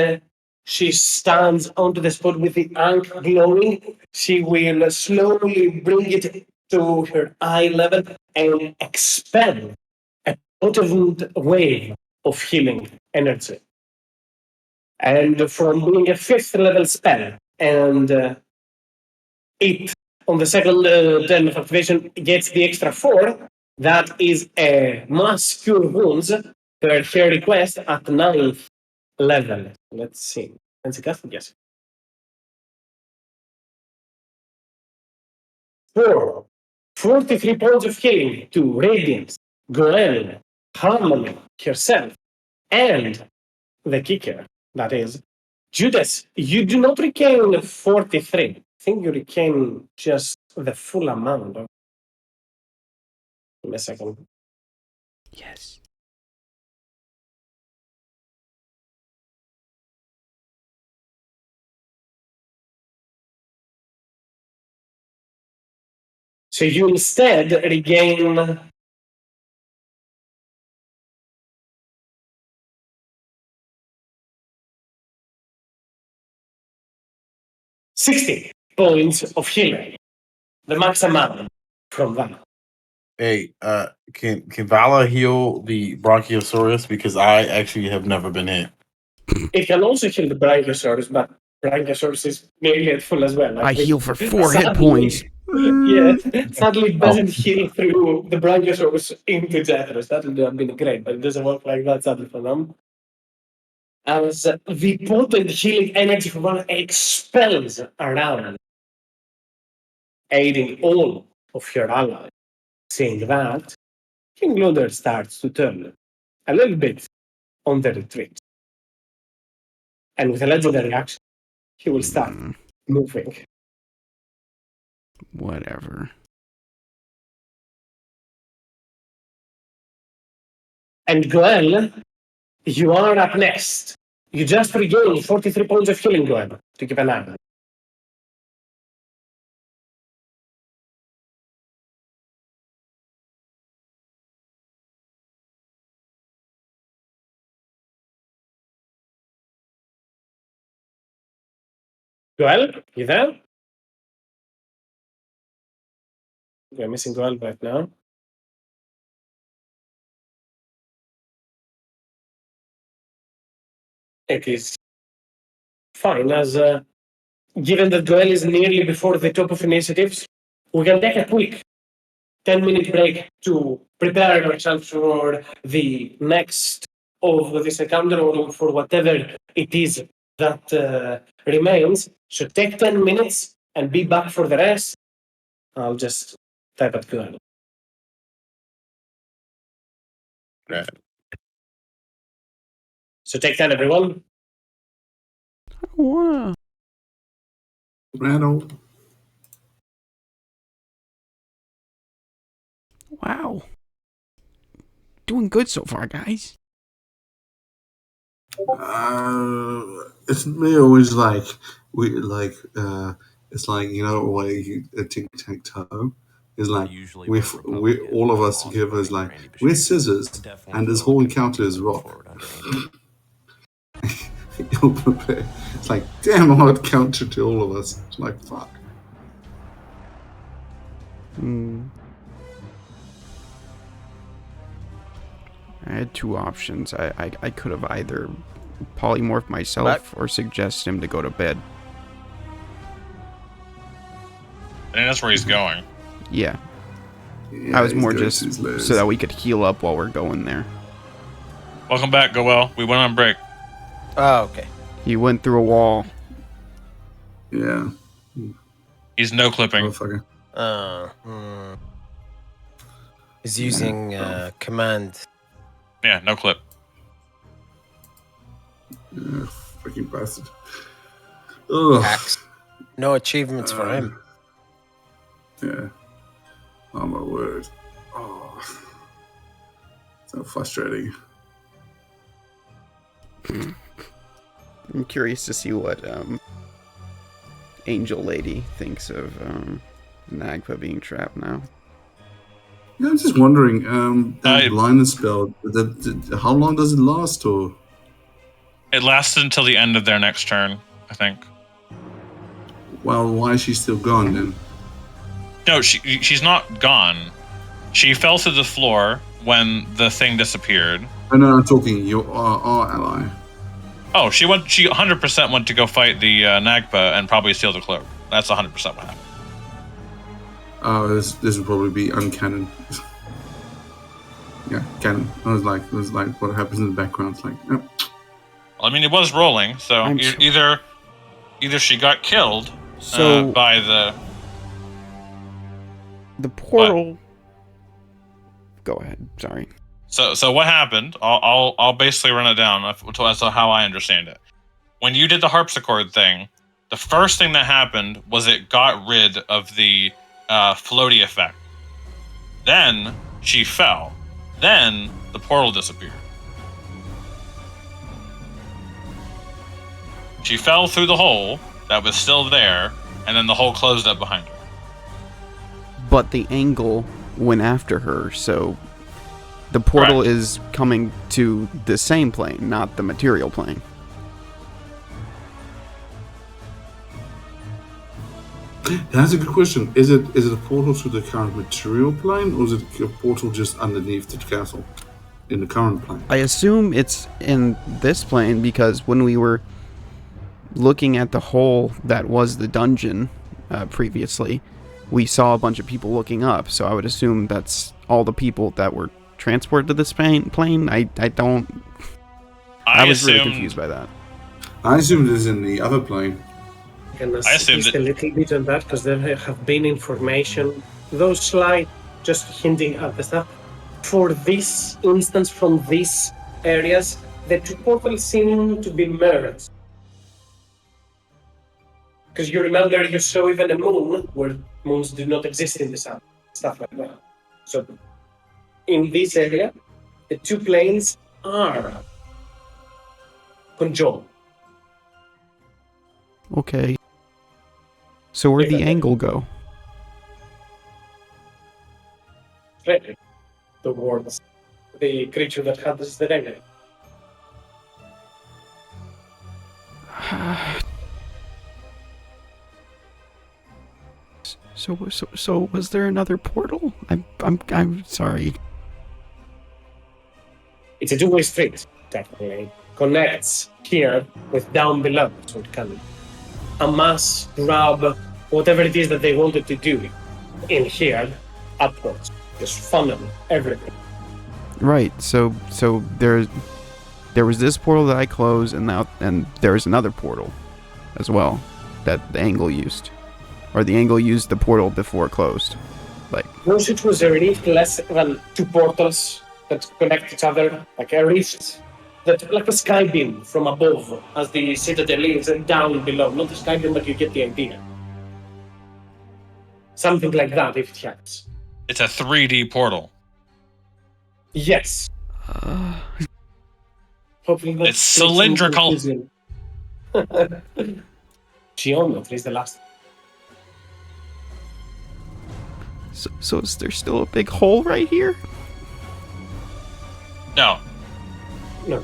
she stands onto the spot with the ink glowing, she will slowly bring it to her eye level and expel a potent wave of healing energy. And from being a 5th level spell, and it on the second turn of activation gets the extra 4, that is a mass cure wounds per her request at 9th level. Let's see. And the cast, yes. 4. 43 points of healing to Radiance, Gwen, Harmony, herself, and the kicker, that is, Judas. You do not regain 43. I think you regain just the full amount. Give me a second. Yes. So you instead regain 60 points of healing. The max amount from that. Hey, can Vala heal the Brachiosaurus? Because I actually have never been hit. It can also heal the Brachiosaurus, but Brachiosaurus is nearly at full as well. I heal for 4 hit Sadly- points. Yeah, sadly, it doesn't Oh. heal through the Brachiosaurus into Zephyrus. That would have been great, but it doesn't work like that, sadly, for them. As the potent healing energy from one expels around, aiding all of your allies. Seeing that, King Lunder starts to turn a little bit on the retreat. And with a legendary action, he will start moving. Whatever. And Goel, you are up next. You just regained 43 points of healing, Goel, to keep an eye on. Goel, you there? We're missing Goel right now. It is fine, as given that Goel is nearly before the top of initiatives, we can take a quick 10-minute break to prepare ourselves for the next of this encounter or for whatever it is that remains. So take 10 minutes and be back for the rest. I'll just type at Q&A. Right. So take 10, everyone. Wow. Randall. Wow. Doing good so far, guys. It's me always like it's like a tic tac toe. It's like Usually we vote we Republican, all of but us lost together is voting like Randy we're Bashir. scissors, I definitely and this feel whole like encounter is moving rock. forward under Andy. It's like damn hard counter to all of us. It's like fuck. I had two options. I could have either polymorphed myself or suggest him to go to bed. I think that's where he's going. Yeah. Yeah, I was he's more going just to his layers. so that we could heal up while we're going there. Welcome back, Goel. We went on break. Oh, okay. He went through a wall. Yeah, He's no clipping. motherfucker. He's using command. Yeah, no clip. Yeah, fucking bastard. Ugh. Axe. No achievements for him. Yeah. Oh my word. Oh, so frustrating. I'm curious to see what Angel Lady thinks of Nagpa being trapped now. Yeah, I'm just wondering. That I- blindness spell. How long does it last? Or It lasted until the end of their next turn, I think. well, why is she still gone then? No, she's not gone. She fell to the floor when the thing disappeared. Oh, no, I'm talking your our ally. Oh, she 100% went to go fight the Nagpa and probably steal the cloak. That's 100% what happened. Oh, this would probably be uncanon. Yeah, canon. It was like what happens in the background. It's like, oh. Well, I mean, it was rolling, so I'm either she got killed So by the portal. Go ahead. Sorry. So what happened? I'll basically run it down as to how I understand it. When you did the harpsichord thing, the first thing that happened was it got rid of the floaty effect. Then she fell. Then the portal disappeared. She fell through the hole that was still there, and then the hole closed up behind her. But the angle went after her, so the portal Correct. is coming to the same plane, not the material plane. That's a good question. Is it a portal to the current material plane, or is it a portal just underneath the castle in the current plane? I assume it's in this plane because when we were looking at the hole that was the dungeon previously, we saw a bunch of people looking up. So I would assume that's all the people that were transported to this plane. I was really confused by that. I assumed it is in the other plane. Can I assumed assist a little bit on that because there have been information, those slight, just hinting at the stuff. For this instance, from these areas, the two portals seem to be mirrors. Because you remember you saw even a moon where moons do not exist in the sun, stuff like that. So, in this area, the two planes are conjoined. Okay. So where'd the angle go? Right towards the creature that had this dragon. So was there another portal? I'm sorry. It's a two-way street, technically. Connects here with down below, so it can amass, grab, whatever it is that they wanted to do in here, upwards. Just funnel everything. Right. So there was this portal that I closed, and there was another portal as well that the angle used, or the angle used the portal before it closed. Like, No, it was a rift less than two portals that connect each other, like a rift that, like a sky beam from above, as the citadel is, and down below. Not a sky beam, but you get the idea. Something like that, if it helps. It's a 3D portal. Yes. Hopefully not It's cylindrical. Geometry is the last. So is there still a big hole right here? No. No.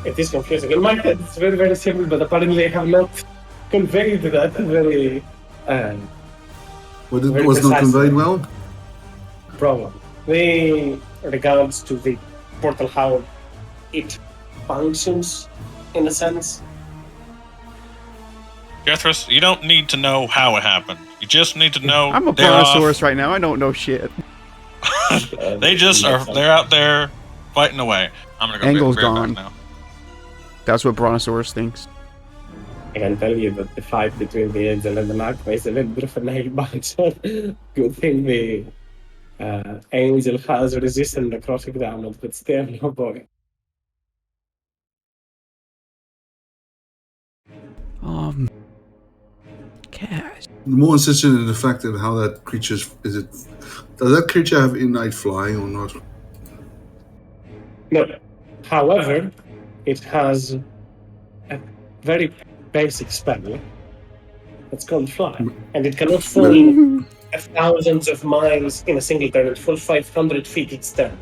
It is confusing. In my head, it's very, very simple, but apparently I have not conveyed that very. But it Very was not precise. conveyed well. Problem. With regards to the portal, how it functions, in a sense. Jethris, you don't need to know how it happened. You just need to know I'm a they're brontosaurus right now. I don't know shit. They just are. They're out there fighting away. I'm gonna go. Angle's be right gone. back now. That's what brontosaurus thinks. I can tell you that the fight between the angel and the magpie is a little bit of a nail biter. Good thing the angel has resistant necrotic damage, but still, no boy. Cash. The more insistent in the fact that how that creature is it. Does that creature have innate flying or not? No. However, it has a very basic spell. It's called Fly. And it cannot fall thousands of miles in a single turn. It falls 500 feet each turn.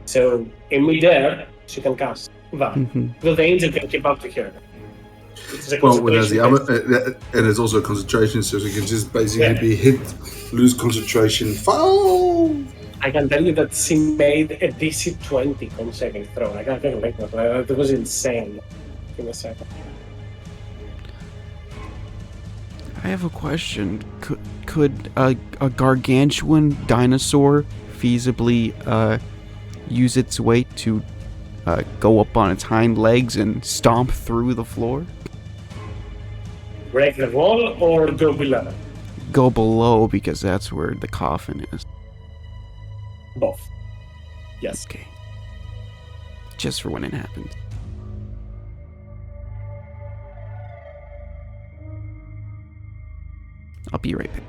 So, in midair, she can cast that. Though the angel can keep up to her. Well, it has the other, and it's also a concentration, so it can just basically be hit, lose concentration, fall. I can tell you that she made a DC 20 on second throw. I can't remember that. It was insane. Give me a second. I have a question. Could a gargantuan dinosaur feasibly use its weight to go up on its hind legs and stomp through the floor? Break the wall or go below? Go below, because that's where the coffin is. Both. Yes. Okay. Just for when it happens. I'll be right back.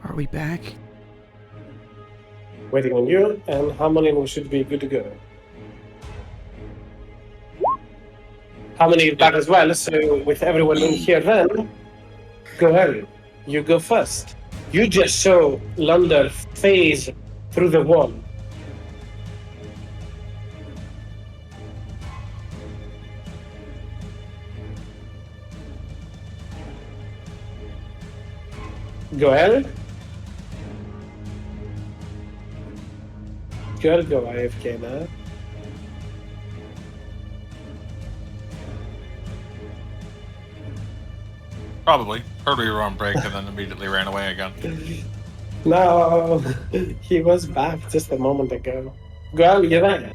Are we back? Waiting on you, and Harmony, we should be good to go. Harmony is back as well, so with everyone in here then, go ahead. You go first. You just saw Lunder phase through the wall. Go ahead. Go AFK now. Probably. Heard we were on break and then immediately ran away again. No, he was back just a moment ago. Go, you're there.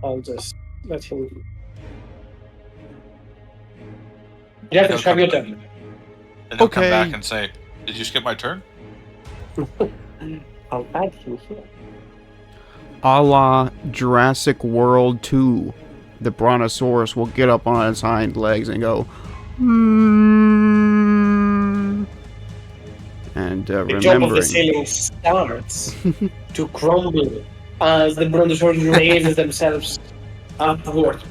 I'll just let him. Yeah, He'll have come your back. turn. And he'll come Okay. back and say, "Did you skip my turn?" I'll add him here. A la Jurassic World 2, the Brontosaurus will get up on its hind legs and go, "Hmm." And The top of the remembering, ceiling starts to crumble as the Brontosaurus raises themselves upward.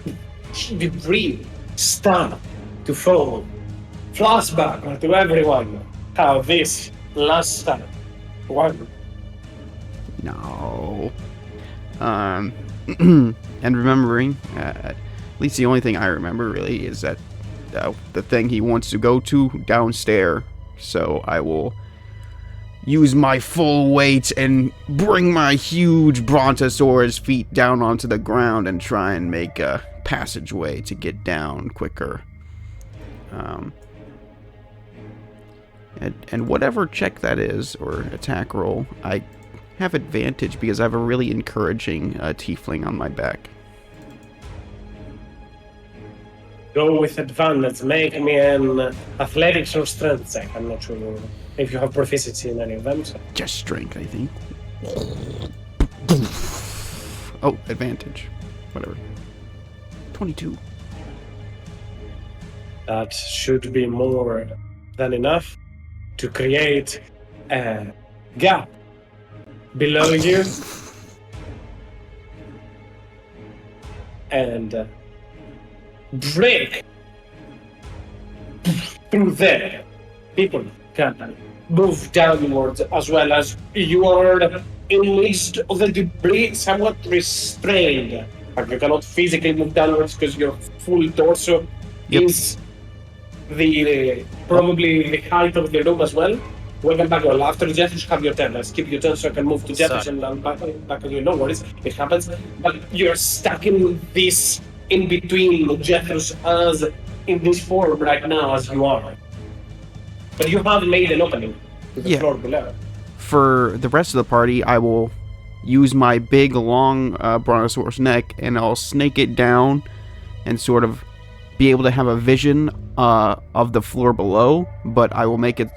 Debris start to fall. Flashback to everyone how this last time one. no. And remembering, at least the only thing I remember really is that the thing he wants to go to downstairs. So I will use my full weight and bring my huge Brontosaurus feet down onto the ground and try and make a passageway to get down quicker. And whatever check that is, or attack roll, I have advantage because I have a really encouraging tiefling on my back. Go with advantage. Make me an athletics or strength check. I'm not sure if you have proficiency in any of them. So. Just strength, I think. Oh, advantage. Whatever. 22. That should be more than enough to create a gap below you and break through there. People can move downwards as well as you are in the midst of the debris, somewhat restrained. But you cannot physically move downwards because your full torso is the probably the height of the room as well. Welcome back. Well, after Jethros, have your turn. Let's keep your turn so I can move to Jethros and I'm back on you. No worries, it happens. But you're stuck in this in between Jethros as in this form right now as you are. But you have made an opening to the floor below. For the rest of the party, I will use my big, long Brontosaurus neck and I'll snake it down and sort of be able to have a vision of the floor below, but I will make it,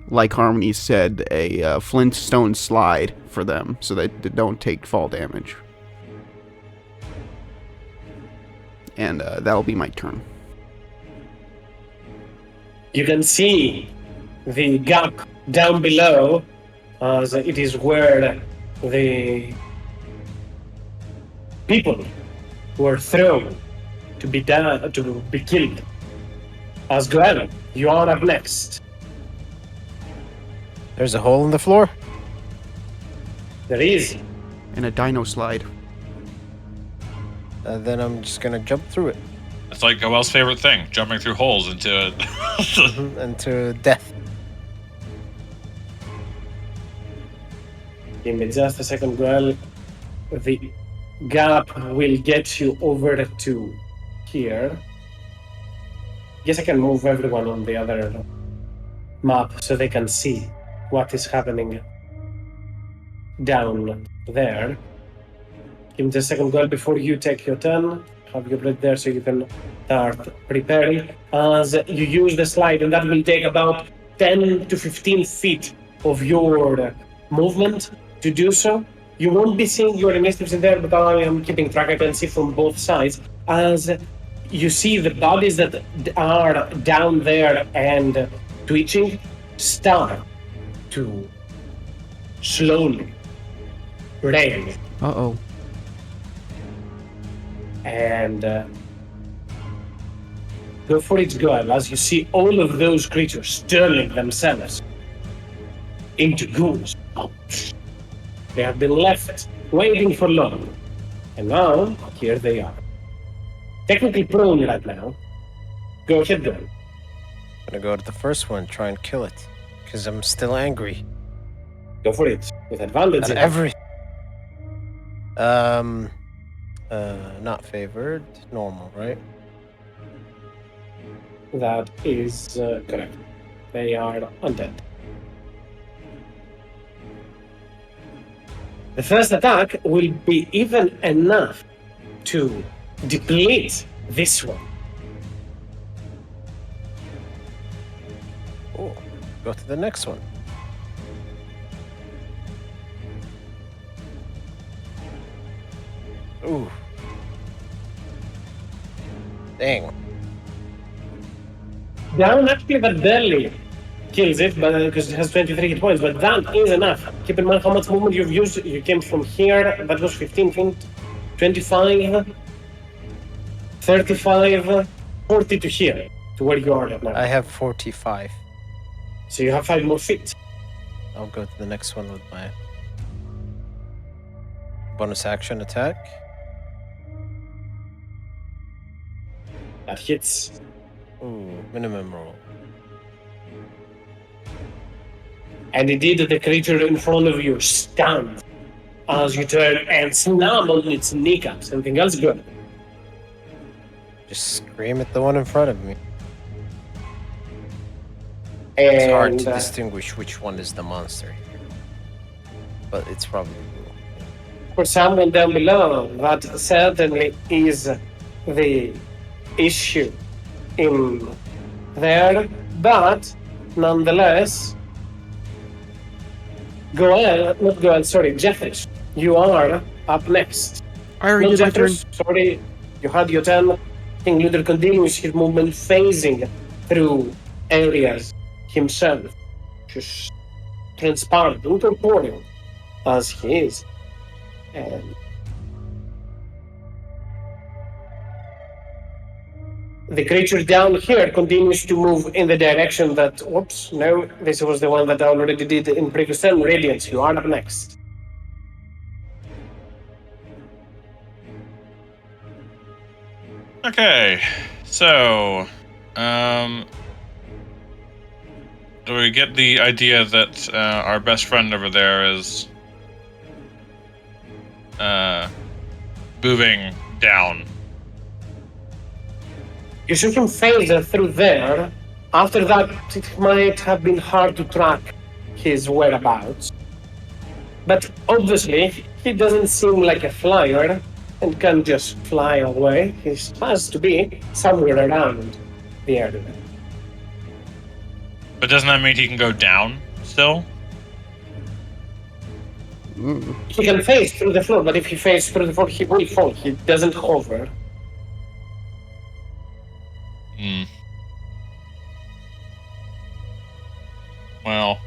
like Harmony said, a Flintstone slide for them so that they don't take fall damage. And that'll be my turn. You can see the gap down below, as it is where the people were thrown to be killed. As Glenn, you are up next. There's a hole in the floor? There is. And a dino slide. Then I'm just gonna jump through it. It's like Goel's favorite thing, jumping through holes into it. Into death. Give me just a second, Glenn. The gap will get you over to here. Guess I can move everyone on the other map so they can see what is happening down there. Give me just a second, Glenn, before you take your turn. Have your blade there so you can start preparing. As you use the slide, and that will take about 10 to 15 feet of your movement to do so. You won't be seeing your initiatives in there, but I am keeping track. I can see from both sides as you see the bodies that are down there and twitching start to slowly raise. Uh-oh. And go for it, Goel, as you see all of those creatures turning themselves into ghouls. They have been left waiting for long. And now, here they are. Technically prone right now. Go ahead, Goel. I'm gonna go to the first one, try and kill it. Because I'm still angry. Go for it. With advantage. At every. Not favored. Normal, right? That is correct. They are undead. The first attack will be even enough to deplete this one. Oh, go to the next one. Ooh. Dang. Down actually that barely kills it, but because it has 23 hit points, but that is enough. Keep in mind how much movement you've used. You came from here, that was 15 feet, 25, 35, 40 to here, to where you are right now. I have 45. So you have 5 more feet. I'll go to the next one with my bonus action attack. That hits. Ooh, minimum roll. And indeed, the creature in front of you stands as you turn and snap on its kneecaps. Anything else good? Just scream at the one in front of me. It's hard And to distinguish which one is the monster here. But it's probably cool. for someone down below, that certainly is the issue in there. But nonetheless, Jeffers, you are up next. I already did my turn. Jeffers, sorry, you had your turn. King Luther continues his movement, phasing through areas himself, just transparent, incorporeal as he is. And the creature down here continues to move in the direction that, whoops, no, this was the one that I already did in previous turn. Radiance, you are up next. Okay, so, do we get the idea that our best friend over there is moving down? You saw him phase through there. After that, it might have been hard to track his whereabouts. But obviously, he doesn't seem like a flyer and can't just fly away. He has to be somewhere around the area. But doesn't that mean he can go down still? He can phase through the floor, but if he phases through the floor, he will fall. He doesn't hover. Hmm. Well,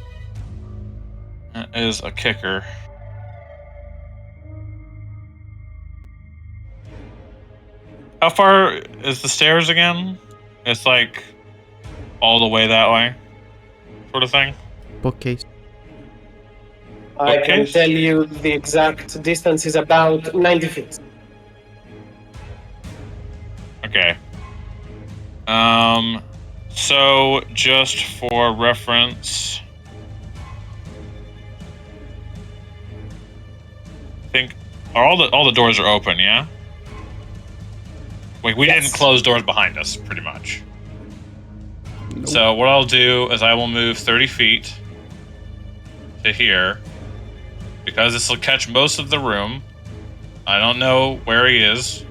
that is a kicker. How far is the stairs again? It's like all the way that way, sort of thing. Bookcase. I can Bookcase? tell you the exact distance is about 90 feet. Okay. So just for reference, I think all the doors are open, yeah? Like we Yes. didn't close doors behind us, pretty much. Nope. So what I'll do is I will move 30 feet to here because this will catch most of the room. I don't know where he is.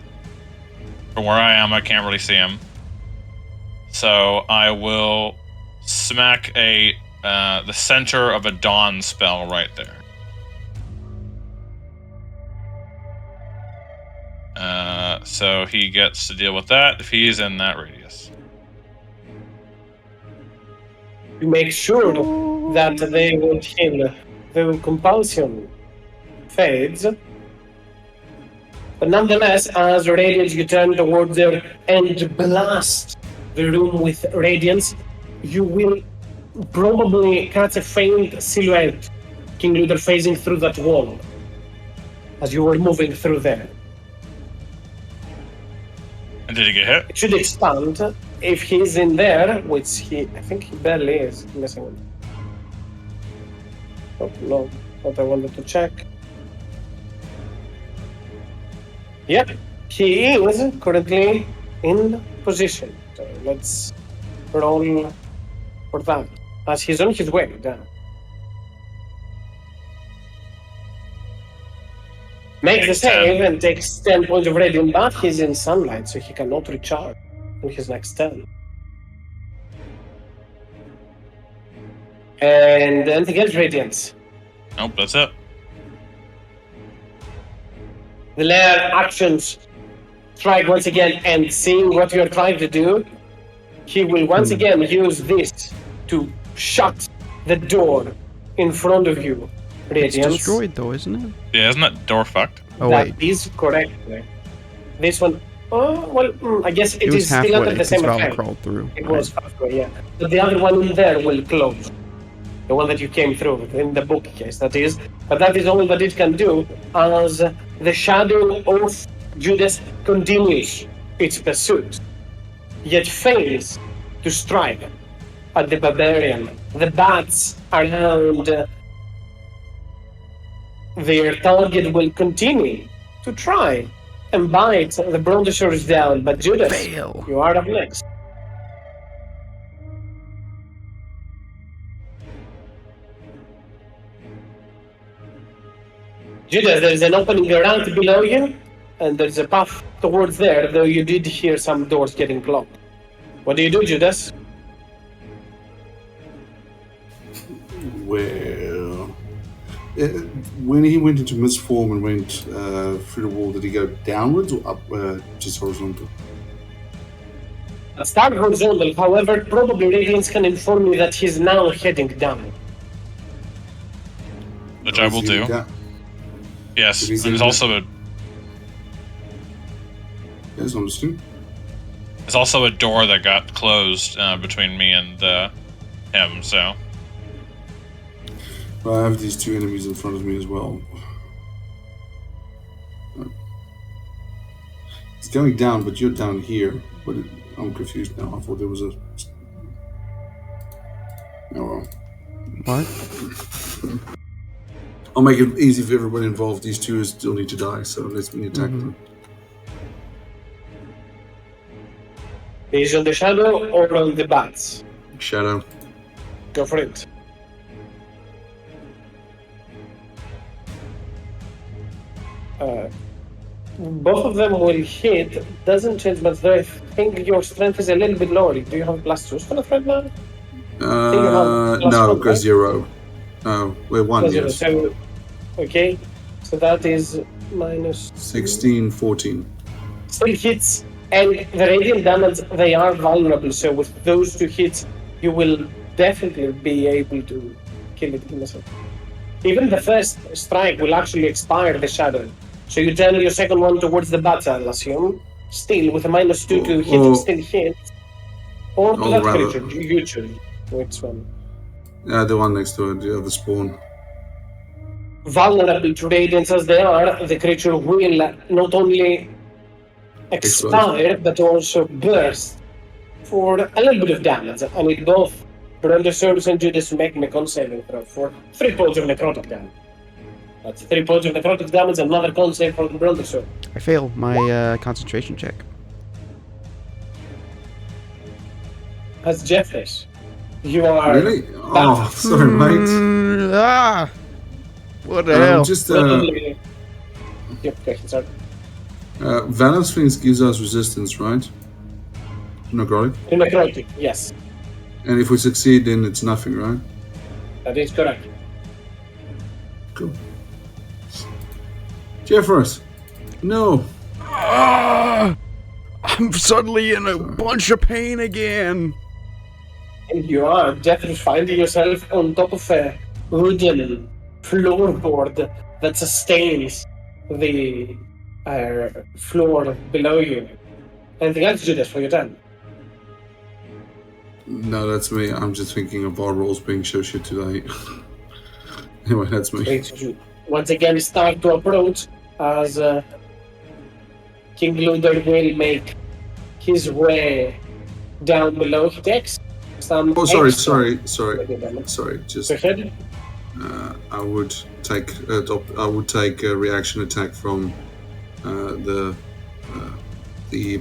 From where I am, I can't really see him. So I will smack the center of a dawn spell right there. So he gets to deal with that if he's in that radius. To make sure that they won't heal, the compulsion fades. But nonetheless, as radiance, you turn towards there and blast the room with radiance, you will probably catch a faint silhouette, King Luther phasing through that wall as you were moving through there. And did he get hit? It should expand if he's in there, which I think he barely is. Give me a second. Oh, no, what I wanted to check. Yep, he is currently in position. So let's roll for that, as he's on his way down. Makes the save and takes 10 points of radiant, but he's in sunlight, so he cannot recharge on his next turn. And anything else, Radiance? Nope, that's it. The lair actions strike once again, and seeing what you're trying to do, he will once again use this to shut the door in front of you, Radiance. It's destroyed though, isn't it? Yeah, isn't that door fucked? Oh That wait, is correct. This one, I guess it it was is still under halfway the because same Val effect. crawled through. It right? was halfway, yeah. But the other one in there will close. The one that you came through, in the bookcase, that is. But that is all that it can do, as the shadow of Judas continues its pursuit, yet fails to strike at the barbarian. The bats around their target will continue to try and bite the Brontosaurus down, but Judas, Fail. you are up next. Judas, there's an opening around below you, and there's a path towards there, though you did hear some doors getting clogged. What do you do, Judas? Well, when he went into mist form and went through the wall, did he go downwards or up, just horizontal? Start horizontal, however, probably Radiance can inform you that he's now heading down. Which I will do. Yes, Did he say there's that? also Yes, understood. a door that got closed between me and him. So But I have these two enemies in front of me as well. It's going down, but you're down here. I'm confused now. I thought there was a... Oh well. What? I'll make it easy for everybody involved. These two still need to die, so let's me attack them. Is on the shadow or on the bats? Shadow. Go for it. Both of them will hit. Doesn't change much though. I think your strength is a little bit lower. Do you have +2 strength right now? No, because 0. No, we're 1, yes. So, okay, so that is minus 16, 14. still hits, and the radiant damage, they are vulnerable, so with those 2 hits, you will definitely be able to kill it in a second. Even the first strike will actually expire the shadow. So you turn your second one towards the bats, I'll assume. Still, with a -2 to hit, it still hits. Or to that rather- creature, you choose. Which one? The one next to it, the other spawn. Vulnerable to radiance as they are, the creature will not only expire, but also burst for a little bit of damage. I need both Brontosaurus and Judas to make me con saving throw for 3 points of necrotic damage. That's 3 points of necrotic damage, another con save for the Brontosaurus. I failed my concentration check. As Jeffers, you are... Really? Oh, sorry, mate. What the hell? Just, Yep, okay, sorry. Valence Sphinx gives us resistance, right? Necrotic. Necrotic, yes, And if we succeed, then it's nothing, right? that is correct. Cool. Jeffers! No! I'm suddenly in a bunch of pain again. And you are definitely finding yourself on top of a wooden floorboard that sustains the floor below you. Anything else to do this for your turn? No, that's me. I'm just thinking of our rolls being so shit today. Anyway, that's me. Great. You once again start to approach as King Luder will make his way down below. He takes some. Oh, sorry. Just Just go ahead. I would take a reaction attack from the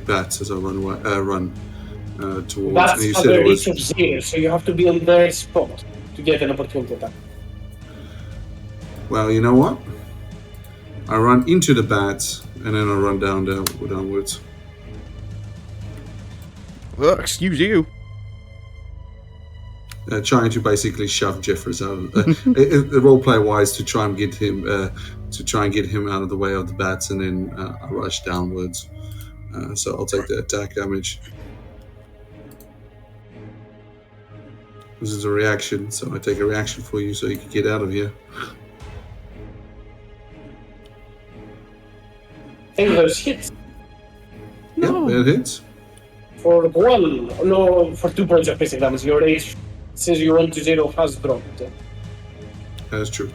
bats as I run towards. That's And you a said it reach was. of 0, so you have to be on their spot to get an opportunity attack. Well, you know what? I run into the bats and then I run downwards. Excuse you. Trying to basically shove Jeffers out. Roleplay wise, to try and get him out of the way of the bats, and then I rush downwards. So I'll take the attack damage. This is a reaction, so I take a reaction for you, so you can get out of here. I think those hits No. Yeah, it hits. for 2 points of basic damage. Your age, since you went to 0, has dropped. That's true.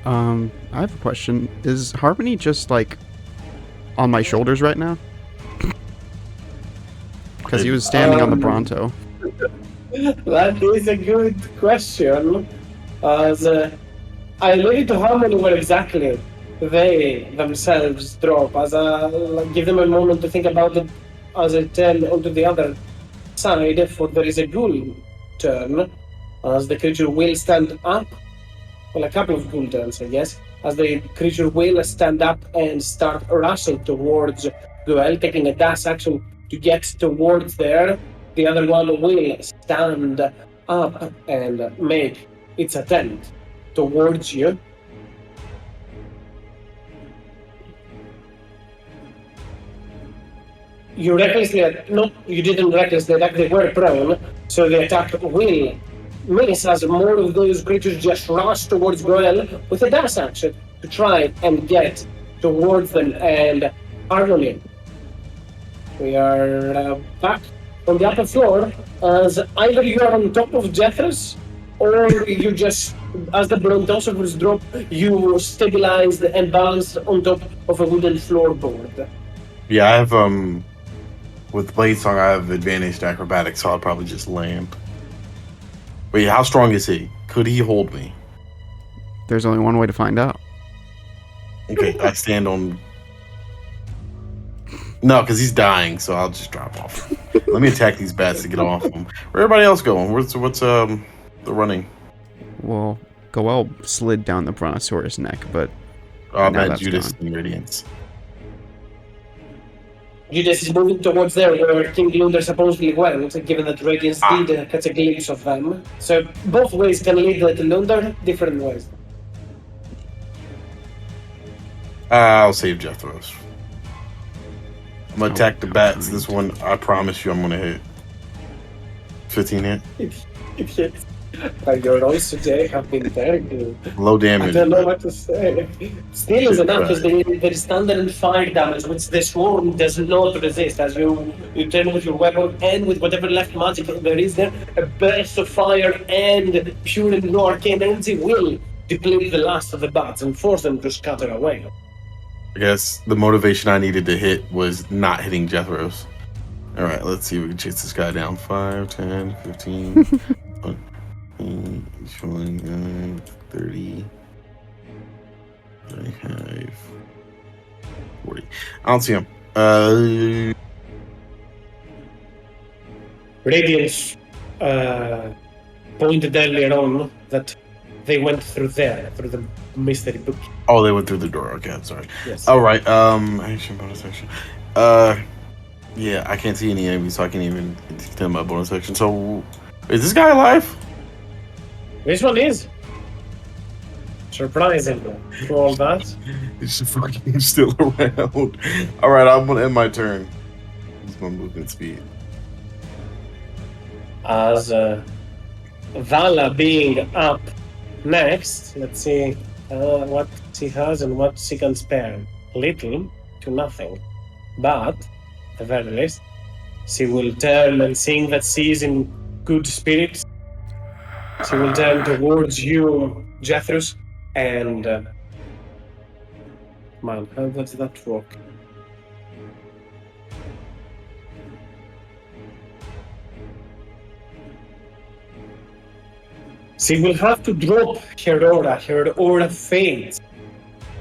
I have a question. Is Harmony just like on my shoulders right now? Because he was standing on the Bronto. That is a good question. As I alluded to how many were exactly they themselves drop. As give them a moment to think about it as I turn onto the other side, for there is a ghoul turn. As the creature will stand up. Well, a couple of ghoul turns, I guess. As the creature will stand up and start rushing towards Goel, taking a dash action to get towards there. The other one will stand up and make its attempt towards you. You didn't recklessly attack, they were prone, so the attack will miss as more of those creatures just rush towards Goel with a dash action to try and get towards them. And Harmony, we are back on the upper floor, as either you are on top of Jethros, or you just, as the Brontosaurus drop, you stabilized and balanced on top of a wooden floorboard. Yeah, I have with Blade Song, I have advantage to acrobatics, so I'll probably just land. Wait, how strong is he? Could he hold me? There's only one way to find out. Okay, I stand on. No, because he's dying, so I'll just drop off. Let me attack these bats to get off them. Where everybody else going? What's the running? Well, Goel slid down the Brontosaurus neck, but Oh, now man, that's Judas gone. and Radiance. Judas is moving towards there where King Lunder supposedly went, given that Radiance did catch a glimpse of them. So both ways can lead to Lunder, different ways. I'll save Jethros. I'm gonna attack the bats. This one, I promise you, I'm gonna hit. 15 hit. It hits. Your rolls today have been very good. Low I damage. don't know what to say. Still is enough because there is thunder and fire damage, which the swarm does not resist. As you turn with your weapon and with whatever left magic there is there, a burst of fire and pure and no arcane energy will deplete the last of the bats and force them to scatter away. I guess the motivation I needed to hit was not hitting Jethros. Alright, let's see if we can chase this guy down. 5, 10, 15, 29, 30, 35, 40. I don't see him. Radiance pointed earlier on that they went through there, through the mystery book. Oh, they went through the door. Okay, I'm sorry. Yes. Alright, action, bonus action. Yeah, I can't see any enemies, so I can't even extend my bonus action. So, is this guy alive? This one is. Surprisingly, for all that. It's fucking still around. All right, I'm gonna end my turn. Use my movement speed. As Vala being up next, let's see what she has and what she can spare. Little to nothing. But, at the very least, she will turn and seeing that she is in good spirits, she will turn towards you, Jethros, and man, how does that work? She will have to drop her aura fades.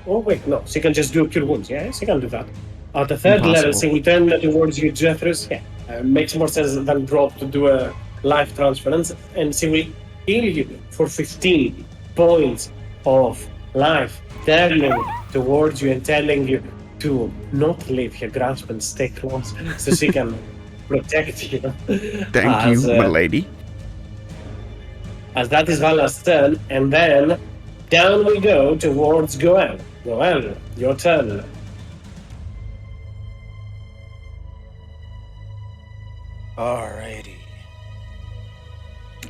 Oh wait, no, she can just do cure wounds. Yeah, she can do that. At the third level, Impossible. she will turn towards you, Jethros. Yeah, makes more sense than drop to do a life transference, and she will heal you for 15 points of life, turning towards you and telling you to not leave her grasp and stay close, so she can protect you. Thank you, milady. As that is Vala's turn, and then down we go towards Goel. Goel, your turn. Alrighty.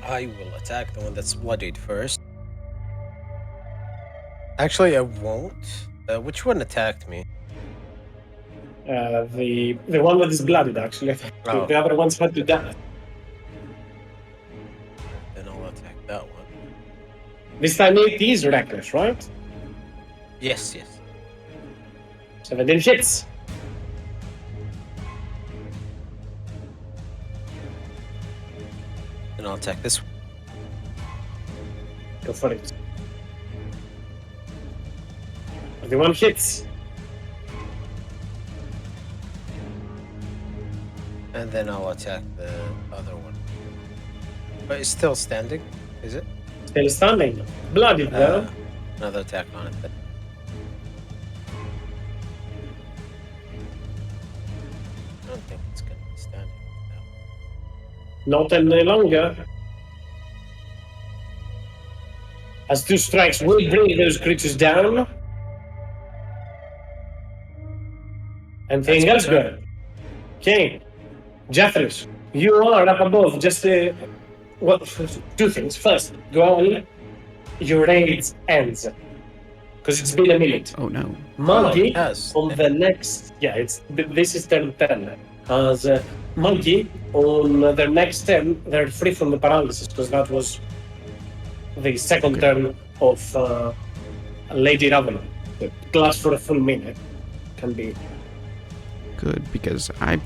I will attack the one that's bloodied first. Actually, I won't. Which one attacked me? The one that is blooded, actually. Oh. The other ones had to die. Then I'll attack that one. This time it is reckless, right? Yes, yes. 17 hits. Then I'll attack this one. Go for it. 31 hits. And then I'll attack the other one. But it's still standing, is it? Still standing. Blooded, though. Another attack on it then. I don't think it's gonna be standing now. Not any longer. As 2 strikes will bring those creatures down. And things else good. Okay. Jethros, you are up above. Just well, 2 things. First, go on. Your raid ends. Because it's been a minute. Oh no. Monkey Yes. on the next. Yeah, this is turn 10. As Monkey on their next turn, they're free from the paralysis because that was the second turn of Lady Raven. It lasts for a full minute. Can be. Good, because I've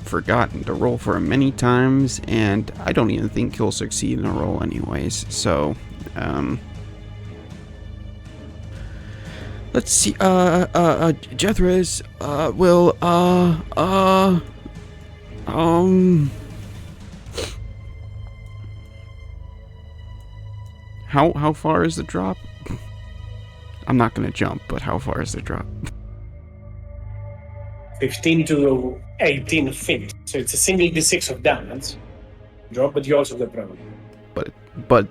forgotten to roll for him many times, and I don't even think he'll succeed in a roll anyways. So, let's see. Jethros, will, How far is the drop? I'm not gonna jump, but how far is the drop? 15 to 18 feet. So it's a single d6 of damage. Drop, but you also get prone. But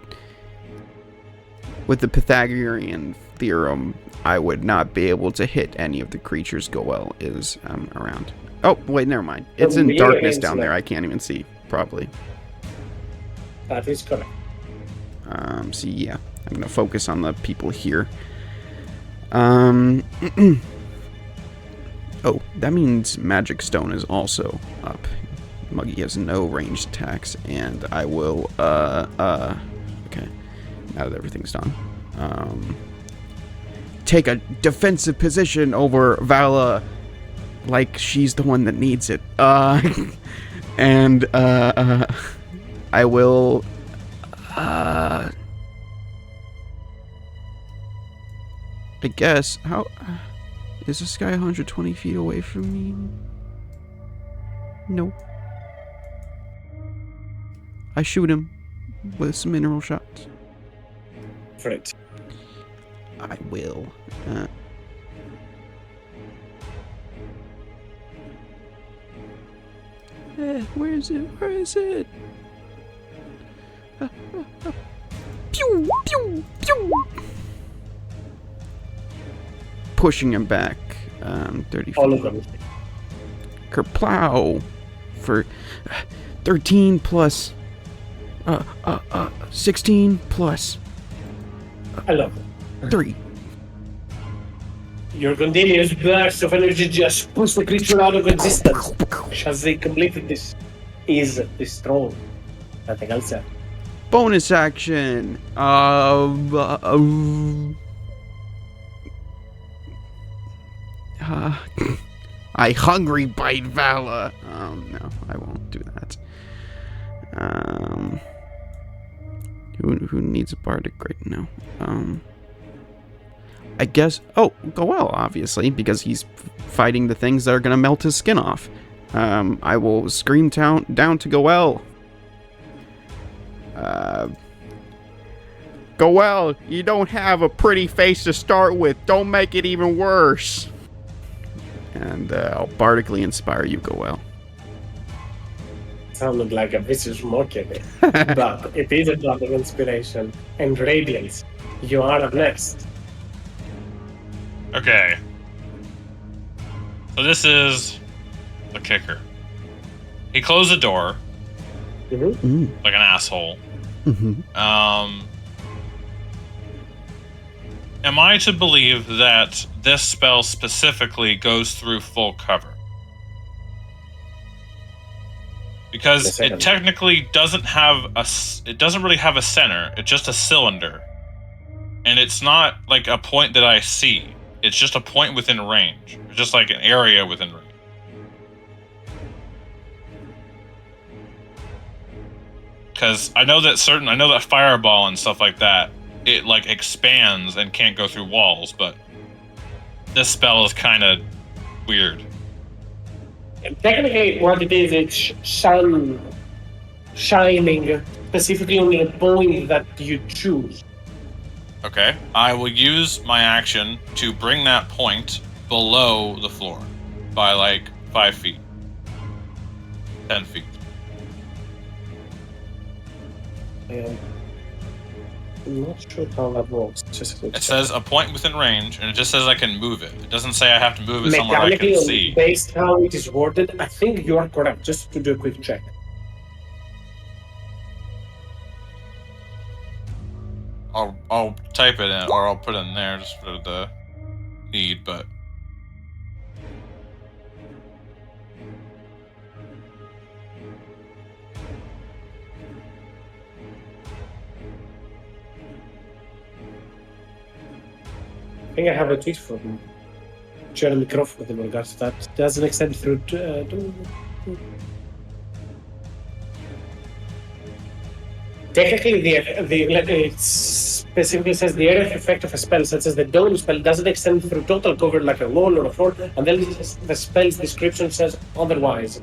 with the Pythagorean theorem, I would not be able to hit any of the creatures Goel is around. Oh, wait, never mind. It's in darkness down there. I can't even see properly. That is correct. So yeah, I'm gonna focus on the people here. Oh, that means Magic Stone is also up. Muggy has no ranged attacks, and I will, okay, now that everything's done, take a defensive position over Vala, like she's the one that needs it, and, I will, I guess, how... Is this guy 120 feet away from me? No. I shoot him with some mineral shots. For it. I will. Where is it? Where is it? Pew! Pew! Pew! pushing him back 30 feet. All of them. Kerplow for 13 plus 16 plus I love it. 3. Your continuous burst of energy just push the creature out of existence. As they completed this is destroyed. Nothing else there. Bonus action. I hungry bite Vala. No, I won't do that. Who needs a bardic right now? I guess. Oh, Goel, obviously, because he's fighting the things that are gonna melt his skin off. I will scream down to Goel. Goel, you don't have a pretty face to start with. Don't make it even worse. And I'll bardically inspire you, Goel. Sounded like a vicious mockery, but it is a drop of inspiration and radiance. You are up next. Okay. So this is the kicker. He closed the door like an asshole. Am I to believe that this spell specifically goes through full cover? Because it technically doesn't have it doesn't really have a center. It's just a cylinder. And it's not like a point that I see. It's just a point within range. It's just like an area within range. Because I know that fireball and stuff like that, it like expands and can't go through walls, but this spell is kind of weird. And technically, what it is, it's shining specifically on the point that you choose. Okay, I will use my action to bring that point below the floor by like 5 feet, 10 feet. I'm not sure how that works. It says a point within range, and it just says I can move it. It doesn't say I have to move it somewhere I can see. Based how it is worded, I think you are correct. Just to do a quick check. I'll type it in, or I'll put it in there just for the need, but... I think I have a tweet from Jeremy Crawford in regards to that. Doesn't extend through. Technically, it specifically says the area of effect of a spell, such as the dome spell, doesn't extend through total cover like a wall or a floor, and then the spell's description says otherwise.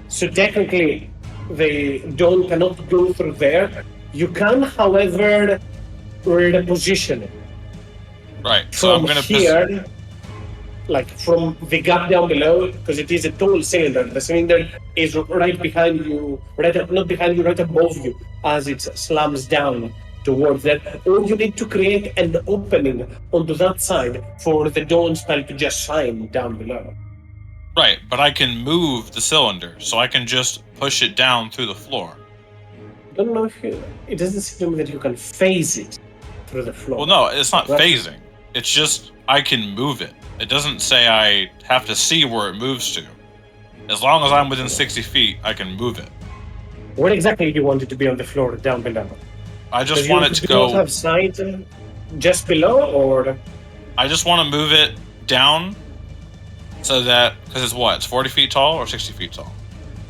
So technically, the dome cannot go through there. You can, however, reposition it. Right, so I'm From gonna here, like from the gap down below, because it is a tall cylinder. The cylinder is right behind you, not behind you, right above you, as it slams down towards that. Or you need to create an opening onto that side for the dawn spell to just shine down below. Right, but I can move the cylinder, so I can just push it down through the floor. I don't know if it doesn't seem to me that you can phase it through the floor. Well, no, it's not phasing. It's just I can move it. It doesn't say I have to see where it moves to. As long as I'm within 60 feet, I can move it. What exactly do you want it to be on the floor down below? I just want it to go... Do you have sight just below, or...? I just want to move it down so that... Because it's what? It's 40 feet tall or 60 feet tall?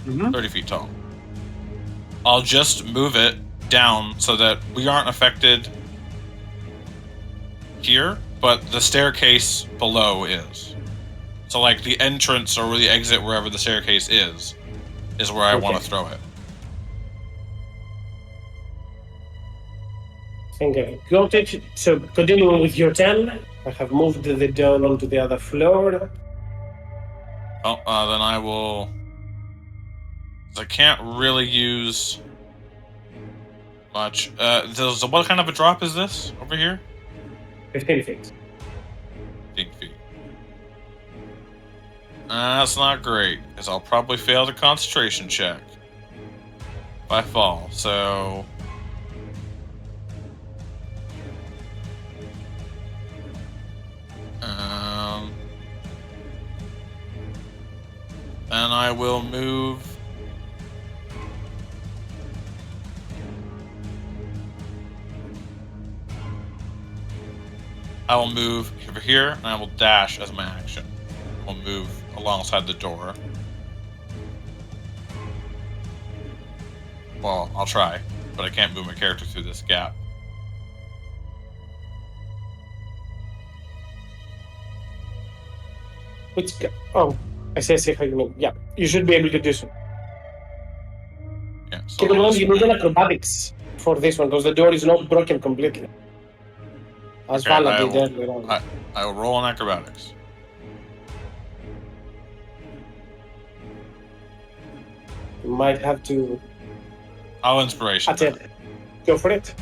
30 feet tall. I'll just move it down so that we aren't affected here, but the staircase below is. So like the entrance or the exit, wherever the staircase is where I want to throw it. I think I've got it. So continuing with your 10, I have moved the down onto the other floor. Oh, then I will... I can't really use much. What kind of a drop is this over here? 15 feet. That's not great, because I'll probably fail the concentration check if I fall. So, then I will move. I will move over here, and I will dash as my action. I'll move alongside the door. Well, I'll try, but I can't move my character through this gap. Which oh, I see how you mean. Yeah, you should be able to do so. Yeah, so Keep in mind, you need an acrobatics for this one because the door is not broken completely. As okay, Vala did earlier on. I will roll on acrobatics. You might have to I'll inspiration. attempt. Go for it.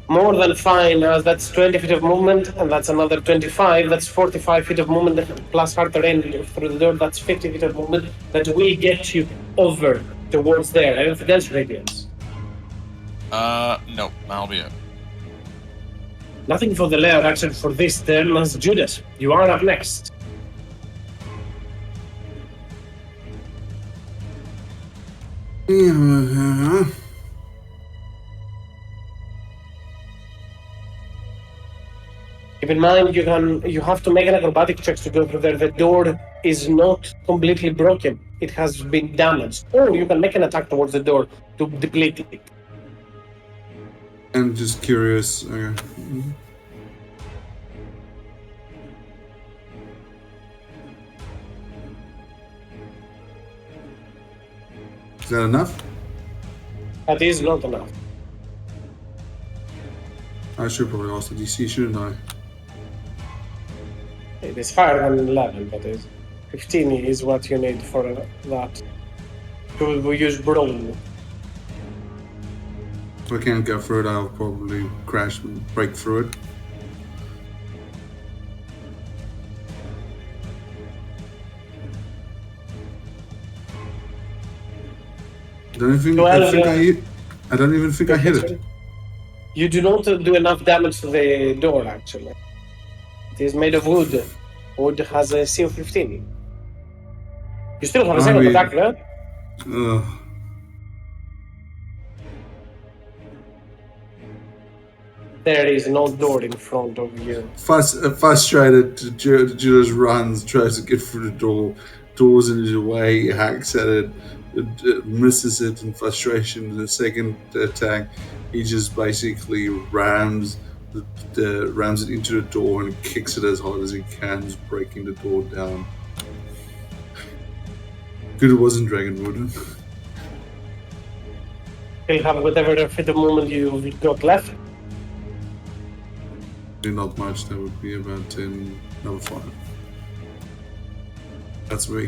More than fine, that's 20 feet of movement, and that's another 25. That's 45 feet of movement plus hard terrain through the door. That's 50 feet of movement that will get you over towards there. Anything else, Radiance? Nope, that'll be it. Nothing for the lair action for this turn. As Judas, you are up next. Keep in mind, you have to make an acrobatic check to go through there. The door is not completely broken; it has been damaged. Or you can make an attack towards the door to deplete it. I'm just curious. Okay. Is that enough? That is not enough. I should probably ask the DC, shouldn't I? It is higher than 11, that is. 15 is what you need for that. We use brawl. If I can't go through it, I'll probably crash and break through it. I don't even think I hit it. You do not do enough damage to the door, actually. It is made of wood. Wood has a CO 15. You still have a second attack, right? There is no door in front of you. Frustrated, Judas runs, tries to get through the door. Door's in his way, hacks at it, misses it in frustration. In the second attack, he just basically rams it into the door and kicks it as hard as he can, just breaking the door down. Good it wasn't Dragonwood. You'll have whatever fit the moment you've got left. Not much, that would be about 10, number 5. That's me.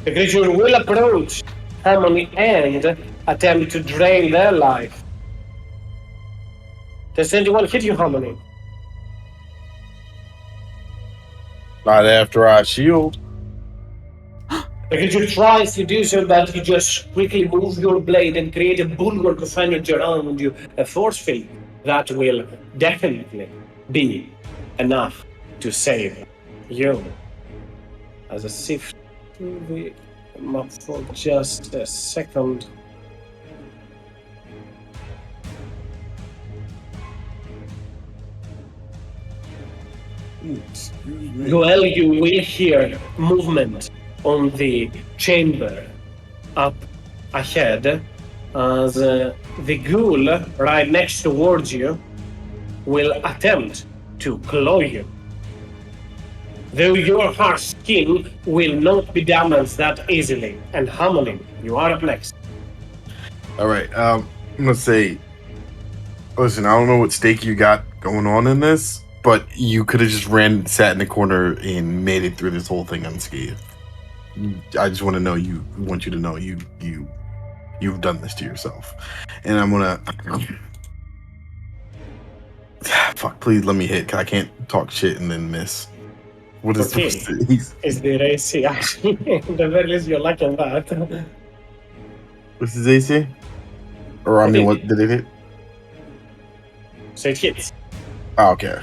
The creature will approach Harmony and attempt to drain their life. Does anyone hit you, Harmony? Not after I shield. The creature tries to do so, but you just quickly move your blade and create a bulwark of energy around you, a force field that will definitely be enough to save you. As a sift through the map for just a second. Well, you will hear movement on the chamber up ahead as the ghoul right next towards you will attempt to claw you. Though your harsh skin will not be damaged that easily. And Harmony, you are up next. All right. I'm gonna say, listen, I don't know what stake you got going on in this, but you could have just sat in the corner and made it through this whole thing unscathed. I just want you to know you You've done this to yourself. And I'm gonna fuck, please let me hit, cause I can't talk shit and then miss. What is Okay. this? Is the AC actually? The very least you're lucky on that. What's his AC? Or I mean, what did it hit? So it hits. Oh, okay.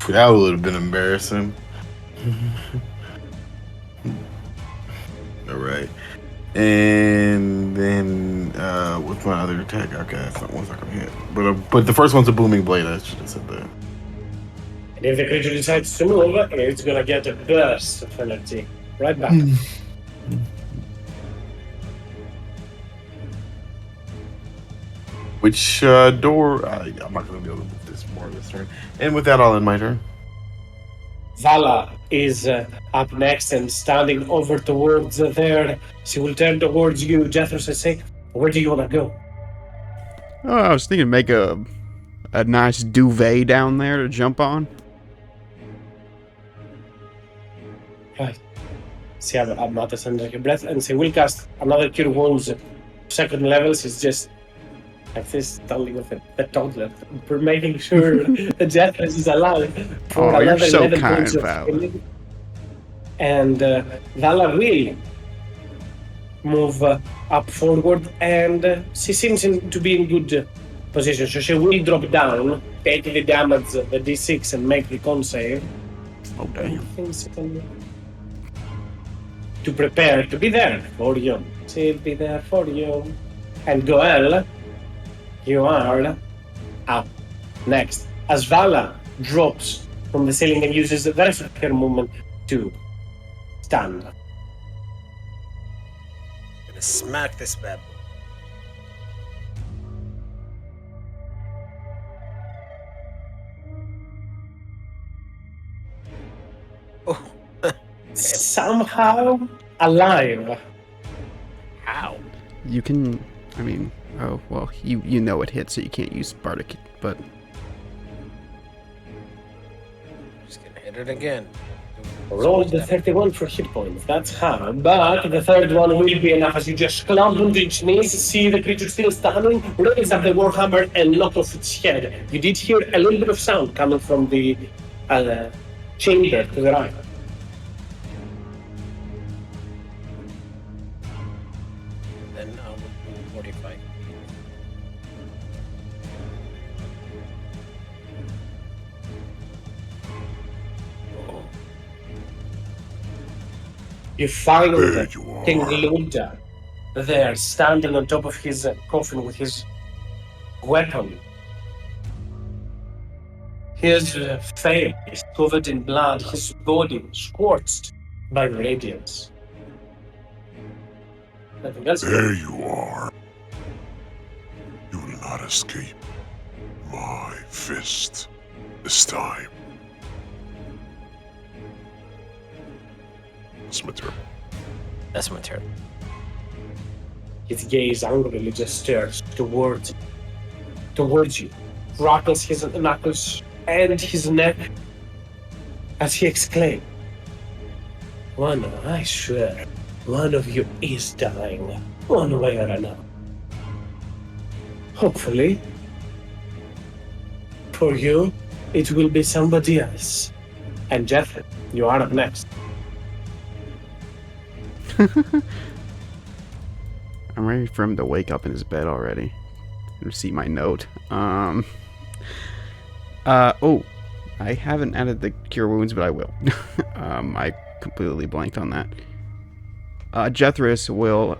That would have been embarrassing. All right. And then what's my other attack? Okay, that's not one's not gonna hit. But the first one's a booming blade. I should have said that. And if the creature decides to move, it's gonna get a burst of energy. Right back. Which door? I'm not gonna be able to move this more this turn. And with that, I'll end my turn. Vala is up next and standing over towards there. She will turn towards you, Jethros, and say, where do you want to go? Oh, I was thinking make a nice duvet down there to jump on. Right. See, I'm not under your breath, and she will cast another Cure Wounds. Second levels is just like this, telling of the toddler, for making sure the Jethros is alive for Oh, you're another so 11 kind, points of Val. healing. And Vala will move up forward, and she seems to be in good position. So she will drop down, take the damage, the d6, and make the con save. Oh, damn. To prepare to be there for you. She'll be there for you. And Goel, you are up next. As Vala drops from the ceiling and uses the rest of her movement to stand. Gonna smack this bad boy. Oh, Somehow alive. how? You can, I mean, oh, well, you know it hits, so you can't use Bardic, but... Just gonna hit it again. Roll the 31 for hit points. That's how. But the third one will be enough as you just climb onto its knees, see the creature still standing, raise up the warhammer and knock off its head. You did hear a little bit of sound coming from the chamber to the right. Then I will do 45. Oh, You find There you are. King Luda there, standing on top of his coffin with his weapon. His face covered in blood, his body scorched by radiance. Nothing else. There you are. You will not escape my fist this time. That's my turn. that's my turn. His gaze angrily just stares towards you, rattles his knuckles and his neck as he exclaims, I swear, one of you is dying, one way or another. Hopefully, for you, it will be somebody else. And Jeff, you are up next. I'm ready for him to wake up in his bed already. You see my note. Oh, I haven't added the Cure Wounds, but I will. I completely blanked on that. Jethris will,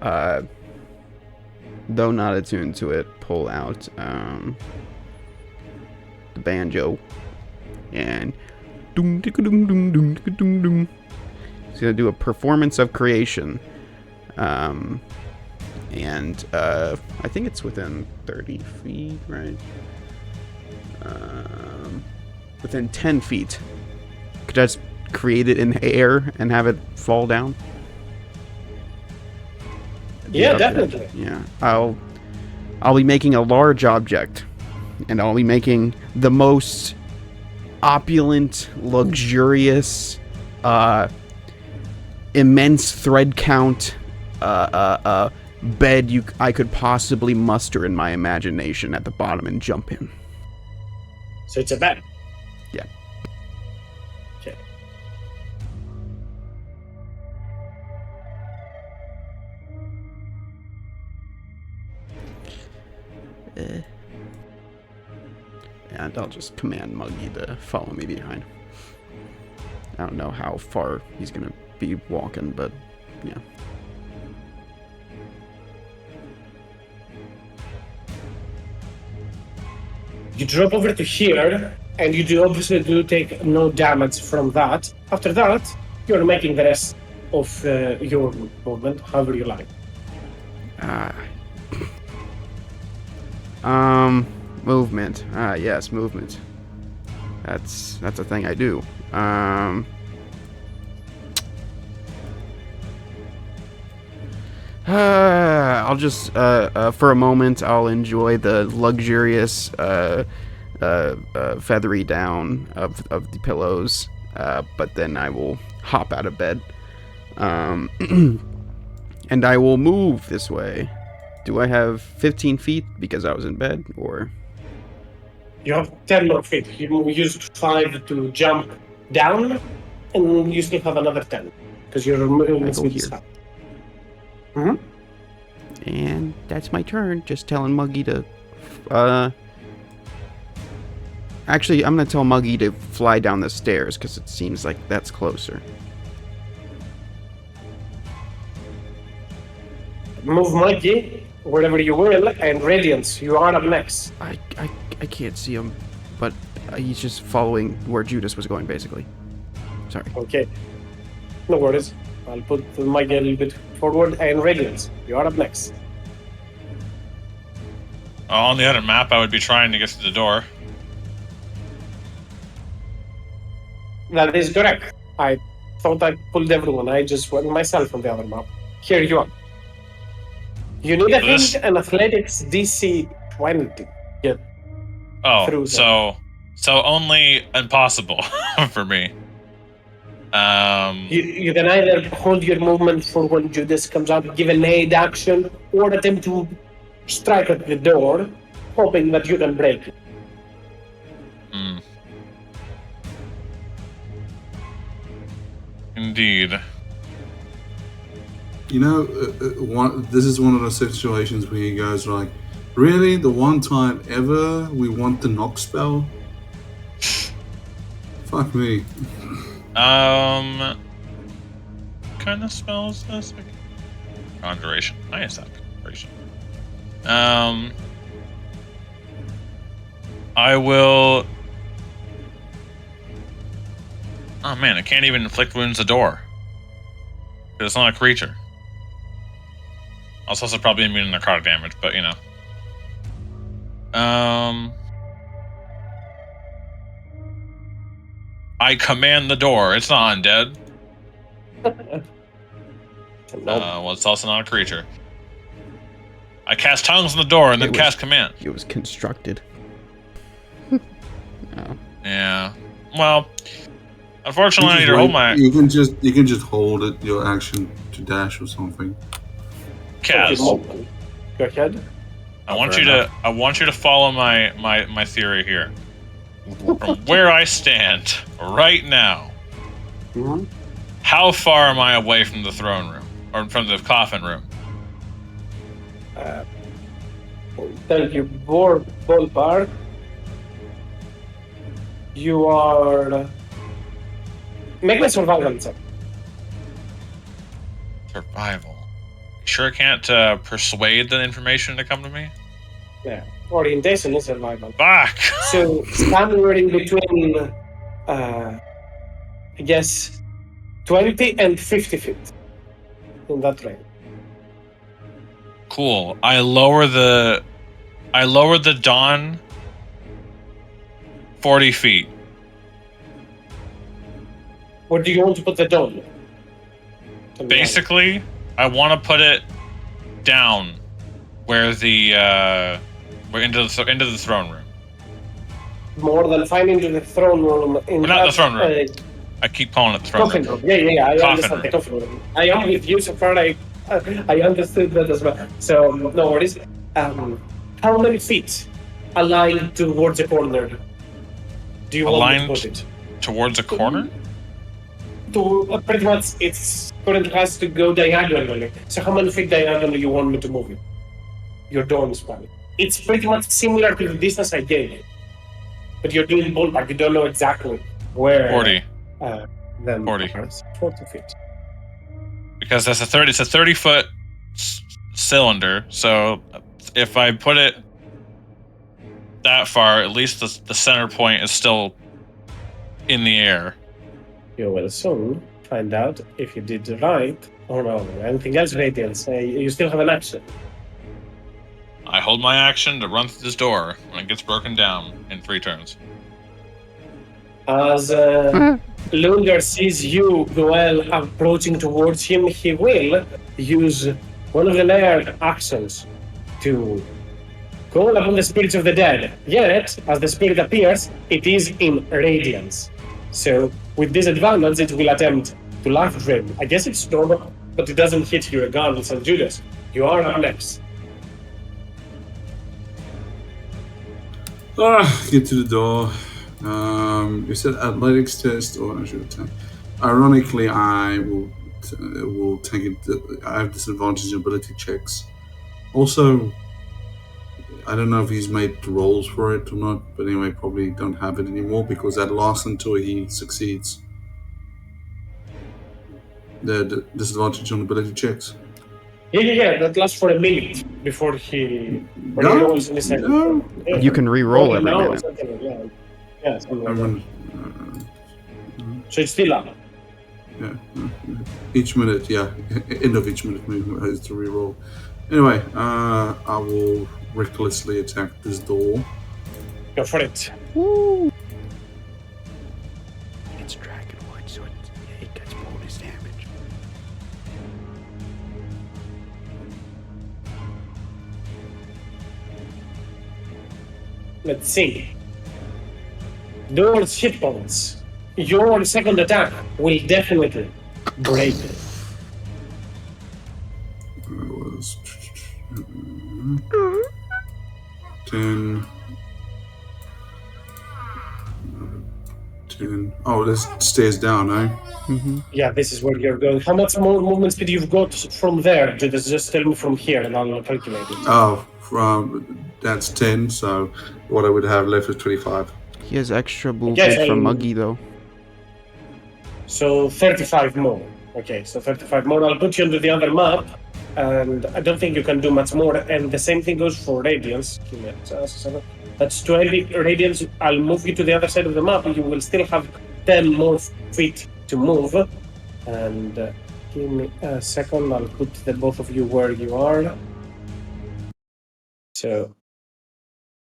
though not attuned to it, pull out the banjo and doom ticka doom doom doom ticka doom doom. He's gonna do a performance of creation. And I think it's within 30 feet, right? Within 10 feet. Could I just create it in air and have it fall down? Yeah, definitely. Yeah, I'll be making a large object, and I'll be making the most opulent, luxurious, immense thread count, bed I could possibly muster in my imagination at the bottom and jump in. So it's a bed. Yeah. Okay. And I'll just command Muggy to follow me behind. I don't know how far he's gonna be walking, but yeah. You drop over to here, and you do obviously do take no damage from that. After that, you're making the rest of your movement however you like. Movement. Yes, movement. That's a thing I do. I'll just for a moment I'll enjoy the luxurious feathery down of the pillows, but then I will hop out of bed, and I will move this way. Do I have 15 feet because I was in bed, or? You have 10 more feet. You used 5 to jump down, and you still have another 10 because your movement speed is up. And that's my turn. Just telling Muggy to, actually, I'm gonna tell Muggy to fly down the stairs because it seems like that's closer. Move Mikey wherever you will, and Radiance, you are up next. I can't see him, but he's just following where Judas was going, basically. Sorry. Okay. No worries. I'll put Mikey a little bit forward, and Radiance, you are up next. On the other map, I would be trying to get to the door. That is correct. I thought I pulled everyone. I just went myself on the other map. Here you are. You need, I think, an athletics DC 20. Yeah. Oh, so only impossible for me. You can either hold your movement for when Judas comes out, give an aid action, or attempt to strike at the door, hoping that you can break it. Indeed. You know, this is one of those situations where you guys are like, really? The one time ever we want the knock spell? Fuck me. What kind of spell is this? Conjuration. I guess that conjuration. I will. Oh man, I can't even inflict wounds the door. It's not a creature. I was also probably immune to necrotic damage, but you know. I command the door. It's not undead. Well, it's also not a creature. I cast tongues on the door and then cast command. It was constructed. Yeah. Well, unfortunately, I need to hold my. You can just hold it. Your action to dash or something. Kaz, go ahead. I want you to follow my theory here. From where I stand right now, how far am I away from the throne room or from the coffin room? Thank you. Ballpark. You are. Make a survival check. Survival. Sure, I can't persuade the information to come to me. Yeah. Orientation is survival. Fuck. So somewhere in between, I guess, 20 and 50 feet in that range. Cool. I lower the dawn 40 feet. Where do you want to put the dawn? Basically, I want to put it down where we're into the throne room. More than fine into the throne room. Not the throne room. I keep calling it the throne room. Yeah. I Coffin understand room. the coffin room. I am with you so far. I I understood that as well. So no worries. How many feet aligned towards a corner do you want me to put Aligned it? towards a corner? To pretty much, it's currently has to go diagonally. So how many feet diagonally you want me to move it? Your dorm span. It's pretty much similar to the distance I gave you, but you're doing ballpark. You don't know exactly where 40. them 40. are. 40 feet. Because that's a 30. It's a 30-foot cylinder. So if I put it that far, at least the center point is still in the air. You will soon find out if you did right or wrong. Anything else, Radiance? You still have an action. I hold my action to run through this door when it gets broken down in 3 turns. As Lunger sees you, Goel, approaching towards him, he will use one of the layered actions to call upon the spirits of the dead. Yet, as the spirit appears, it is in radiance. So, with disadvantage, it will attempt to life drain. I guess it's normal, but it doesn't hit you regardless. And Judas, you are up next. Get to the door. You said athletics test or I should attack. Ironically, I will take it. I have disadvantage in ability checks. Also, I don't know if he's made rolls for it or not, but anyway, probably don't have it anymore because that lasts until he succeeds. The disadvantage on ability checks. Yeah, that lasts for a minute before he rolls in the second. No. Yeah. You can re-roll every now or minute. something like that. Yeah, something I like that. run, So it's still up. yeah, each minute, yeah, end of each minute movement has to reroll. Anyway, I will recklessly attack this door. Go for it. Woo! It's Dragonwood, so it gets bonus damage. Let's see. Door's hit points. Your second attack will definitely break it. That was 10. 10. Oh, this stays down, eh? Yeah, this is where you're going. How much more movement speed you've got from there? Just tell me from here and I'll calculate it. Oh, that's 10, so what I would have left is 25. He has extra movement Yes, from Muggy, though. So 35 more. Okay, so 35 more. I'll put you onto the other map, and I don't think you can do much more. And the same thing goes for Radiance. That's 20 Radiance. I'll move you to the other side of the map, and you will still have 10 more feet to move. And give me a second. I'll put the both of you where you are. So,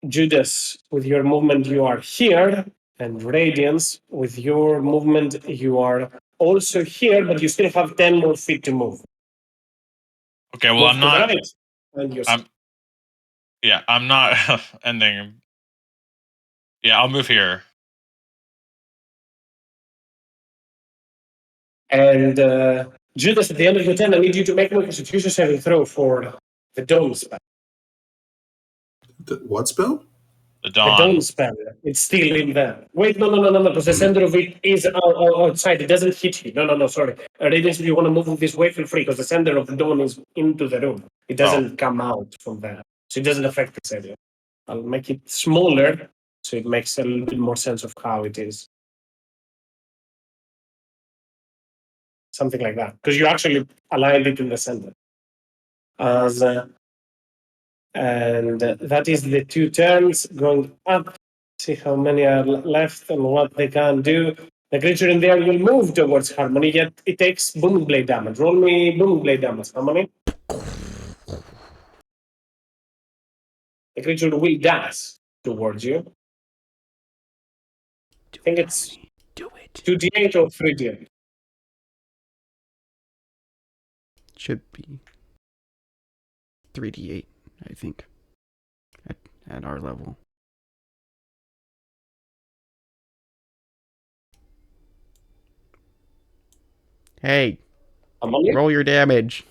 Judas, with your movement, you are here. And Radiance, with your movement, you are also here, but you still have 10 more feet to move. Okay, well, Move I'm to not. the right, and you're I'm not ending. Yeah, I'll move here. And Judas, at the end of your turn, I need you to make a Constitution saving throw for the Dome spell. What spell? The The dawn. Dome spell, it's still in there. Wait, no, because the center of it is outside. It doesn't hit you. No, sorry. Radiance, if you want to move this way, feel free, because the center of the Dome is into the room. It doesn't come out from there. So it doesn't affect this area. I'll make it smaller, so it makes a little bit more sense of how it is. Something like that, because you actually aligned it in the center. And that is the 2 turns going up. See how many are left and what they can do. The creature in there will move towards Harmony, yet it takes Booming Blade damage. Roll me Booming Blade damage, Harmony. The creature will dash towards you. I think it's Do it. 2d8 or 3d8. Should be 3d8, I think, at our level. Hey, Harmony? roll your damage.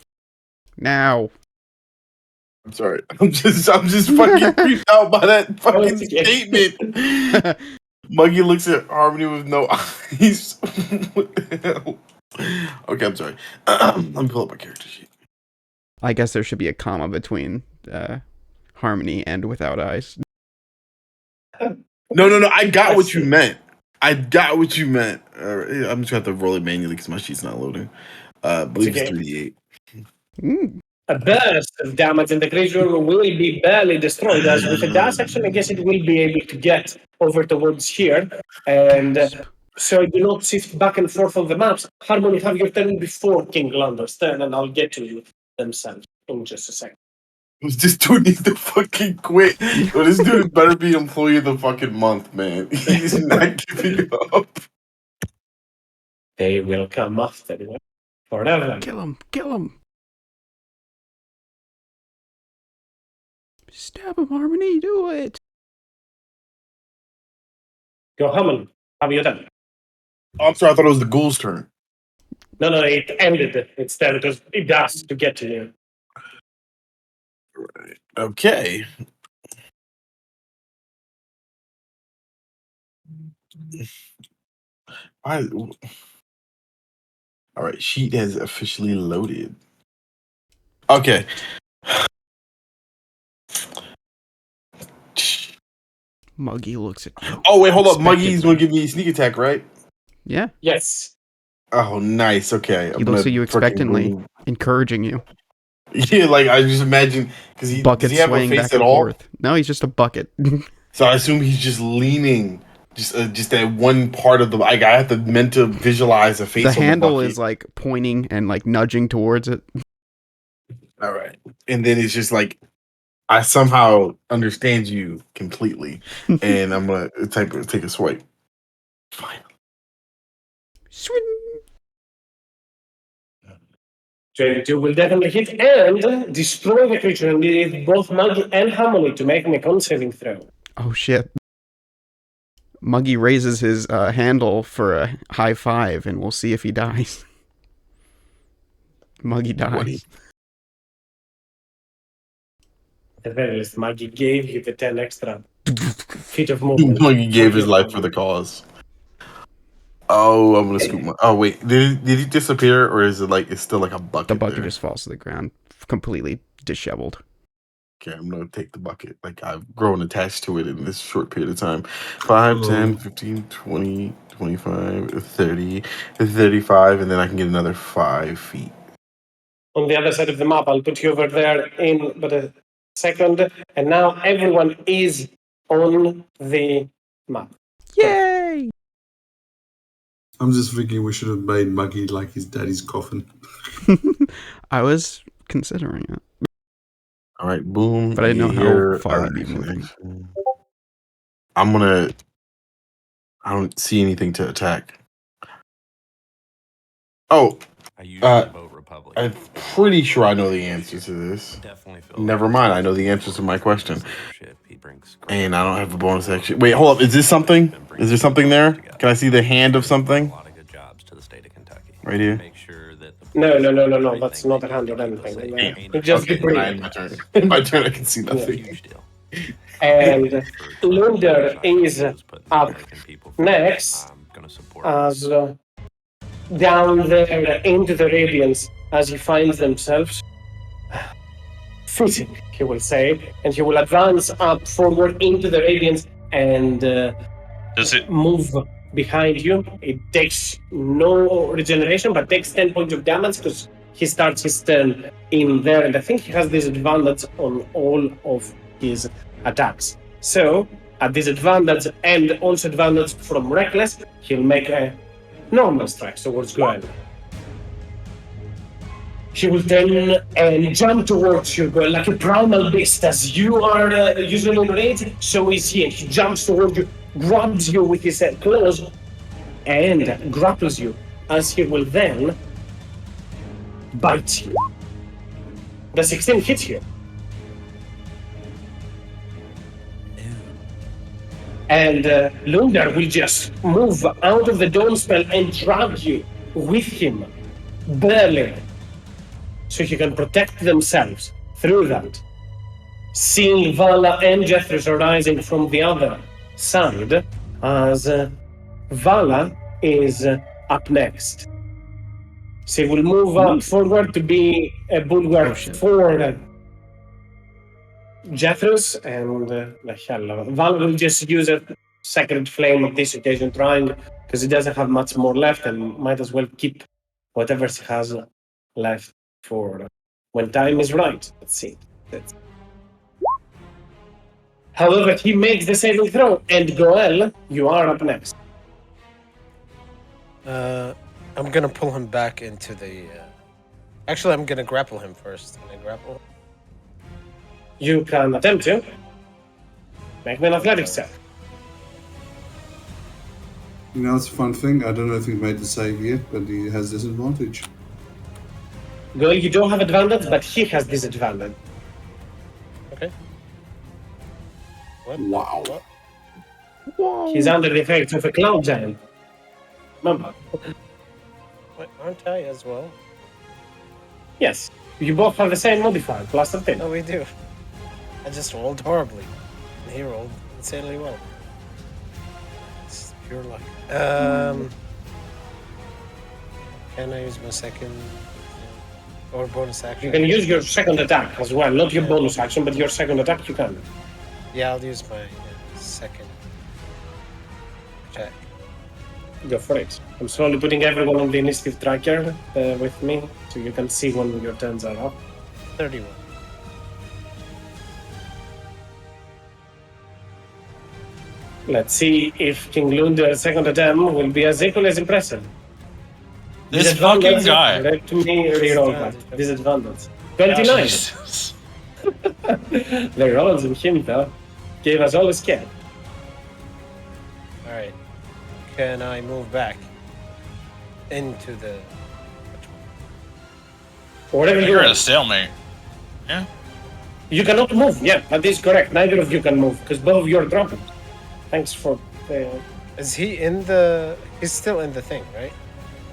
Now. I'm sorry. I'm just fucking creeped out by that fucking it's okay. statement. Muggy looks at Harmony with no eyes. What the hell? Okay, I'm sorry. Let me pull up my character sheet. I guess there should be a comma between Harmony and without eyes. No. I got what you meant. I got what you meant. I'm just going to have to roll it manually because my sheet's not loading. I believe it's okay. 3d8. A burst of damage and the creature will be barely destroyed. As with a dash action, I guess it will be able to get over towards here. And so you do not shift back and forth on the maps. Harmony, have your turn before King Lander's turn, and I'll get to you themselves in just a second. This dude needs to fucking quit. Yo, this dude better be employee of the fucking month, man. He's not giving up. They will come after you forever. Kill him. Kill him. Stab him, Harmony. Do it. Go, Harmony. Have your turn. Oh, I'm sorry. I thought it was the ghoul's turn. No, it ended instead because it does to get to you. Right. Okay. All right. Sheet has officially loaded. Okay. Muggy looks at you. Oh, wait. Hold up. Muggy's expectantly. going to give me a sneak attack, right? Yeah. Yes. Oh, nice. Okay. He looks at you expectantly, encouraging you. Yeah, like I just imagine because Bucket does he have a swaying face back at and all? forth. No, he's just a bucket. So I assume he's just leaning, just that one part of the. Like I have to meant to visualize a face. The on handle the is like pointing and like nudging towards it. all right, and then it's just like I somehow understand you completely, and I'm gonna take a swipe. Fine. Swing. 22 will definitely hit and destroy the creature and need both Muggy and Harmony to make a con saving throw. Oh shit. Muggy raises his handle for a high five, and we'll see if he dies. Muggy dies. 20. At the very least, Muggy gave you the 10 extra feet of movement. He gave his life for the cause. Oh, I'm gonna scoop my. Oh wait, did he disappear, or is it like it's still like a bucket? The bucket there? just falls to the ground, completely disheveled. Okay, I'm gonna take the bucket. Like I've grown attached to it in this short period of time. 5, 10, 15, 20, 25, 30, 35, and then I can get another 5 feet. On the other side of the map, I'll put you over there in but a second. And now everyone is on the map. Yay! I'm just thinking we should have made Muggy like his daddy's coffin. I was considering it. All right, boom. But I didn't know how here, far he'd be action, moving. action. I don't see anything to attack. Oh, I usually vote Republic. I'm pretty sure I know the answer to this. Definitely feel Never mind, I know the answer to my question. Shit, he brings And I don't have a bonus action. Wait, hold up. Is this something? Is there something there? Can I see the hand of something? a lot of good jobs to the state of Kentucky. Right here? Make sure that the No. That's not a hand or anything. It's just Okay, debris. in my turn. In my turn, I can see nothing. huge deal. And Lunder is up next I'm gonna support as down there into the radiance as he finds themselves fitting, he will say, and he will advance up forward into the radiance and Does it? move behind you. It takes no regeneration, but takes 10 points of damage because he starts his turn in there, and I think he has disadvantage on all of his attacks. So, at disadvantage and also advantage from Reckless, he'll make a normal strike towards Gwen. He will turn and jump towards you, Gwen, like a primal beast. As you are usually in rage, so is he. And he jumps towards you, grabs you with his claws, and grapples you, as he will then bite you. The 16 hits you. And Lundar will just move out of the dawn spell and drag you with him, barely. so he can protect themselves through that. Seeing Vala and Jethros arising from the other side, as Vala is up next. She will move forward to be a bulwark for Jethros, and Vala will just use a Sacred Flame of this occasion, trying, because he doesn't have much more left, and might as well keep whatever she has left for when time is right. Let's see. However, he makes the saving throw, and Goel, you are up next. I'm gonna pull him back into the. Actually, I'm gonna grapple him first. Can I grapple? You can attempt to. Make me an athletics check. You know, it's a fun thing. I don't know if he made the save yet, but he has disadvantage. Goel, you don't have advantage, but he has disadvantage. Okay. What? Wow. What? He's under the effects of a cloud giant. Remember? Wait, aren't I as well? Yes. You both have the same modifier, plus 13. No, we do. I just rolled horribly. And he rolled insanely well. It's pure luck. Can I use my second or bonus action? You can use your second attack as well. Not your bonus action, but your second attack you can. Yeah, I'll use my second attack. Go for it. I'm slowly putting everyone on the initiative tracker with me, so you can see when your turns are up. 31. Let's see if King Lunder's second attempt will be as equally as impressive. This fucking guy. Let me reroll that. Disadvantage. 29. Jesus. The rolls in him, though, gave us all a scare. Alright. Can I move back into the. Whatever you You're at a want. stalemate. Yeah. You cannot move. Yeah, that is correct. Neither of you can move because both of you are dropping. Thanks for. Is he in the. He's still in the thing, right?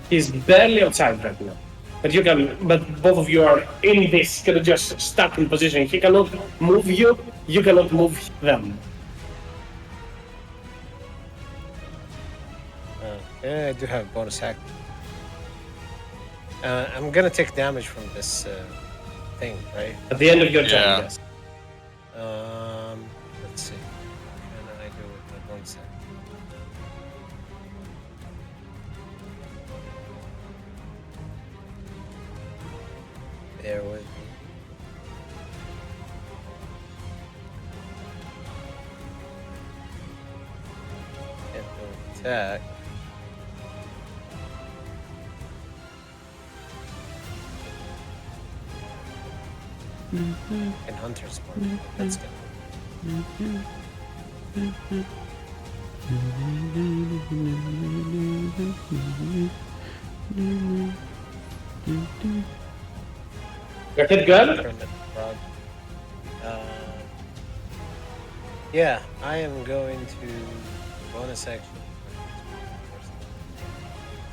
He's barely outside right now. But you can. But both of you are in this, kind of just stuck in position. He cannot move you. You cannot move them. Yeah, I do have bonus act. I'm gonna take damage from this thing, right? At the end of your turn, Yeah. yes. Let's see. What can I do with my bonus act? Bear with me. Can't do attack. And Hunter's Mark. That's good. Your hit gun? Hermit Frog. Yeah, I am going to bonus action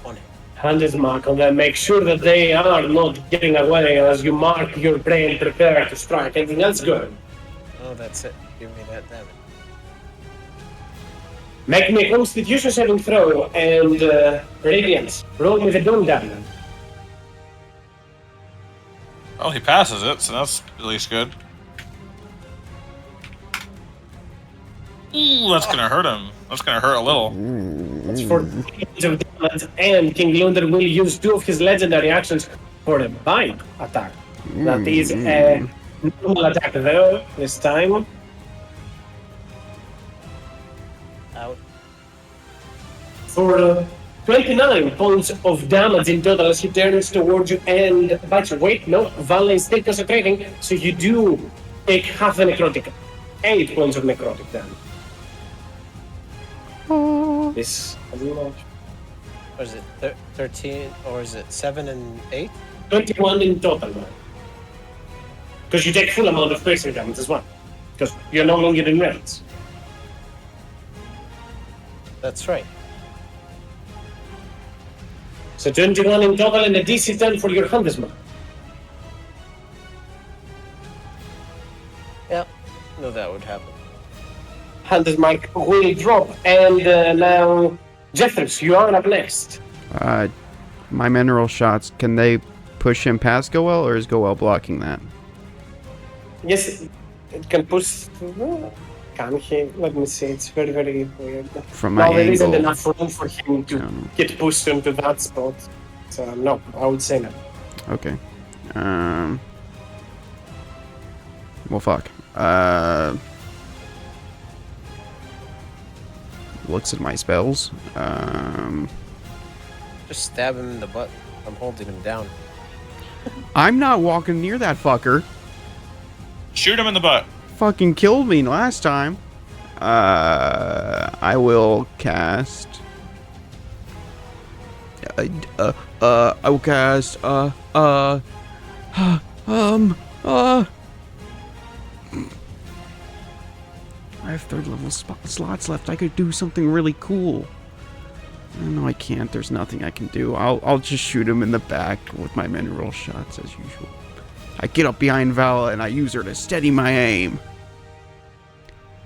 on him. Hand his mark on them. Make sure that they are not getting away as you mark your prey and prepare to strike. Anything else good? Oh, that's it. Give me that damage. Make me a Constitution saving throw and Radiance. Roll me the Doom damage. Well, he passes it, so that's at least good. Ooh, that's gonna hurt him. That's gonna hurt a little. That's for points of damage, and King Lunder will use 2 of his legendary actions for a bite attack. That is a normal attack though, this time. Out. For 29 points of damage in total as he turns towards you and bites you. Wait, no, Vala is still concentrating, so you do take half the necrotic. 8 points of necrotic damage. This is much. Or is it 13? Or is it 7 and 8? 21 in total now. Because you take full amount of piercing damage as well. Because you're no longer in range. That's right. So 21 in total and a DC 10 for your Hunter's Mark. Yep. No, that would happen. Hunter's mark will drop, and now Jeffers, you are up next. My mineral shots, can they push him past Goel, or is Goel blocking that? Yes, it can push. Can he? Let me see. It's very, very weird. From my There isn't angle. enough room for him to get pushed into that spot. So no, I would say no. Okay. Well, fuck. Looks at my spells. Just stab him in the butt. I'm holding him down. I'm not walking near that fucker. Shoot him in the butt. Fucking killed me last time. I will cast. I will cast. I have third level slots left. I could do something really cool. No, I can't. There's nothing I can do. I'll just shoot him in the back with my mineral shots as usual. I get up behind Vala and I use her to steady my aim.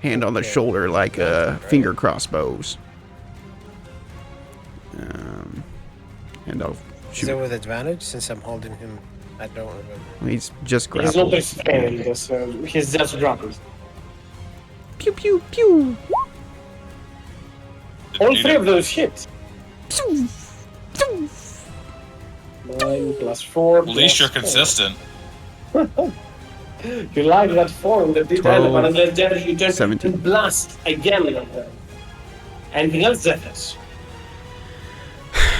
Hand on the shoulder like finger crossbows. And I'll Is shoot. it with advantage since I'm holding him? I don't remember. He's just He's not grappled. restrained, so he's just grappled. Pew pew pew. All three of those hit. 9 plus 4. At least you're plus 4. consistent. You like that form that did 12, but then you just 17. blast again. Anything else, Zethus?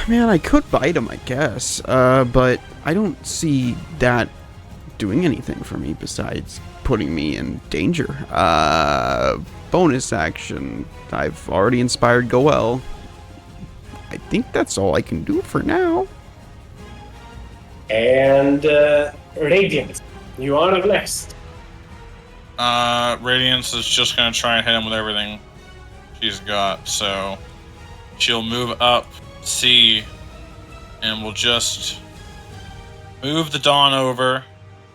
Man, I could bite him, I guess. But I don't see that doing anything for me besides putting me in danger. Bonus action. I've already inspired Goel. I think that's all I can do for now. And Radiant, you are up next. Radiance is just gonna try and hit him with everything she's got. So she'll move up C, and we'll just move the Dawn over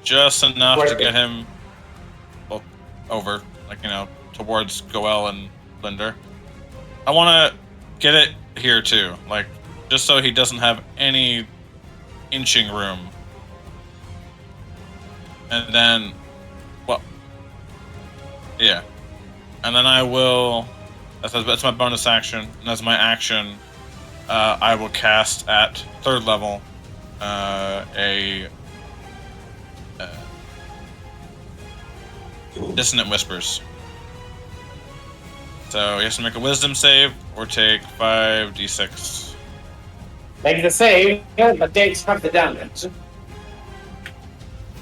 just enough to get him over, like, towards Goel and Linder. I want to get it here too, like, just so he doesn't have any inching room. And then, yeah. And then I will, that's my bonus action, and as my action, I will cast at 3rd level a Dissonant Whispers. So he has to make a Wisdom save or take 5d6. Make the save, but takes half the damage.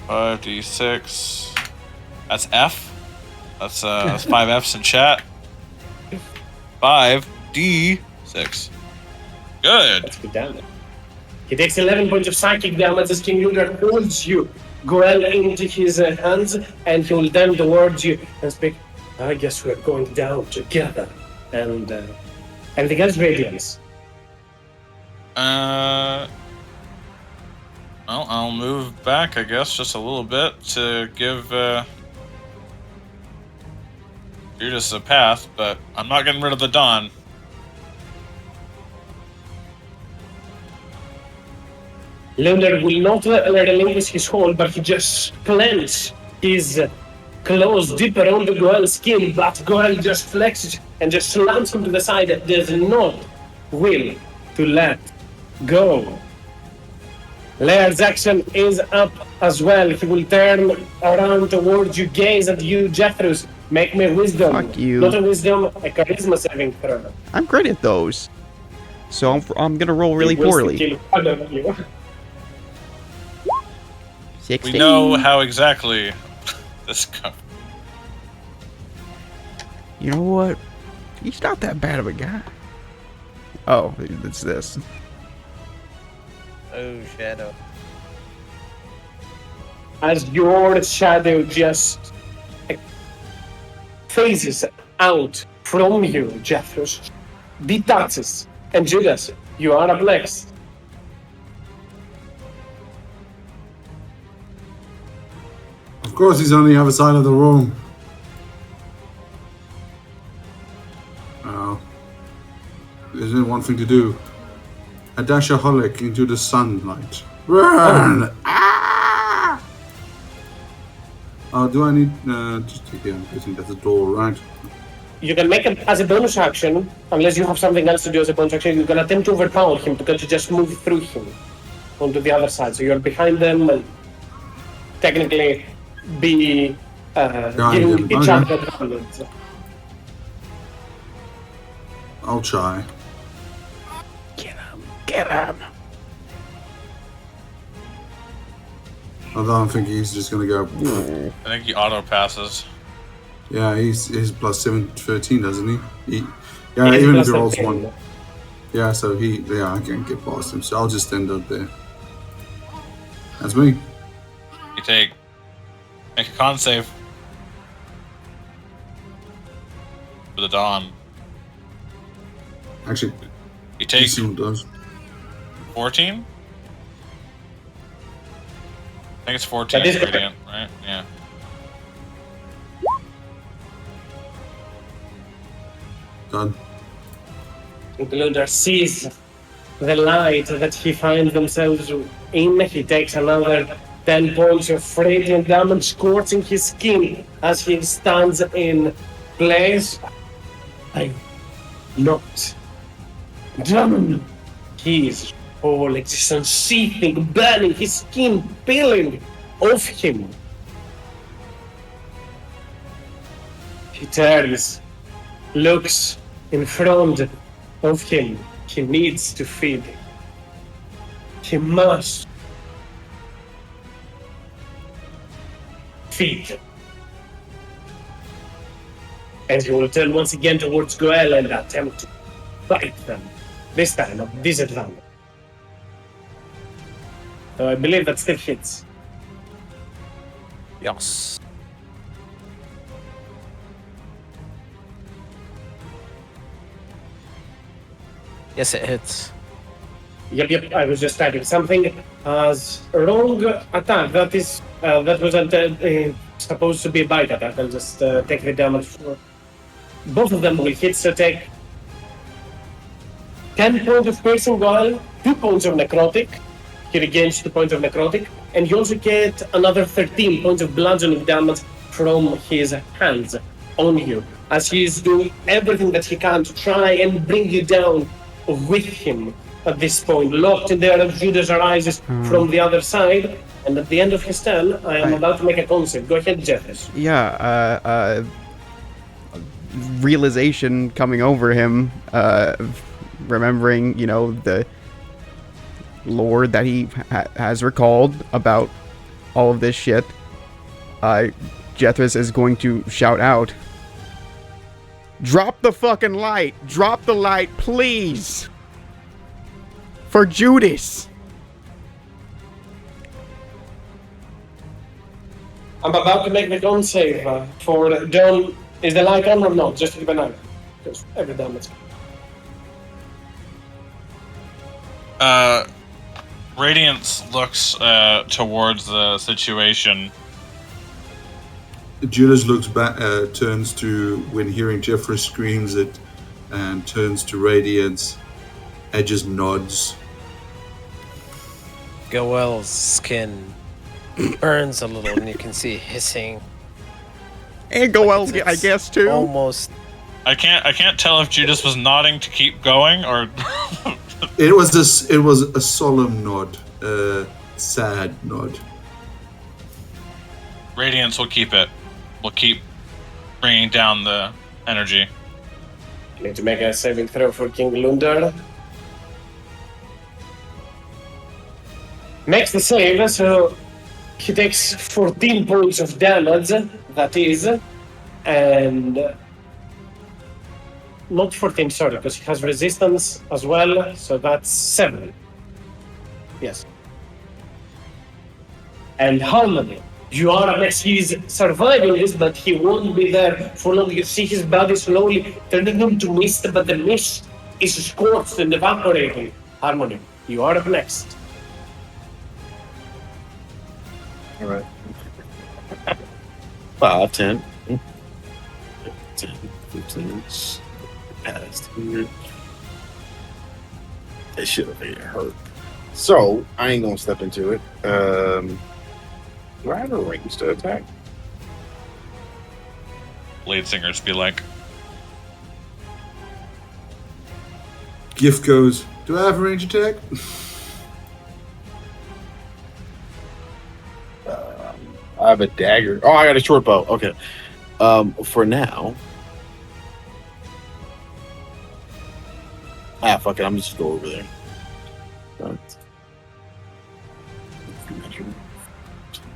5d6. That's F. That's 5 Fs in chat. 5d6. Good. That's good damage. He takes 11 points of psychic damage as King Luger holds you, Goel, into his hands, and he will turn towards you and speak, I guess we're going down together. And anything else, Radiance? Well, I'll move back, I guess, just a little bit to give Judas a path, but I'm not getting rid of the Dawn. Lunar will not relinquish his hold, but he just clenches his claws deeper onto Goel's skin, but Goel just flexes and just slams him to the side. There's not will to let go. Laird's action is up as well. He will turn around towards you, gaze at you, Jeffrus. Make me wisdom. Fuck you. Not a wisdom, a charisma saving throw. I'm great at those. So I'm gonna roll really He will poorly. kill one of you. 16. We know how exactly this goes. You know what? He's not that bad of a guy. Oh, it's this. Oh, shadow. As your shadow just phases out from you, Jeffrus, detaches, and Judas, you are up next. course, he's on the other side of the room. Oh. There's only one thing to do. A dashaholic into the sunlight. Run! Ah! Do I need... just yeah, I'm guessing that's a door, right? You can make it as a bonus action, unless you have something else to do as a bonus action. You can attempt to overpower him because you just move through him onto the other side. So you're behind them and technically be giving each other advantage. I'll try. Get him. I don't think he's just gonna go. I think he auto passes. Yeah, he's plus 13, doesn't he? Yeah, even if he rolls 1. Yeah, so I can't get past him, so I'll just end up there. That's me. You make a con save for the dawn. Actually, You take see what does. 14? I think it's 14 radiant, right? Yeah. Done. Glunder sees the light that he finds themselves in. He takes another 10 points of radiant damage, scorching his skin as he stands in place. I'm not done. His whole existence seething, burning, his skin peeling off him. He turns, looks in front of him. He needs to feed. He must feed. And he will turn once again towards Goel and attempt to fight them. This time at disadvantage. So I believe that still hits. Yes. Yes, it hits. Yep, I was just typing something as wrong attack. That is, that was supposed to be a bite attack. I'll just take the damage for... Both of them will hit, so take 10 points of piercing Goel, 2 points of necrotic. He regains 2 points of necrotic, and you also get another 13 points of bludgeoning damage from his hands on you, as he is doing everything that he can to try and bring you down with him at this point. Locked in there, Judas arises from the other side, and at the end of his turn, I am about to make a concept. Go ahead, Jeffers. Yeah, realization coming over him, remembering, the lore that he has recalled about all of this shit. Jethris is going to shout out, "Drop the fucking light! Drop the light, please! For Judas!" I'm about to make the con save for John. Is the light on or not? Just keep an eye. Because every damage. Radiance looks towards the situation. Judas looks back, turns to, when hearing Jeffrey screams it, and turns to Radiance. And just nods. Goel's skin burns a little, and you can see hissing. And Goel's, I guess, too. Almost. I can't tell if Judas was nodding to keep going or. It was a solemn nod, sad nod. Radiance will keep it. We'll keep bringing down the energy. Need to make a saving throw for King Lunder. Makes the save, so he takes 14 points of damage, that is, and not 14, sorry, because he has resistance as well, so that's 7. Yes. And Harmony, you are next. He's surviving this, but he won't be there for long. You see his body slowly turning into mist, but the mist is scorched and evaporating. Harmony, you are up next. All right. 5, 10. 10, 15. Past here. That should have made it hurt. So I ain't gonna step into it. Do I have a range to attack? Blade singers be like, Gift goes, do I have a range attack? I have a dagger. Oh, I got a short bow. Okay. For now. Fuck it. I'm just go over there.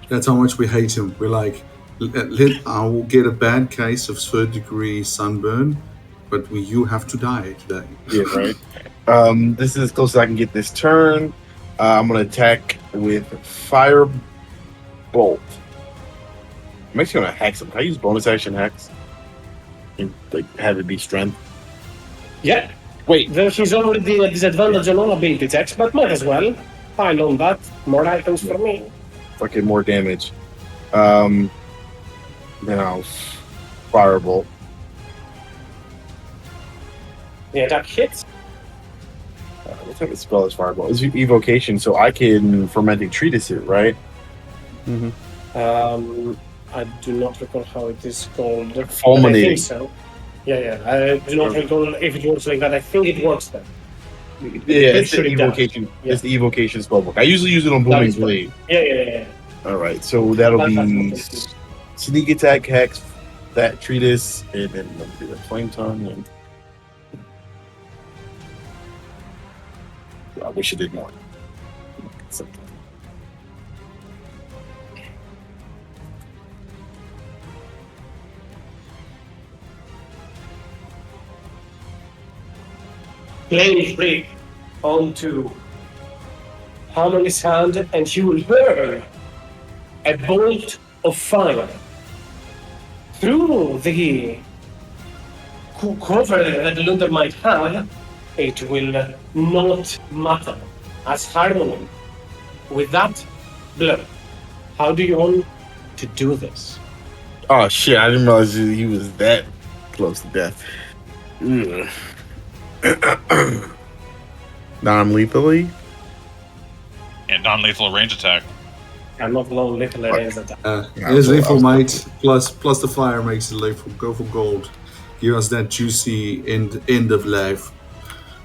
That's how much we hate him. We're like, I will get a bad case of third-degree sunburn, but you have to die today. Yeah, right. This is as close as I can get this turn. I'm gonna attack with fire bolt. I'm actually gonna hex him. Can I use bonus action hex? And like have it be strength. Yeah. Wait, He's already a disadvantage on all ability checks, but might as well. Fine on that. More items for me. fucking more damage. Then I'll firebolt. The attack hits. What type of spell is firebolt? It's evocation, so I can fermenting treatise it, right? I do not recall how it is called. but I Fulminating. think so. Yeah. I do not recall if it works like that. I think it works then. Yeah, it's the Sure it does. evocation. Yeah. It's the evocation spellbook. I usually use it on That booming is fine. blade. Yeah. All right, so that'll That's be what it is. sneak attack, hex, that treatise, and then let me do the flame tongue. And I wish I did more. Flames break onto Harmony's hand, and he will burn a bolt of fire through the cover that Lunda might have. It will not matter. As Harmony, with that blow, how do you want to do this? Oh shit! I didn't realize he was that close to death. Ugh. Non-lethally. and non-lethal range attack. I'm not long little range attack. Here's lethal might plus the fire makes it lethal. Go for gold. Give us that juicy end of life.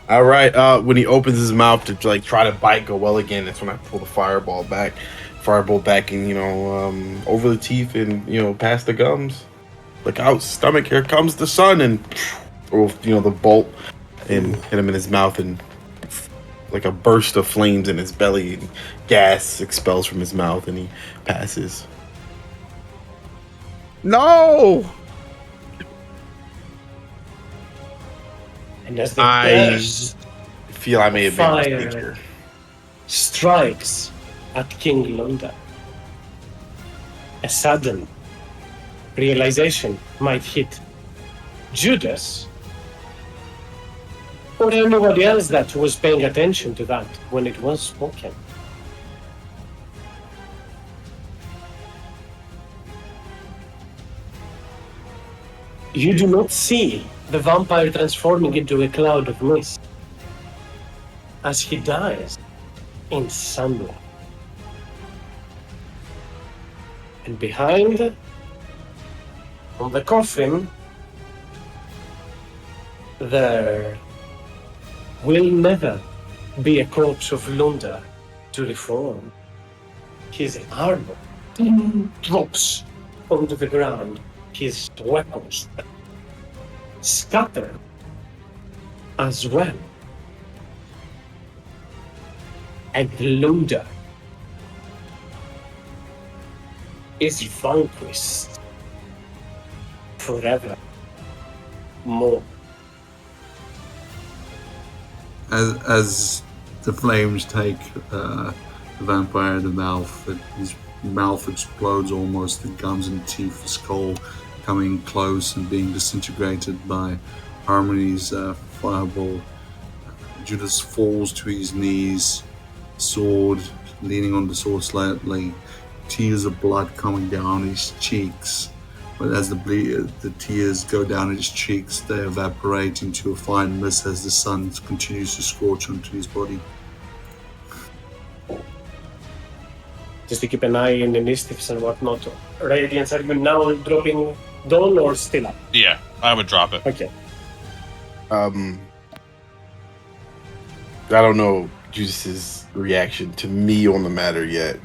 All right. When he opens his mouth to like try to bite Goel again, that's when I pull the firebolt back, and over the teeth and past the gums. Look out, stomach! Here comes the sun, and the bolt and hit him in his mouth, and like a burst of flames in his belly, and gas expels from his mouth, and he passes. No! And as the I burst feel I may have been a Fire. mistake here. strikes at King Lunda, a sudden realization might hit Judas or anybody else that was paying attention to that when it was spoken. You do not see the vampire transforming into a cloud of mist as he dies in sunlight. And behind, on the coffin, there will never be a corpse of Lunda to reform. His armor drops onto the ground. His weapons scatter as well. And Lunda is vanquished forever more. As the flames take the vampire in the mouth, his mouth explodes almost, the gums and teeth, the skull coming close and being disintegrated by Harmony's fireball. Judas falls to his knees, sword leaning on the sword slightly, tears of blood coming down his cheeks. But as the tears go down his cheeks, they evaporate into a fine mist as the sun continues to scorch onto his body. Just to keep an eye on the initiatives and whatnot. Radiance, are you now dropping down or still up? Yeah, I would drop it. Okay. I don't know Judas' reaction to me on the matter yet,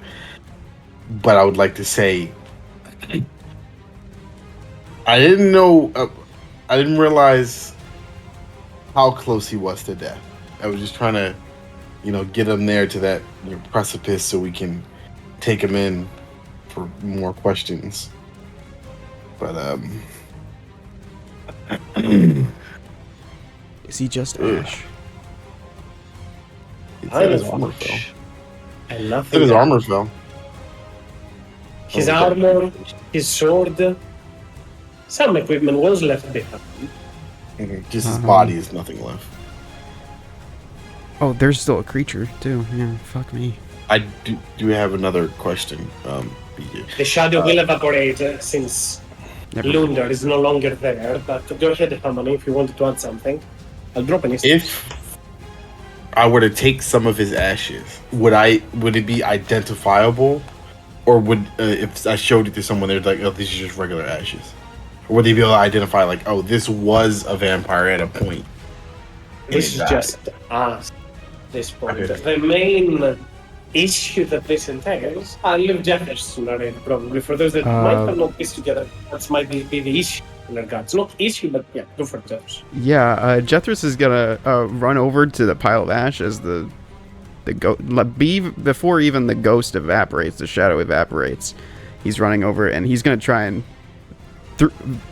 but I would like to say I didn't know. I didn't realize how close he was to death. I was just trying to, get him there to that precipice so we can take him in for more questions. But Is he just Ash? his armor fell. And nothing. His armor fell. His Oh, okay. armor, his sword, some equipment was left behind. Just his body is nothing left. Oh, there's still a creature too. Yeah, fuck me. I do have another question. BJ. The shadow will evaporate since Never Lunder is no longer there. But go ahead, Harmony, if you wanted to add something. I'll drop an If I were to take some of his ashes, would it be identifiable, or would if I showed it to someone, they're like, oh, these are just regular ashes, or would they be able to identify like, oh, this was a vampire at a point? This is died. just us. This point. Okay. The main issue that this entails, I'll leave Jeffers to narrate probably. For those that might have not pieced together, that might be the issue in regards. Not issue, but yeah, go for it, Jeffers. Yeah, Jethris is gonna run over to the pile of ash as the before even the ghost evaporates, the shadow evaporates. He's running over and he's gonna try and,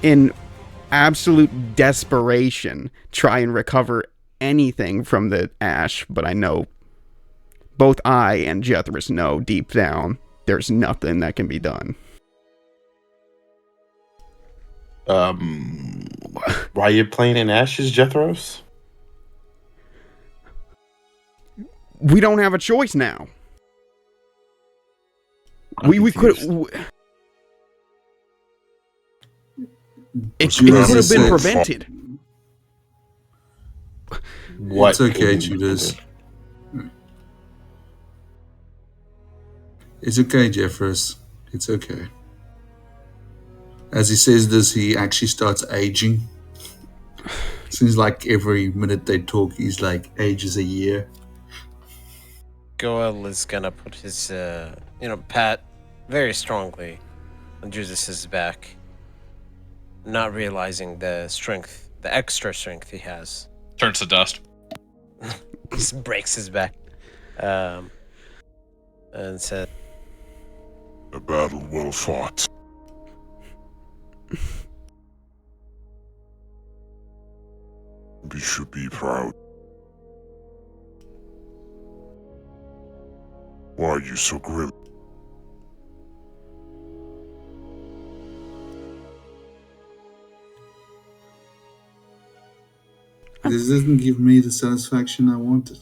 in absolute desperation, try and recover anything from the ash. But I know, both I and Jethris know deep down, there's nothing that can be done. Why are you playing in ashes, Jethros? We don't have a choice now. I'm We could. confused. It Judas could have been said- prevented. What? It's okay, could be Judas. prevented? It's okay, Jeffers. It's okay. As he says this, he actually starts aging. Seems like every minute they talk, he's like ages a year. Goel is gonna put his, pat very strongly on Judas's back, not realizing the extra strength he has. Turns to dust. Just breaks his back, and said, A battle well fought. We should be proud. Why are you so grim? This doesn't give me the satisfaction I wanted.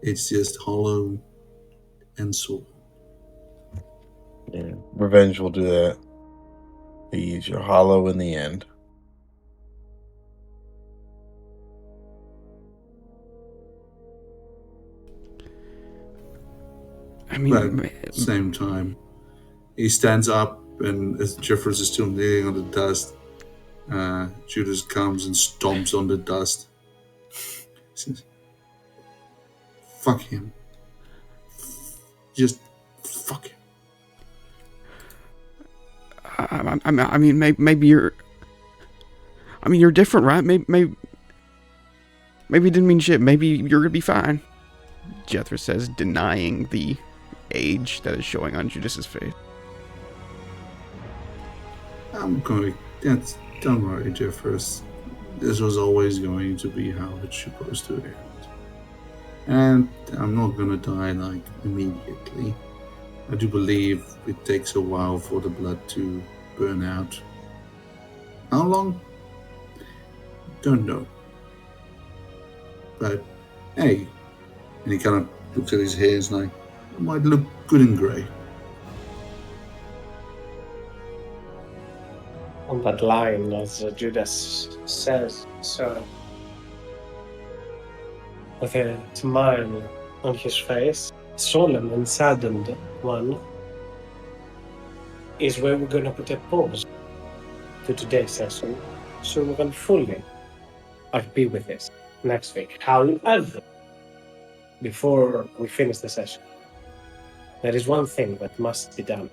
It's just hollow and sore. Yeah, revenge will do that. You're hollow in the end. I mean, But at the same time, he stands up, and as Jeffers is still kneeling on the dust, Judas comes and stomps on the dust. He says, fuck him. Just fuck him. I mean, maybe you're. I mean, you're different, right? Maybe it didn't mean shit. Maybe you're gonna be fine. Jethro says, denying the age that is showing on Judas's face. I'm going. Don't worry, Jeffers. This was always going to be how it's supposed to end. And I'm not gonna die like immediately. I do believe it takes a while for the blood to burn out. How long? Don't know. But hey, and he kind of looks at his hair and is like, it might look good in grey. on that line, as Judas says. So, with a smile on his face, solemn and saddened one, is where we're going to put a pause to today's session, so we can fully be with this next week. However, before we finish the session, there is one thing that must be done.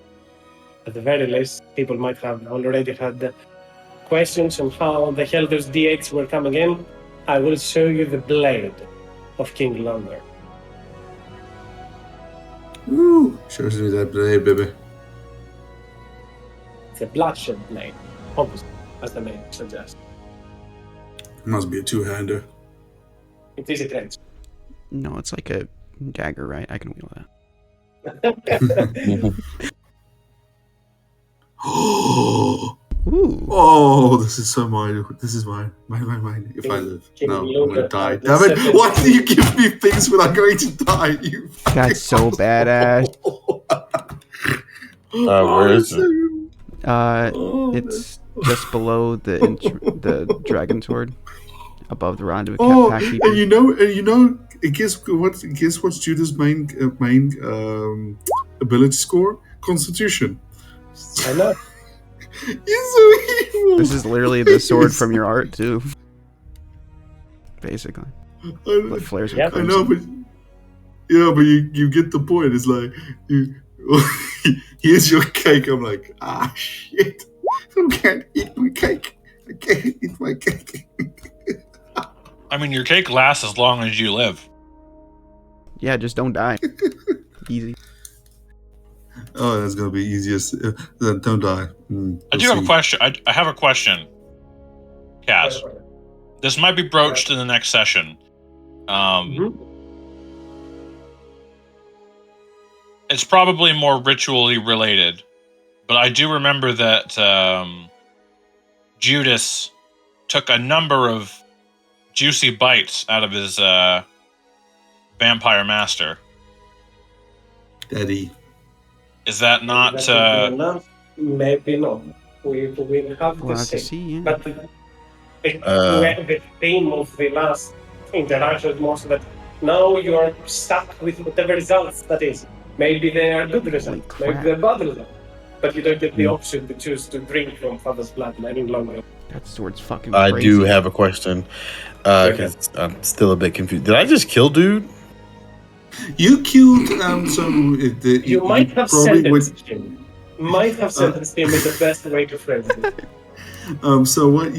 At the very least, people might have already had questions on how the hell those D8s were coming in. I will show you the blade of King Longer. Woo! Shows me that blade, baby. It's a bloodshed blade, obviously, as the name suggests. Must be a two-hander. It is a trench. No, it's like a dagger, right? I can wield that. Ooh. Oh, this is so mine. This is mine. Mine. If I live. King No, I'm Luca, gonna die. the Damn it! second- Why do you give me things when I'm going to die? You That's so badass. Where is it? It's just below the dragon sword, above the round of a pack keeper. and you know, guess what's Judah's main ability score? Constitution. I know. He's so evil. This is literally the sword from your art too. Basically, with flares of I crimson. know, but you get the point. It's like here's your cake. I'm like, shit. I can't eat my cake. I can't eat my cake. I mean, your cake lasts as long as you live. Yeah, just don't die. Easy. Oh, that's gonna be easiest. Don't die. I do have a question. I have a question, Kaz. This might be broached in the next session. It's probably more ritually related, but I do remember that Judas took a number of juicy bites out of his vampire master. Daddy. Is that not? Maybe not. We have We'll to have to see. see. Yeah. But the theme of the last interaction is more so that now you are stuck with whatever results that is. Maybe they are good results, maybe they're bad results. But you don't get the option to choose to drink from Father's blood any longer. That sword's fucking I crazy. do have a question, because I'm still a bit confused. Did I just kill dude? You killed You might have sentenced him. Might have sentenced him in the best way to phrase it. So what?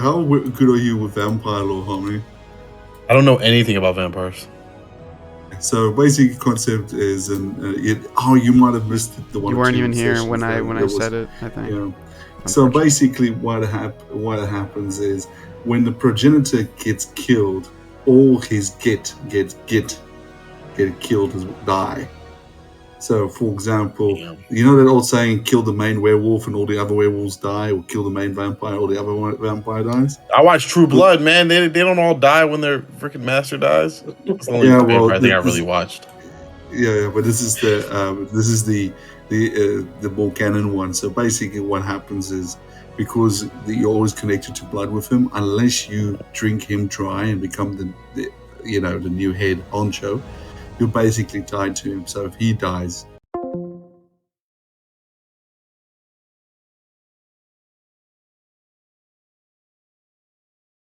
How good are you with vampire lore, homie? I don't know anything about vampires. So basic concept is, you might have missed it. You weren't even here when I said it. I think. Yeah. So basically, what happens is when the progenitor gets killed, all his get killed as die. So, for example, you know that old saying, kill the main werewolf and all the other werewolves die, or kill the main vampire, all the other vampire dies? I watch True Blood, man. They don't all die when their freaking master dies. It's the only vampire thing I really watched. Yeah, but this is the more canon one. So basically what happens is, because you're always connected to blood with him, unless you drink him dry and become the new head honcho, you're basically tied to him. So if he dies,